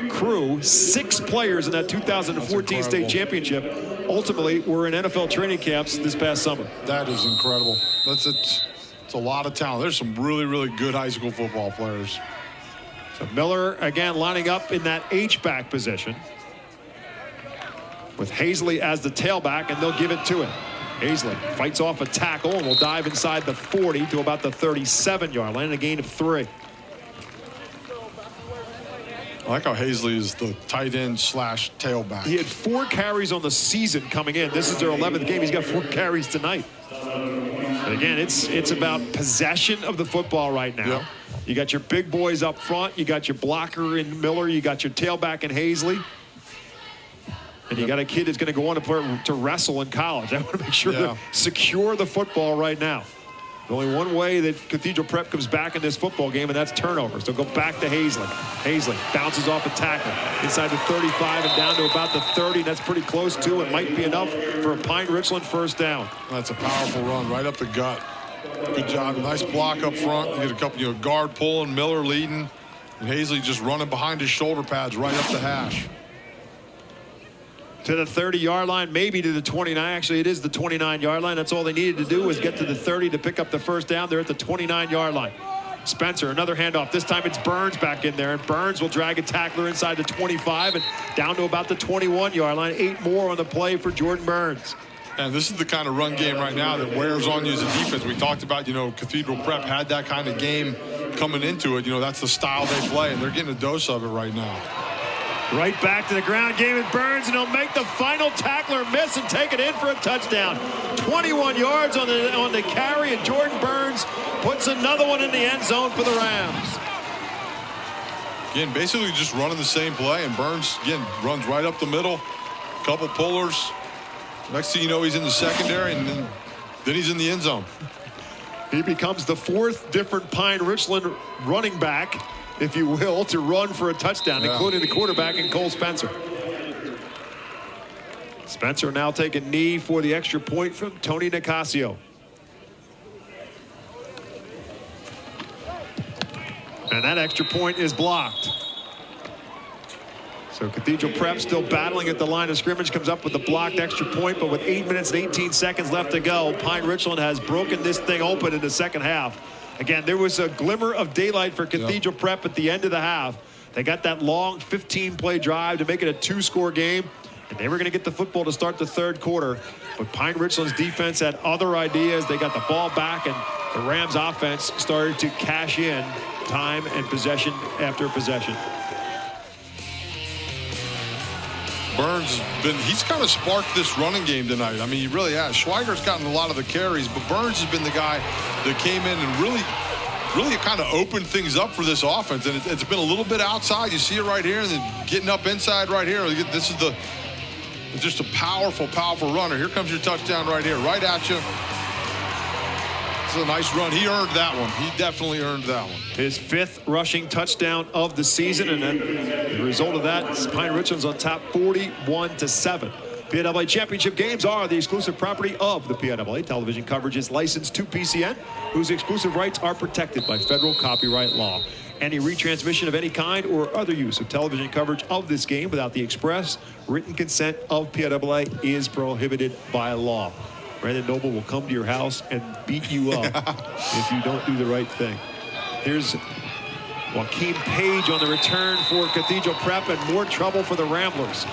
crew, 6 players in that 2014 state championship ultimately were in NFL training camps this past summer. That is incredible. It's a lot of talent. There's some really, really good high school football players. So Miller again lining up in that H-back position with Hazley as the tailback, and they'll give it to him. Hazley fights off a tackle and will dive inside the 40 to about the 37-yard line, and a gain of 3. I like how Hazley is the tight end / tailback. He had 4 carries on the season coming in. This is their 11th game. He's got 4 carries tonight. But again, it's about possession of the football right now. Yep. You got your big boys up front. You got your blocker in Miller. You got your tailback in Hazley. And you got a kid that's going to go on to wrestle in college. I want to make sure to secure the football right now. There's only one way that Cathedral Prep comes back in this football game, and that's turnovers. So go back to Hazley. Hazley bounces off a tackle inside the 35 and down to about the 30. That's pretty close to. It might be enough for a Pine Richland first down. That's a powerful run right up the gut. Good job. Nice block up front. You get a couple, guard pulling, Miller leading, and Hazley just running behind his shoulder pads right up the hash. To the 30-yard line, maybe to the 29. Actually, it is the 29-yard line. That's all they needed to do was get to the 30 to pick up the first down. They're at the 29-yard line. Spencer, another handoff. This time it's Burns back in there, and Burns will drag a tackler inside the 25 and down to about the 21-yard line. 8 more on the play for Jordan Burns. And this is the kind of run game right now that wears on you as a defense. We talked about, Cathedral Prep had that kind of game coming into it. That's the style they play, and they're getting a dose of it right now. Right back to the ground game with Burns, and he'll make the final tackler miss and take it in for a touchdown. 21 yards on the carry, and Jordan Burns puts another one in the end zone for the Rams. Again, basically just running the same play, and Burns, again, runs right up the middle. Couple pullers. Next thing you know, he's in the secondary, and then he's in the end zone. He becomes the 4th different Pine Richland running back, if you will, to run for a touchdown, including the quarterback and Cole Spencer. Spencer now taking knee for the extra point from Tony Nicasio. And that extra point is blocked. So Cathedral Prep still battling at the line of scrimmage, comes up with the blocked extra point, but with 8 minutes and 18 seconds left to go, Pine Richland has broken this thing open in the second half. Again, there was a glimmer of daylight for Cathedral Prep at the end of the half. They got that long 15-play drive to make it a 2-score game, and they were going to get the football to start the third quarter. But Pine Richland's defense had other ideas. They got the ball back, and the Rams' offense started to cash in time and possession after possession. Burns he's kind of sparked this running game tonight. I mean, he really has. Schweigert's gotten a lot of the carries, but Burns has been the guy that came in and really kind of opened things up for this offense. And it's been a little bit outside. You see it right here, and then getting up inside right here. This is just a powerful, powerful runner. Here comes your touchdown right here, right at you. This is a nice run. He earned that one. He definitely earned that one. His 5th rushing touchdown of the season, and then the result of that, Pine Richland's on top 41-7. PIAA championship games are the exclusive property of the PIAA. Television coverage is licensed to PCN, whose exclusive rights are protected by federal copyright law. Any retransmission of any kind or other use of television coverage of this game without the express written consent of PIAA is prohibited by law. Brandon Noble will come to your house and beat you up if you don't do the right thing. Here's Joaquin Page on the return for Cathedral Prep, and more trouble for the Ramblers.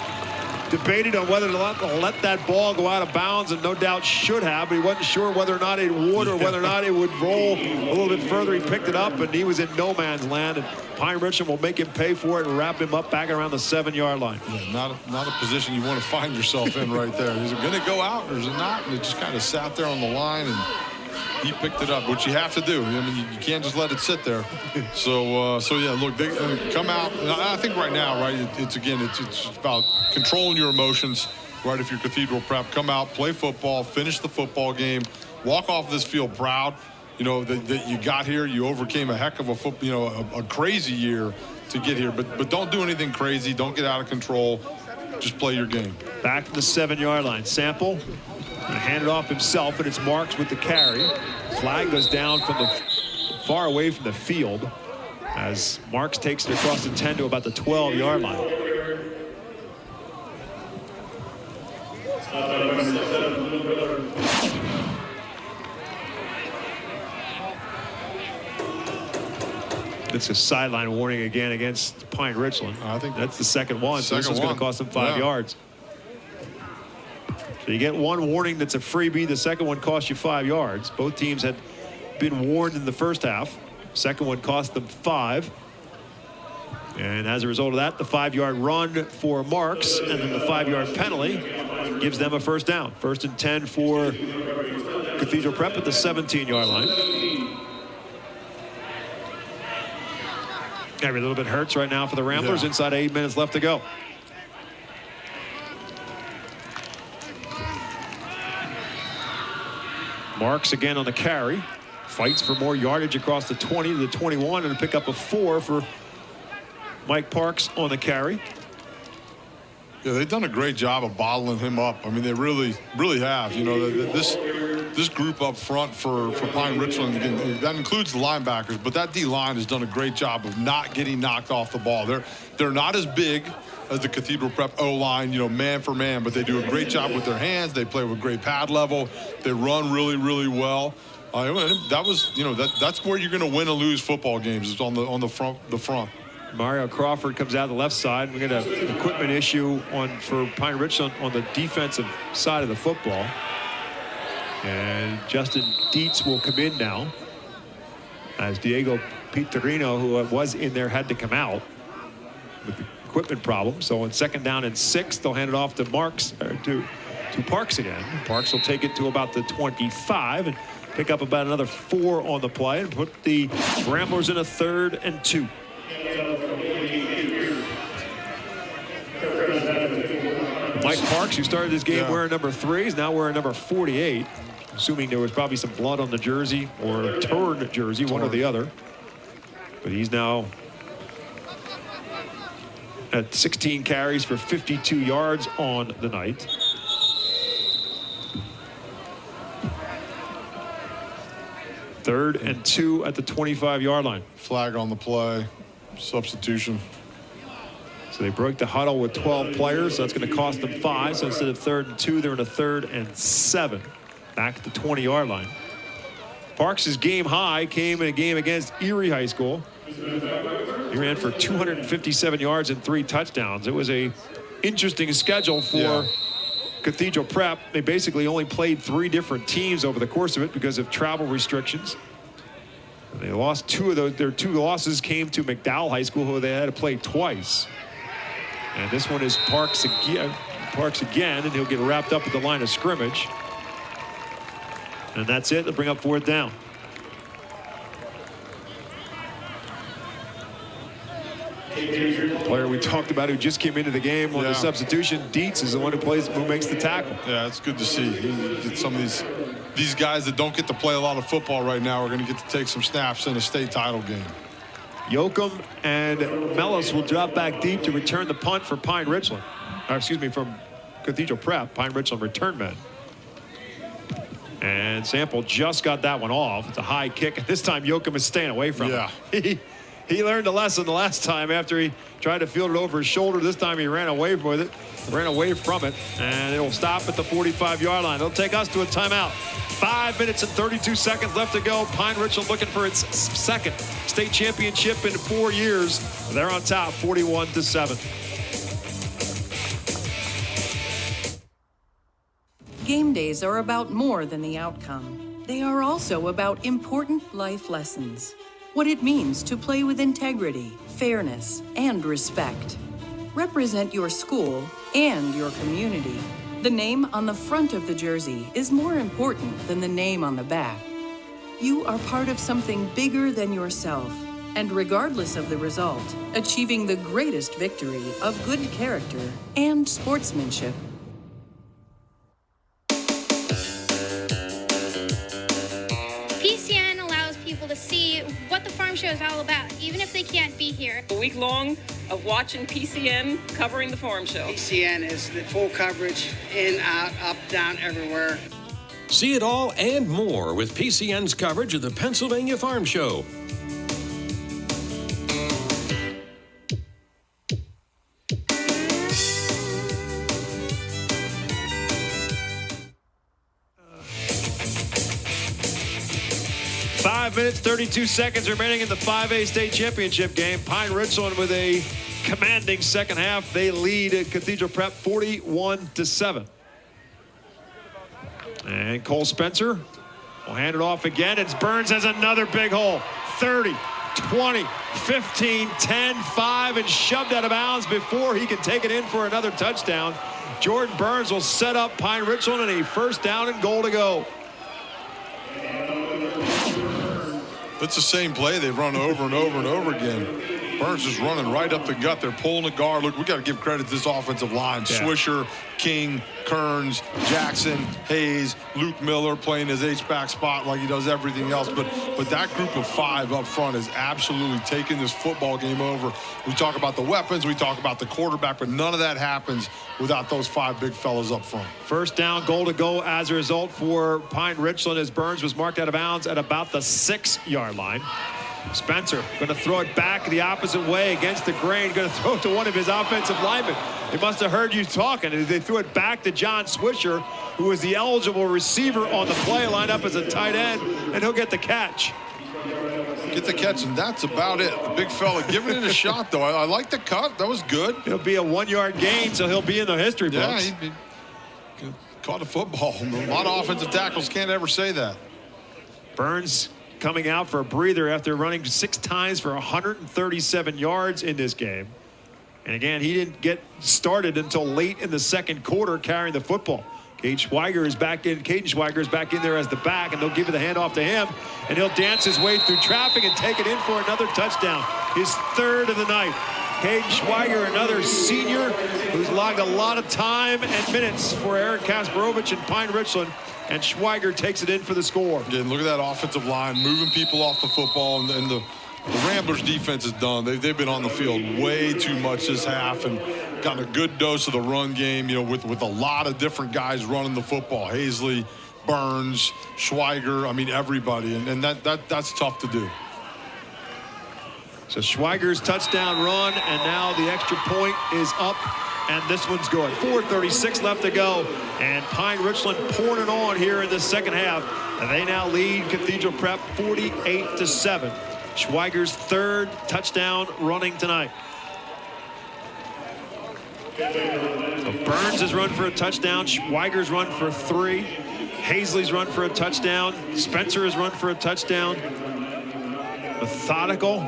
Debated on whether to let that ball go out of bounds, and no doubt should have, but he wasn't sure whether or not it would or whether or not it would roll a little bit further. He picked it up, and he was in no man's land, and Pine Richland will make him pay for it and wrap him up back around the 7-yard line. Yeah, not a position you want to find yourself in right there. Is it going to go out or is it not? And it just kind of sat there on the line, and he picked it up, which you have to do. I mean, you can't just let it sit there. So yeah, look, they come out. I think right now, right, it's about controlling your emotions, right? If you're Cathedral Prep, come out, play football, finish the football game, walk off this field proud. You know that you got here, you overcame a heck of a crazy year to get here. But don't do anything crazy. Don't get out of control. Just play your game. Back to the 7-yard line. Sample. Gonna hand it off himself, and it's Marks with the carry. Flag goes down from far away from the field as Marks takes it across the 10 to about the 12-yard line. It's a sideline warning again against Pine Richland. I think that's the second one. So this is going to cost them 5 yards. So you get one warning that's a freebie. The second one costs you 5 yards. Both teams had been warned in the first half. Second one cost them 5. And as a result of that, the 5-yard run for Marks and then the 5-yard penalty gives them a first down. 1st and 10 for Cathedral Prep at the 17-yard line. Every little bit hurts right now for the Ramblers. Inside 8 minutes left to go. Marks again on the carry. Fights for more yardage across the 20 to the 21 and a pick up of 4 for Mike Parks on the carry. Yeah, they've done a great job of bottling him up. I mean, they really have. You know, this group up front for Pine Richland, that includes the linebackers, but that D-line has done a great job of not getting knocked off the ball. They're not as big as the Cathedral Prep O-line, you know, man for man, but they do a great job with their hands. They play with great pad level. They run really, really well. That was, you know, that's where you're going to win and lose football games. It's on the front. Mario Crawford comes out the left side. We get an equipment issue for Pine Richland on the defensive side of the football. And Justin Dietz will come in now as Diego Pitorino, who was in there, had to come out with the equipment problem. So on 2nd down and 6, they'll hand it off to Marks, to Parks again. Parks will take it to about the 25 and pick up about another 4 on the play and put the Ramblers in a 3rd and 2. Mike Parks, who started this game wearing number 3, is now wearing number 48. Assuming there was probably some blood on the jersey or a torn jersey, one or the other. But he's now at 16 carries for 52 yards on the night. Third and 2 at the 25-yard line. Flag on the play. Substitution. So they broke the huddle with 12 players. So that's going to cost them 5. So instead of 3rd and 2, they're in a 3rd and 7. Back at the 20-yard line. Parks' game high came in a game against Erie High School. He ran for 257 yards and 3 touchdowns. It was a interesting schedule for Cathedral Prep. They basically only played 3 different teams over the course of it because of travel restrictions. And they lost 2 of those. Their 2 losses came to McDowell High School, who they had to play twice. And this one is Parks again, and he'll get wrapped up at the line of scrimmage. And that's it. They'll bring up 4th down. Player we talked about who just came into the game on the substitution, Dietz, is the one who makes the tackle. Yeah, it's good to see. Some of these guys that don't get to play a lot of football right now are going to get to take some snaps in a state title game. Yoakum and Mellis will drop back deep to return the punt for Pine Richland. From Cathedral Prep. Pine Richland return men. And Sample just got that one off. It's a high kick, and this time Yoakum is staying away from it. He learned a lesson the last time after he tried to field it over his shoulder. This time he ran away from it, and it'll stop at the 45-yard line. It'll take us to a timeout. 5 minutes and 32 seconds left to go. Pine Richland looking for its second state championship in 4 years. They're on top, 41-7. Game days are about more than the outcome. They are also about important life lessons. What it means to play with integrity, fairness, and respect. Represent your school and your community. The name on the front of the jersey is more important than the name on the back. You are part of something bigger than yourself, and regardless of the result, achieving the greatest victory of good character and sportsmanship. PCN allows people to see what the farm show is all about, even if they can't be here. A week long of watching PCN covering the farm show. PCN is the full coverage, in, out, up, down, everywhere. See it all and more with PCN's coverage of the Pennsylvania Farm Show. Five minutes, 32 seconds remaining in the 5A state championship game. Pine Richland with a commanding second half. They lead at Cathedral Prep 41-7. And Cole Spencer will hand it off again. It's Burns has another big hole. 30, 20, 15, 10, 5, and shoved out of bounds before he can take it in for another touchdown. Jordan Burns will set up Pine Richland and a first down and goal to go. It's the same play they've run over and over and over again. Burns is running right up the gut. They're pulling the guard. Look, we got to give credit to this offensive line. Yeah. Swisher, King, Kearns, Jackson, Hayes, Luke Miller playing his H-back spot like he does everything else. But that group of 5 up front is absolutely taking this football game over. We talk about the weapons. We talk about the quarterback. But none of that happens without those 5 big fellas up front. First down, goal to go as a result for Pine Richland as Burns was marked out of bounds at about the 6-yard line. Spencer going to throw it back the opposite way against the grain, going to throw it to one of his offensive linemen. They must have heard you talking. They threw it back to John Swisher, who was the eligible receiver on the play, lined up as a tight end, and he'll get the catch. Get the catch, and that's about it. The big fella giving it a shot, though. I like the cut. That was good. It'll be a 1-yard gain, so he'll be in the history books. Yeah, he caught a football. A lot of offensive tackles can't ever say that. Burns coming out for a breather after running 6 times for 137 yards in this game. And again, he didn't get started until late in the second quarter carrying the football. Caden Schweiger is back in there as the back, and they'll give the handoff to him, and he'll dance his way through traffic and take it in for another touchdown. His 3rd of the night. Caden Schweiger, another senior who's logged a lot of time and minutes for Eric Kasparovich and Pine Richland. And Schweiger takes it in for the score. Again, look at that offensive line, moving people off the football, and the Ramblers' defense is done. They've been on the field way too much this half and gotten a good dose of the run game, with a lot of different guys running the football. Hazley, Burns, Schweiger, I mean, everybody, and that's tough to do. So Schweiger's touchdown run, and now the extra point is up. And this one's good. 4:36 left to go. And Pine Richland pouring it on here in the second half. And they now lead Cathedral Prep 48-7. Schweiger's 3rd touchdown running tonight. So Burns has run for a touchdown. Schweiger's run for 3. Hazley's run for a touchdown. Spencer has run for a touchdown. Methodical,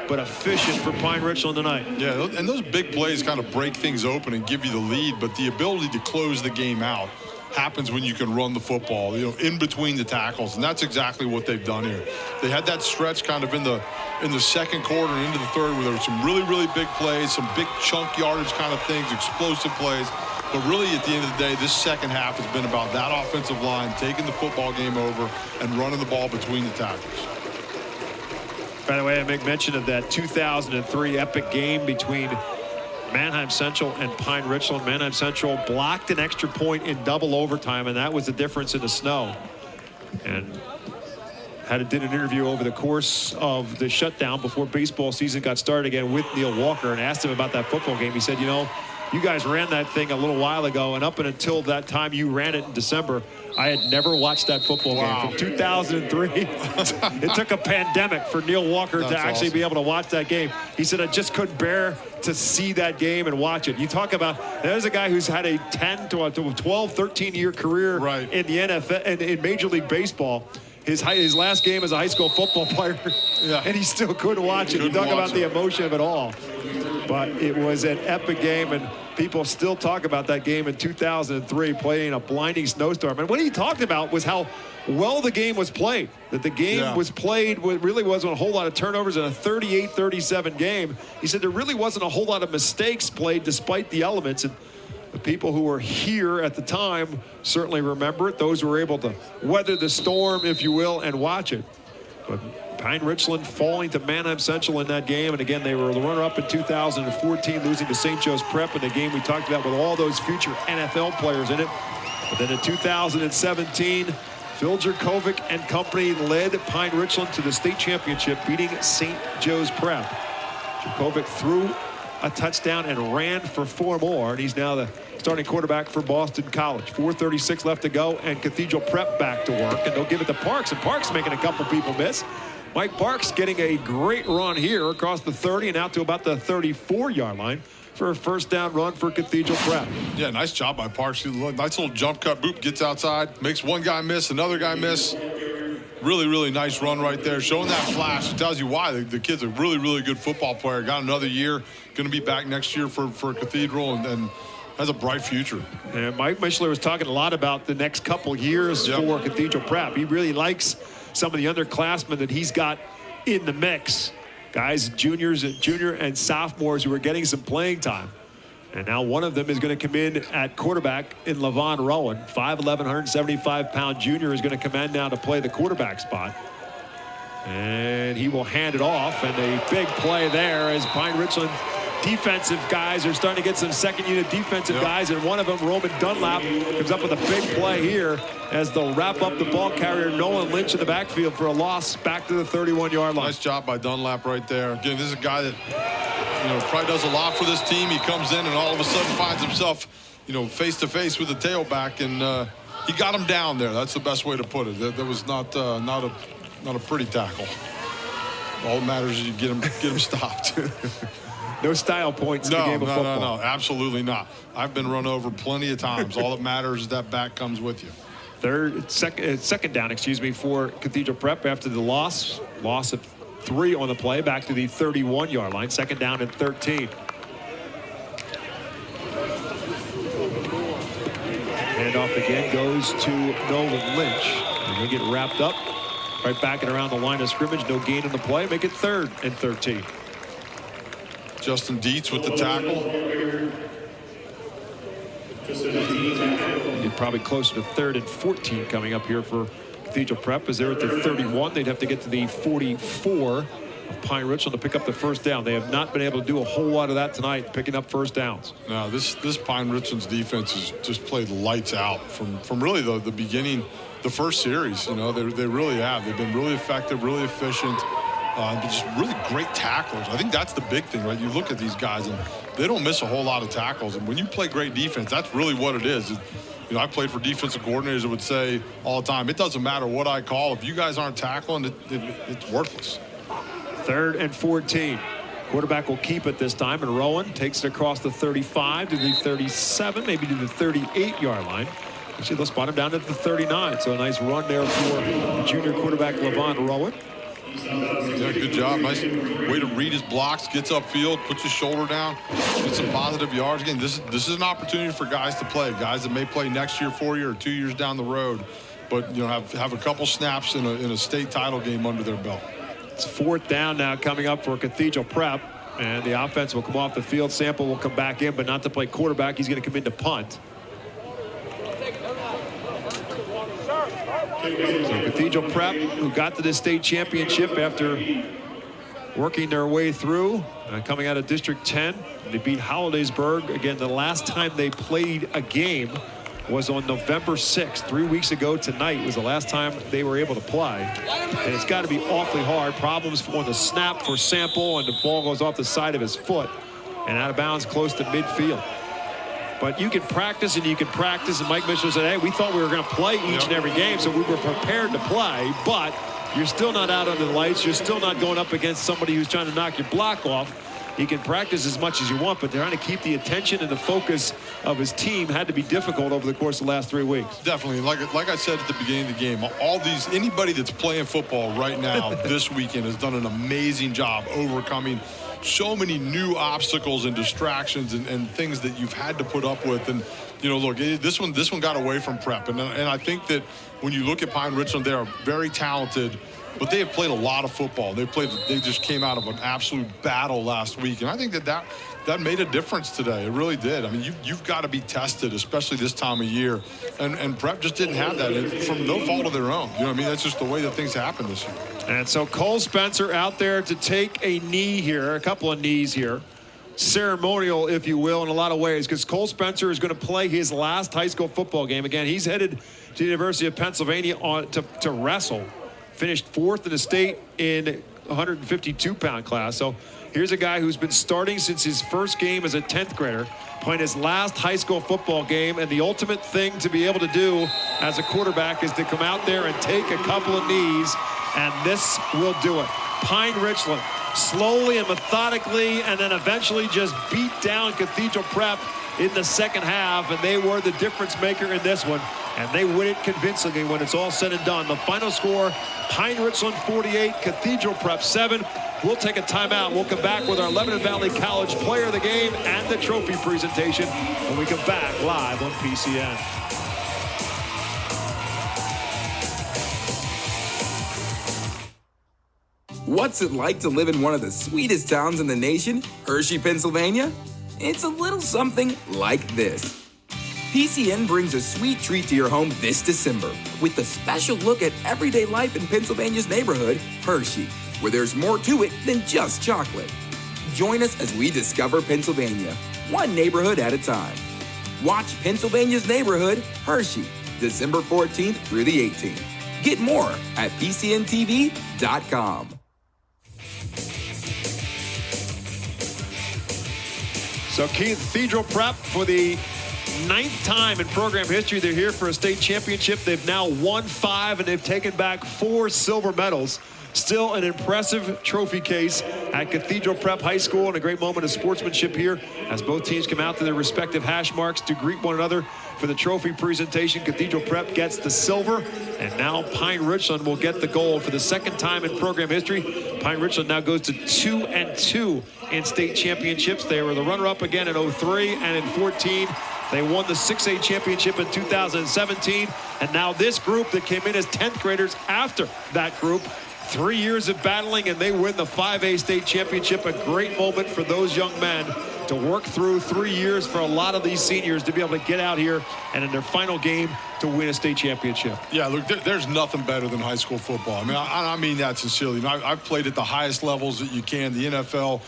but efficient for Pine Richland tonight. Yeah, and those big plays kind of break things open and give you the lead, but the ability to close the game out happens when you can run the football, in between the tackles, and that's exactly what they've done here. They had that stretch kind of in the second quarter and into the third where there were some really, really big plays, some big chunk yardage kind of things, explosive plays. But really, at the end of the day, this second half has been about that offensive line taking the football game over and running the ball between the tackles. By the way, I make mention of that 2003 epic game between Manheim Central and Pine Richland. Manheim Central blocked an extra point in double overtime, and that was the difference in the snow. And did an interview over the course of the shutdown before baseball season got started again with Neil Walker and asked him about that football game. He said, you guys ran that thing a little while ago, and up until that time you ran it in December, I had never watched that football game. From 2003, it took a pandemic for Neil Walker to actually be able to watch that game. He said, I just couldn't bear to see that game and watch it. You talk about, there's a guy who's had a 10 to a 12, 13-year career in the NFL and in Major League Baseball. His last game as a high school football player, and he still couldn't watch it. You talk about the emotion of it all. But it was an epic game, and people still talk about that game in 2003, playing a blinding snowstorm. And what he talked about was how well the game was played, that the game was played, really wasn't a whole lot of turnovers in a 38-37 game. He said there really wasn't a whole lot of mistakes played despite the elements. And the people who were here at the time certainly remember it. Those who were able to weather the storm, if you will, and watch it. But Pine Richland falling to Manheim Central in that game. And again, they were the runner-up in 2014, losing to St. Joe's Prep in the game we talked about with all those future NFL players in it. But then in 2017, Phil Jerkovic and company led Pine Richland to the state championship, beating St. Joe's Prep. Jerkovic threw a touchdown and ran for 4 more, and he's now the starting quarterback for Boston College. 4:36 left to go, and Cathedral Prep back to work, and they'll give it to Parks, and Parks making a couple people miss. Mike Parks getting a great run here across the 30 and out to about the 34-yard line for a first down run for Cathedral Prep. Yeah, nice job by Parks. Nice little jump cut, boop, gets outside, makes one guy miss, another guy miss. Really, really nice run right there. Showing that flash. It tells you why. The kid's a really, really good football player. Got another year. Going to be back next year for Cathedral and has a bright future. And Mike Mischler was talking a lot about the next couple years for Cathedral Prep. He really likes some of the underclassmen that he's got in the mix. Guys, junior and sophomores who are getting some playing time. And now one of them is going to come in at quarterback in Levon Rowan. 5'11", 175-pound junior is going to come in now to play the quarterback spot. And he will hand it off. And a big play there as Pine Richland defensive guys are starting to get some second-unit defensive guys. And one of them, Roman Dunlap, comes up with a big play here as they'll wrap up the ball carrier, Nolan Lynch, in the backfield for a loss back to the 31-yard line. Nice job by Dunlap right there. Again, this is a guy that probably does a lot for this team. He comes in and all of a sudden finds himself, face-to-face with the tailback, and he got him down there. That's the best way to put it. That was not a pretty tackle. All that matters is you get him stopped. No style points in the game of football. No, absolutely not. I've been run over plenty of times. All that matters is that back comes with you. Second down, for Cathedral Prep after the loss of 3 on the play, back to the 31-yard line. Second down and 13. Handoff again goes to Nolan Lynch. And he'll get wrapped up right back and around the line of scrimmage. No gain on the play. Make it 3rd and 13. Justin Dietz with the tackle. Probably closer to 3rd and 14 coming up here for Cathedral Prep. As they're at the 31, they'd have to get to the 44 of Pine Richland to pick up the first down. They have not been able to do a whole lot of that tonight, picking up first downs. No, this Pine Richland's defense has just played lights out from really the beginning, the first series. They really have. They've been really effective, really efficient. Just really great tacklers. I think that's the big thing, right? You look at these guys, and they don't miss a whole lot of tackles. And when you play great defense, that's really what it is. I played for defensive coordinators that would say all the time, it doesn't matter what I call. If you guys aren't tackling, it's worthless. 3rd and 14. Quarterback will keep it this time, and Rowan takes it across the 35 to the 37, maybe to the 38-yard line. Actually, they'll spot him down at the 39. So a nice run there for the junior quarterback, Levon Rowan. Yeah, good job. Nice way to read his blocks, gets upfield, puts his shoulder down, gets some positive yards. Again, this is an opportunity for guys to play, guys that may play next year, 4 year, or 2 years down the road, but have a couple snaps in a state title game under their belt. It's 4th down now coming up for Cathedral Prep, and the offense will come off the field. Sample will come back in, but not to play quarterback. He's going to come in to punt. So Cathedral Prep, who got to the state championship after working their way through, coming out of District 10. They beat Hollidaysburg. Again, the last time they played a game was on November 6th. 3 weeks ago tonight was the last time they were able to play. And it's got to be awfully hard. Problems on the snap for Sample, and the ball goes off the side of his foot and out of bounds close to midfield. But you can practice and you can practice. And Mike Mitchell said, hey, we thought we were going to play each and every game, so we were prepared to play. But you're still not out under the lights. You're still not going up against somebody who's trying to knock your block off. You can practice as much as you want, but trying to keep the attention and the focus of his team had to be difficult over the course of the last 3 weeks. Definitely. Like I said at the beginning of the game, anybody that's playing football right now this weekend has done an amazing job overcoming so many new obstacles and distractions and things that you've had to put up with. And, look, this one got away from Prep. And I think that when you look at Pine Richland, they are very talented, but they have played a lot of football. They just came out of an absolute battle last week. And I think that made a difference today. It really did. I mean, you've got to be tested, especially this time of year. And Prep just didn't have that from no fault of their own. You know what I mean? That's just the way that things happen this year. And so Cole Spencer out there to take a knee here, a couple of knees here. Ceremonial, if you will, in a lot of ways, because Cole Spencer is going to play his last high school football game. Again, he's headed to the University of Pennsylvania to wrestle. Finished 4th in the state in 152-pound class. So here's a guy who's been starting since his first game as a 10th grader, playing his last high school football game, and the ultimate thing to be able to do as a quarterback is to come out there and take a couple of knees, and this will do it. Pine Richland slowly and methodically, and then eventually just beat down Cathedral Prep in the second half, and they were the difference maker in this one, and they win it convincingly when it's all said and done. The final score, Pine Richland 48, Cathedral Prep 7. We'll take a timeout. We'll come back with our Lebanon Valley College Player of the Game and the trophy presentation when we come back live on PCN. What's it like to live in one of the sweetest towns in the nation, Hershey, Pennsylvania? It's a little something like this. PCN brings a sweet treat to your home this December with a special look at everyday life in Pennsylvania's neighborhood, Hershey, where there's more to it than just chocolate. Join us as we discover Pennsylvania, one neighborhood at a time. Watch Pennsylvania's Neighborhood, Hershey, December 14th through the 18th. Get more at PCNTV.com. So Cathedral Prep, for the 9th time in program history, they're here for a state championship. They've now won 5, and they've taken back 4 silver medals. Still an impressive trophy case at Cathedral Prep High School, and a great moment of sportsmanship here as both teams come out to their respective hash marks to greet one another for the trophy presentation. Cathedral Prep gets the silver, and now Pine Richland will get the gold for the 2nd time in program history. Pine Richland now goes to 2-2 in state championships. They were the runner-up again in 03 and in 14. They won the 6A championship in 2017, and now this group that came in as 10th graders after that group, 3 years of battling, and they win the 5A state championship. A great moment for those young men to work through 3 years for a lot of these seniors to be able to get out here and in their final game to win a state championship. Yeah, look, there's nothing better than high school football. I mean, I mean that sincerely. I've played at the highest levels that you can, the NFL,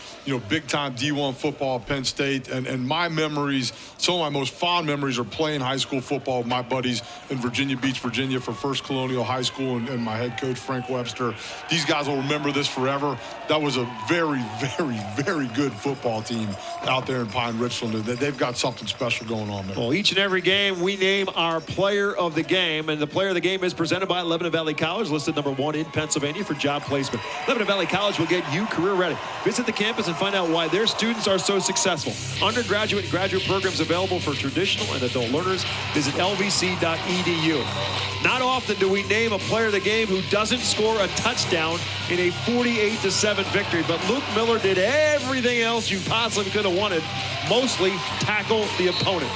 big-time D1 football at Penn State, and my memories, some of my most fond memories are playing high school football with my buddies in Virginia Beach, Virginia for First Colonial High School, and my head coach, Frank Webster. These guys will remember this forever. That was a very, very, very good football team out there in Pine Richland. They've got something special going on there. Well, each and every game, we name our player of the game, and the player of the game is presented by Lebanon Valley College, listed number 1 in Pennsylvania for job placement. Lebanon Valley College will get you career ready. Visit the campus and find out why their students are so successful. Undergraduate and graduate programs available for traditional and adult learners. Visit lvc.edu. Not often do we name a player of the game who doesn't score a touchdown in a 48-7 victory, but Luke Miller did everything else you possibly could have wanted, mostly tackle the opponent.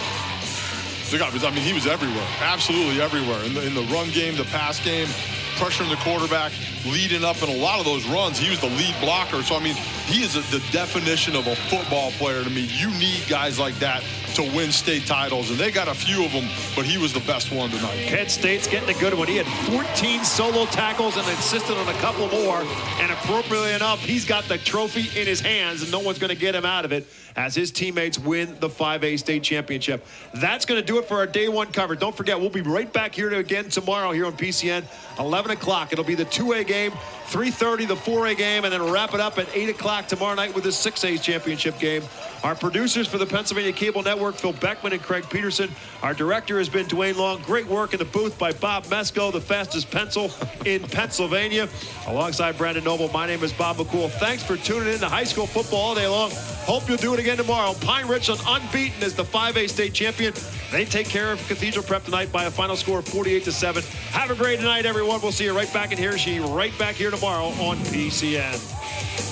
I mean, he was everywhere, absolutely everywhere. In the run game, the pass game, pressuring the quarterback, leading up in a lot of those runs. He was the lead blocker. So, I mean, he is the definition of a football player to me. You need guys like that to win state titles, and they got a few of them, but he was the best one tonight. Kent State's getting a good one. He had 14 solo tackles and insisted on a couple more, and appropriately enough, he's got the trophy in his hands, and no one's going to get him out of it as his teammates win the 5A state championship. That's going to do it for our day one coverage. Don't forget, we'll be right back here again tomorrow here on PCN, 11 o'clock. It'll be the 2A game, 3:30 the 4A game, and then wrap it up at 8 o'clock tomorrow night with the 6A championship game. Our producers for the Pennsylvania Cable Network, Phil Beckman and Craig Peterson. Our director has been Dwayne Long. Great work in the booth by Bob Mesco, the fastest pencil in Pennsylvania. Alongside Brandon Noble, my name is Bob McCool. Thanks for tuning in to high school football all day long. Hope you'll do it again tomorrow. Pine Richland unbeaten as the 5A state champion. They take care of Cathedral Prep tonight by a final score of 48-7. Have a great night, everyone. We'll see you right back in here. Right back here tomorrow on PCN.